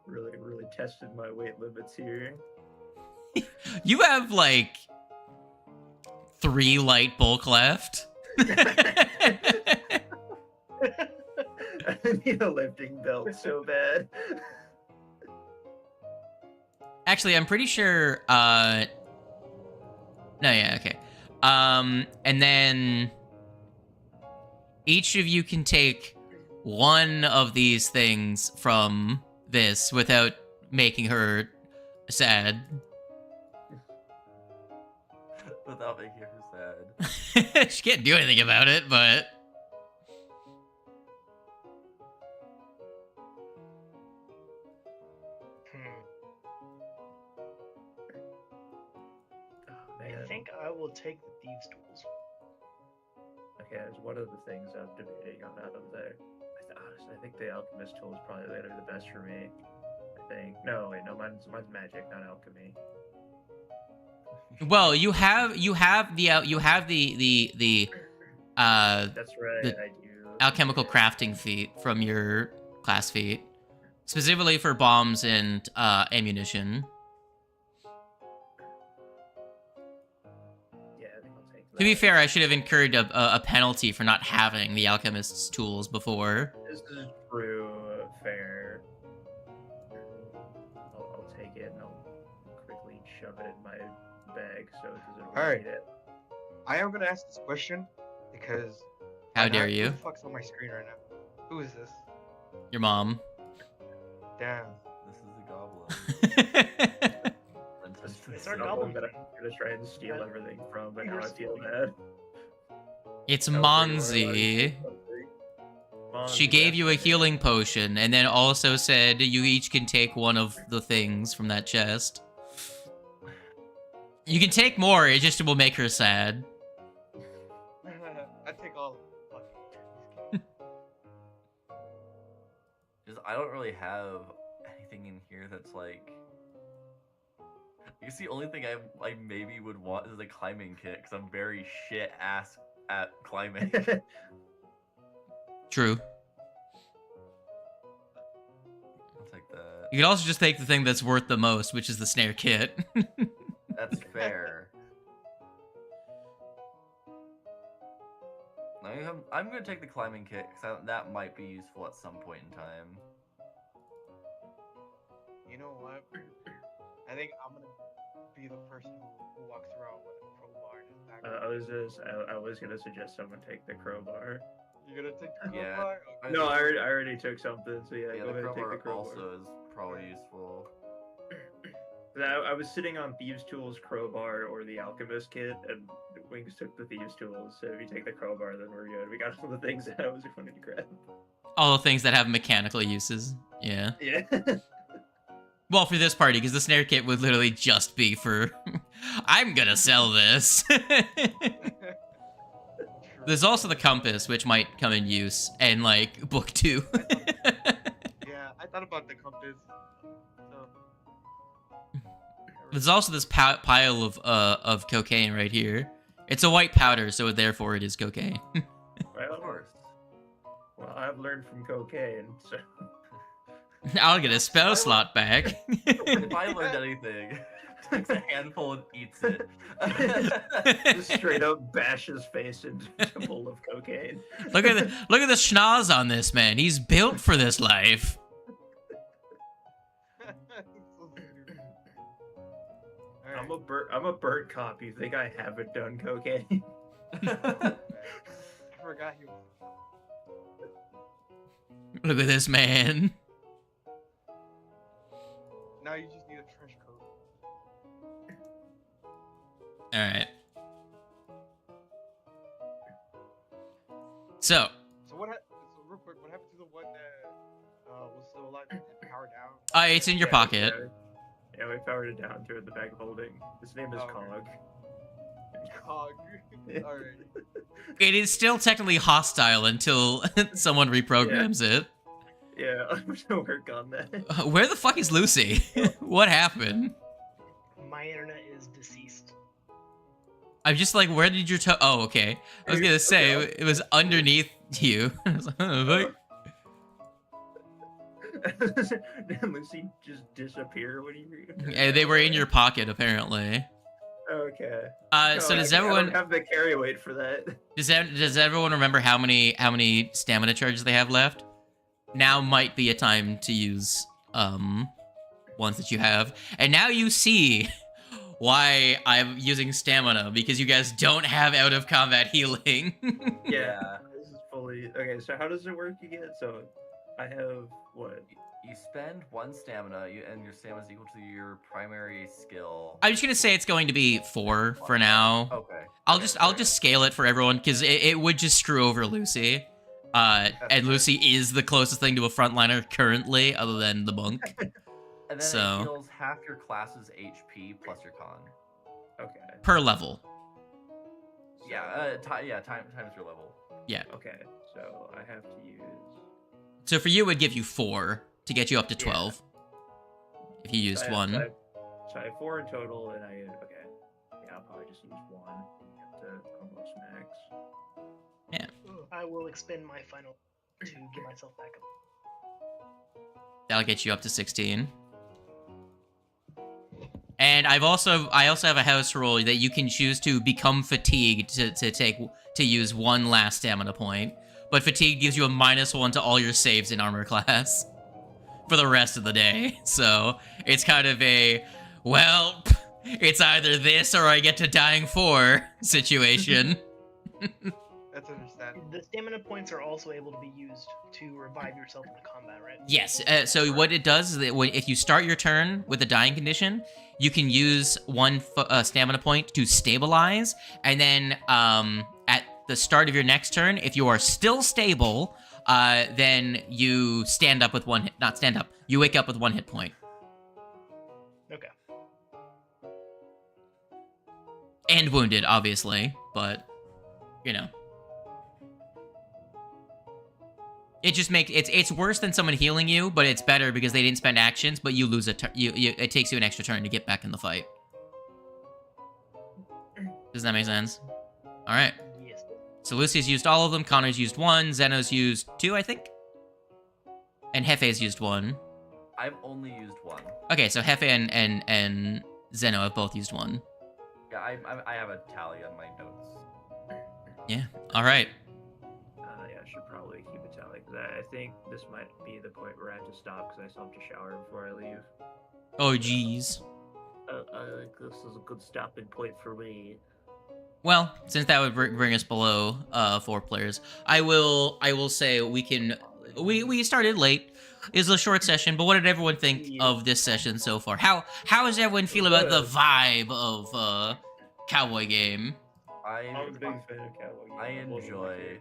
Really tested my weight limits here. You have like 3 light bulk left. I need a lifting belt so bad. Actually, I'm pretty sure. No, yeah, okay. And then each of you can take one of these things from this without making her sad. Without making her sad. She can't do anything about it, but Oh, I man. think I will take the thieves' tools. Okay, that's one of the things I'm debating on out of there. Honestly, I think the alchemist tool is probably later the best for me. I think. No, wait, no, mine's magic, not alchemy. well, you have the That's right, the I do. alchemical crafting feat from your class feat, specifically for bombs and ammunition. Yeah, I think I'll take that. To be fair, I should have incurred a penalty for not having the alchemist's tools before. This is true, fair. I'll take it and I'll quickly shove it in my bag so it doesn't Alright. repeat it. I am gonna ask this question because. How why dare not? you? Who the fuck's on my screen right now? Who is this? Your mom. Damn. This is the goblin. It's our Goblin goblin. that I'm gonna try and steal everything from, but now You're I feel stealing. bad. It's I was like, Monzi. Monzi, She gave you a that's right. healing potion and then also said you each can take one of the things from that chest. You can take more, it just will make her sad. I take all of them. Just I don't really have anything in here that's like. I guess the only thing I maybe would want is a climbing kit because I'm very shit ass at climbing. True. I'll take that. You can also just take the thing that's worth the most, which is the snare kit. That's fair. No, I'm gonna take the climbing kit because that might be useful at some point in time. You know what? I think I'm gonna be the person who walks around with a crowbar in his back. I was gonna suggest someone take the crowbar. You're gonna take the Yeah. crowbar? Okay. No, I already took something, so yeah, Yeah, go the ahead and take crowbar the crowbar. also is probably useful. I was sitting on Thieves' Tools, crowbar, or the Alchemist kit, and Wings took the Thieves' Tools, so if you take the crowbar, then we're good. We got all the things that I was going to grab. All the things that have mechanical uses. Yeah. Yeah. Well, for this party, because the snare kit would literally just be for, I'm gonna sell this. There's also the compass, which might come in use, and like book 2. Yeah, I thought about the compass. So. There's also this pile of cocaine right here. It's a white powder, so therefore it is cocaine. Of course. Well, I've learned from cocaine, so... I'll get a spell slot back. If I learned anything, takes a handful and eats it. Just straight up bash his face into a bowl of cocaine. look at the schnoz on this man. He's built for this life. I'm a bird cop. You think I haven't done cocaine? I forgot he was. Look at this man. Now you just need a trench coat. All right. So, So real quick, what happened to the one that was still alive and powered down? it's in your pocket. Yeah, we powered it down to the bag of holding. His name is Oh, Cog. Cog. Alright. It is still technically hostile until someone reprograms it. Yeah, I'm gonna work on that. Where the fuck is Lucy? What happened? My internet is deceased. I'm just like, where did your toe? Oh, okay. I was gonna say Okay, it was underneath you. I was like, oh, look. Did Lucy just disappear when you? Yeah, they were in your pocket apparently. Okay. So No, does I everyone don't have the carry weight for that? does everyone remember how many stamina charges they have left? Now might be a time to use ones that you have. And now you see why I'm using stamina, because you guys don't have out of combat healing. Yeah. This is fully okay. So how does it work again? So I have what? You spend 1 stamina, and your stamina is equal to your primary skill. I'm just gonna say it's going to be 4 for now. Okay. I'll just scale it for everyone because it would just screw over Lucy. And Lucy is the closest thing to a frontliner currently, other than the monk. And then So- it heals half your class's HP plus your con. Okay. Per level. Yeah, times your level. Okay. So I have to use. So for you, it would give you 4 to get you up to 12. If you used So I have- one. So I have 4 in total, and okay. Yeah, I'll probably just use 1 to almost max. I will expend my final to get myself back up. That'll get you up to 16. And I also have a house rule that you can choose to become fatigued to use 1 last stamina point. But fatigue gives you a -1 to all your saves in armor class for the rest of the day. So it's kind of a, well, it's either this or I get to dying 4 situation. That's understandable. The stamina points are also able to be used to revive yourself in combat, right? Yes. So what it does is that if you start your turn with a dying condition, you can use 1 stamina point to stabilize, and then at the start of your next turn, if you are still stable, then you stand up with 1 hit. Not stand up. You wake up with 1 hit point. Okay. And wounded, obviously, but you know. It just makes it's worse than someone healing you, but it's better because they didn't spend actions, but you lose a turn. It takes you an extra turn to get back in the fight. Does that make sense? All right. Yes. So Lucy's used all of them. Connor's used 1. Zeno's used 2, I think. And Hefe's used 1. I've only used 1. Okay, so Hefe and Zeno have both used 1. Yeah, I have a tally on my notes. Yeah. All right. Yeah, I should probably keep a tally because I think this might be the point where I have to stop because I still have to shower before I leave. Oh, geez. I think this is a good stopping point for me. Well, since that would bring us below 4 players, I will say we started late. It's a short session, but what did everyone think of this session so far? How does everyone feel about the vibe of cowboy game? I'm a big fan of cowboy. I enjoy.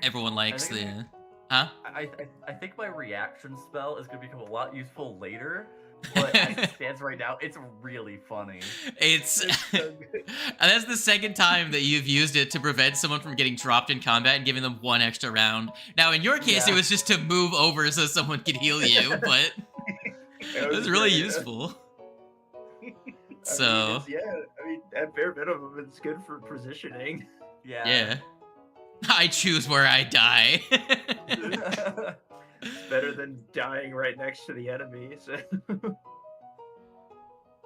Everyone likes think- the... Huh? I think my reaction spell is gonna become a lot useful later, but as it stands right now, it's really funny. It's... That's the second time that you've used it to prevent someone from getting dropped in combat and giving them 1 extra round. Now, in your case, Yeah. it was just to move over so someone could heal you, but it was really useful. So... I mean, at bare minimum, it's good for positioning. Yeah. I choose where I die. Better than dying right next to the enemy. So.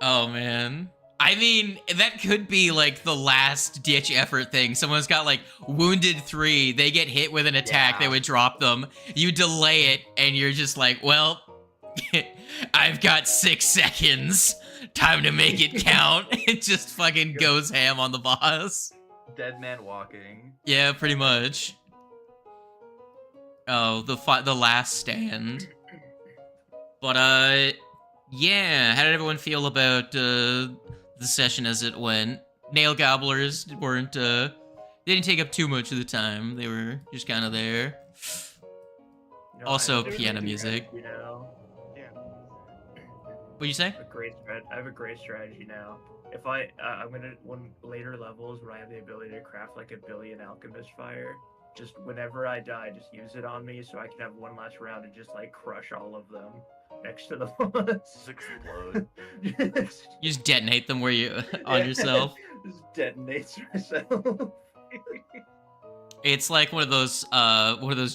Oh, man. I mean, that could be, like, the last ditch effort thing. Someone's got, like, wounded 3. They get hit with an attack. Yeah. They would drop them. You delay it, and you're just like, well, I've got 6 seconds. Time to make it count. It just fucking goes ham on the boss. Dead man walking. Yeah, pretty much. Oh, the last stand. But, yeah, how did everyone feel about, the session as it went? Nail gobblers weren't, they didn't take up too much of the time. They were just kind of there. You know, Also, I have a piano great music. strategy now. What'd you say? I have a great strategy now. If I'm gonna, when later levels when I have the ability to craft like a billion alchemist fire, just whenever I die, just use it on me so I can have one last round and just like crush all of them next to the boss. Just explode. You just detonate them where you on yourself. Just detonates myself. It's like one of those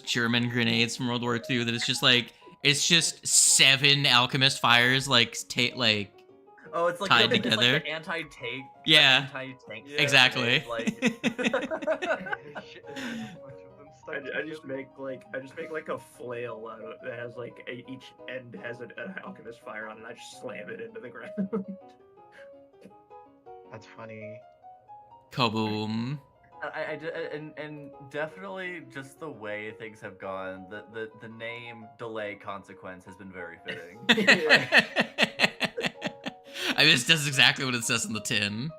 German grenades from World War II that it's just like it's just 7 alchemist fires like Oh, it's like tied it's together. like the anti-tank. Yeah. Anti-tank. Yeah, exactly. Like. I just make like a flail out of it that has like each end has an alchemist fire on it. And I just slam it into the ground. That's funny. Kaboom. And definitely just the way things have gone. The name delay consequence has been very fitting. I mean, this does exactly what it says in the tin.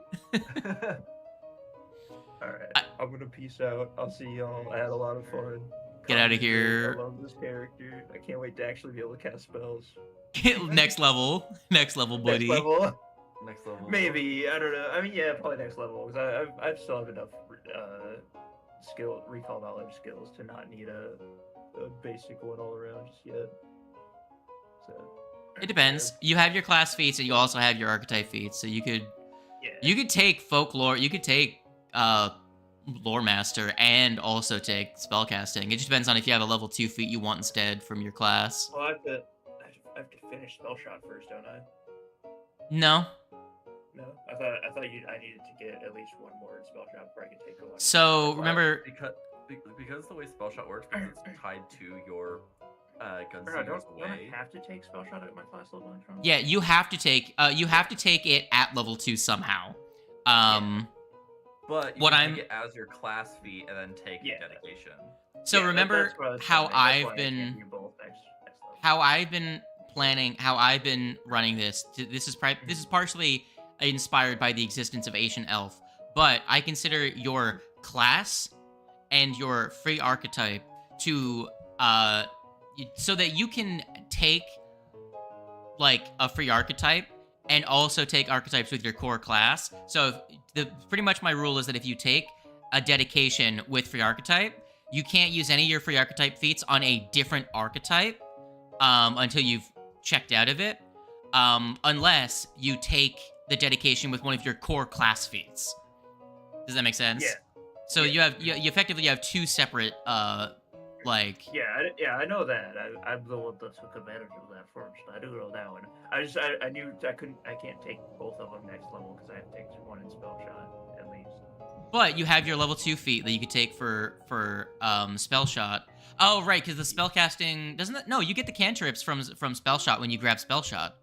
Alright, I'm gonna peace out. I'll see y'all. I had a lot of fun. Get outta here. I love this character. I can't wait to actually be able to cast spells. Next level, buddy. Next level? Next level. Maybe, I don't know. I mean, yeah, probably next level, because I still have enough recall knowledge skills to not need a basic one all around just yet. So It depends. You have your class feats, and you also have your archetype feats, so you could take folklore, you could take lore master, and also take spellcasting. It just depends on if you have a level 2 feat you want instead from your class. Well, I have to finish spell shot first, don't I? No. No, I thought I needed to get at least one more spell shot before I could take a one. So remember, because the way spell shot works, because it's tied to your Don't Gunslinger's way. I have to take spell shot at my class level? yeah, you have to take it at level 2 somehow. But you what can I'm take it as your class feat and then take your dedication. So remember how I've been planning, how I've been running this. This is partially inspired by the existence of Ancient Elf, but I consider your class and your free archetype to so that you can take like a free archetype and also take archetypes with your core class. So pretty much my rule is that if you take a dedication with free archetype, you can't use any of your free archetype feats on a different archetype until you've checked out of it, unless you take the dedication with one of your core class feats. Does that make sense? Yeah. So you effectively have 2 separate like. Yeah, I know that. I'm the one that took advantage of that first. I do know that one. I knew I can't take both of them next level because I have to take one in spell shot at least. But you have your level 2 feat that you could take for spell shot. Oh right, because the spellcasting doesn't that, no, you get the cantrips from spell shot when you grab spell shot.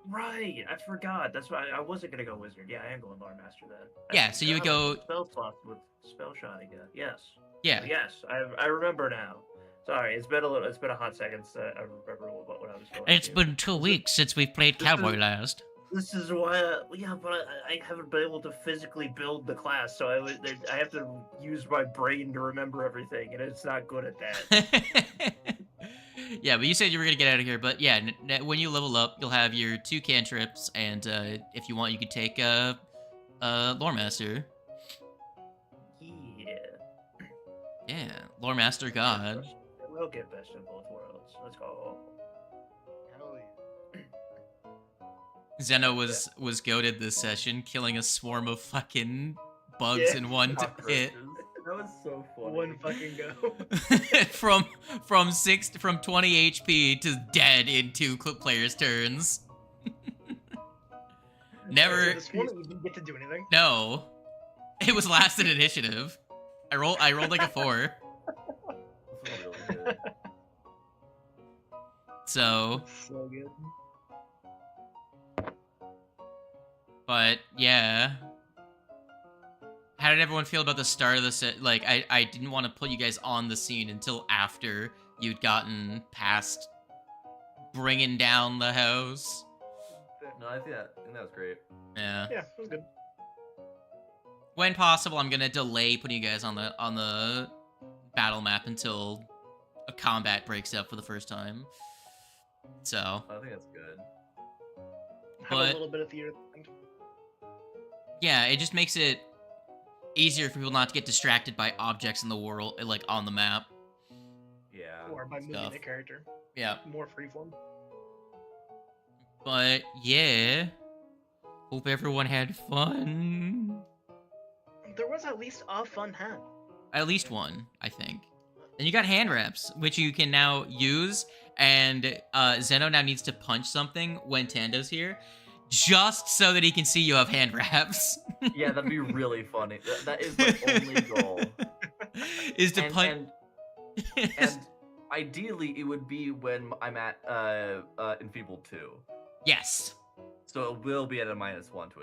Right, I forgot. That's why I wasn't gonna go wizard. Yeah, I am going lore master then. Yeah, so you would go spell slots with spell shot again. Yes. Yeah. Yes, I remember now. Sorry, it's been a hot second since I remember what I was going. It's been 2 weeks since we played Cowboy last. This is why, but I haven't been able to physically build the class, so I have to use my brain to remember everything, and it's not good at that. Yeah, but you said you were gonna get out of here. But yeah, when you level up, you'll have your 2 cantrips, and if you want, you could take Lore Master. Yeah. Yeah, Lore Master God. We'll get best of both worlds. Let's go. Hell yeah. Zeno was goated this session, killing a swarm of fucking bugs in one hit. That was so funny. One fucking go. from 20 HP to dead in 2 players' turns. Never. This one, you didn't get to do anything. No, it was last in initiative. I rolled like a 4. This was really good. So good. But yeah. How did everyone feel about the start of the set? Like, I didn't want to put you guys on the scene until after you'd gotten past bringing down the house. No, I think that was great. Yeah. Yeah, it was good. When possible, I'm gonna delay putting you guys on the battle map until a combat breaks up for the first time. So. I think that's good. Have a little bit at the end. Yeah, it just makes it. easier for people not to get distracted by objects in the world, like on the map. Yeah. Or by moving Stuff. the character. Yeah. More freeform. But yeah, hope everyone had fun. There was at least a fun hat. At least one, I think. And you got hand wraps, which you can now use. And Zeno now needs to punch something when Tando's here, just so that he can see you have hand wraps. Yeah, that'd be really funny. That is my only goal. Is to punch. And ideally, it would be when I'm at Enfeebled 2. Yes. So it will be at a -1 to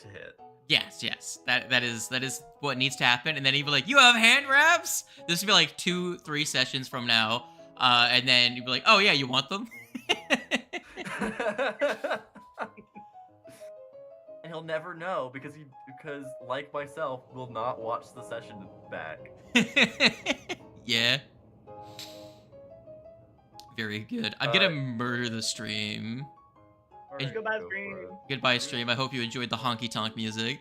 hit. Yes. That is what needs to happen. And then he'd be like, "You have hand wraps?" This would be like 2-3 sessions from now. And then you'd be like, "Oh yeah, you want them?" And he'll never know because like myself, will not watch the session back. Yeah. Very good. I'm gonna murder the stream. Alright, Goodbye, go for stream. it. Goodbye, stream. I hope you enjoyed the honky tonk music.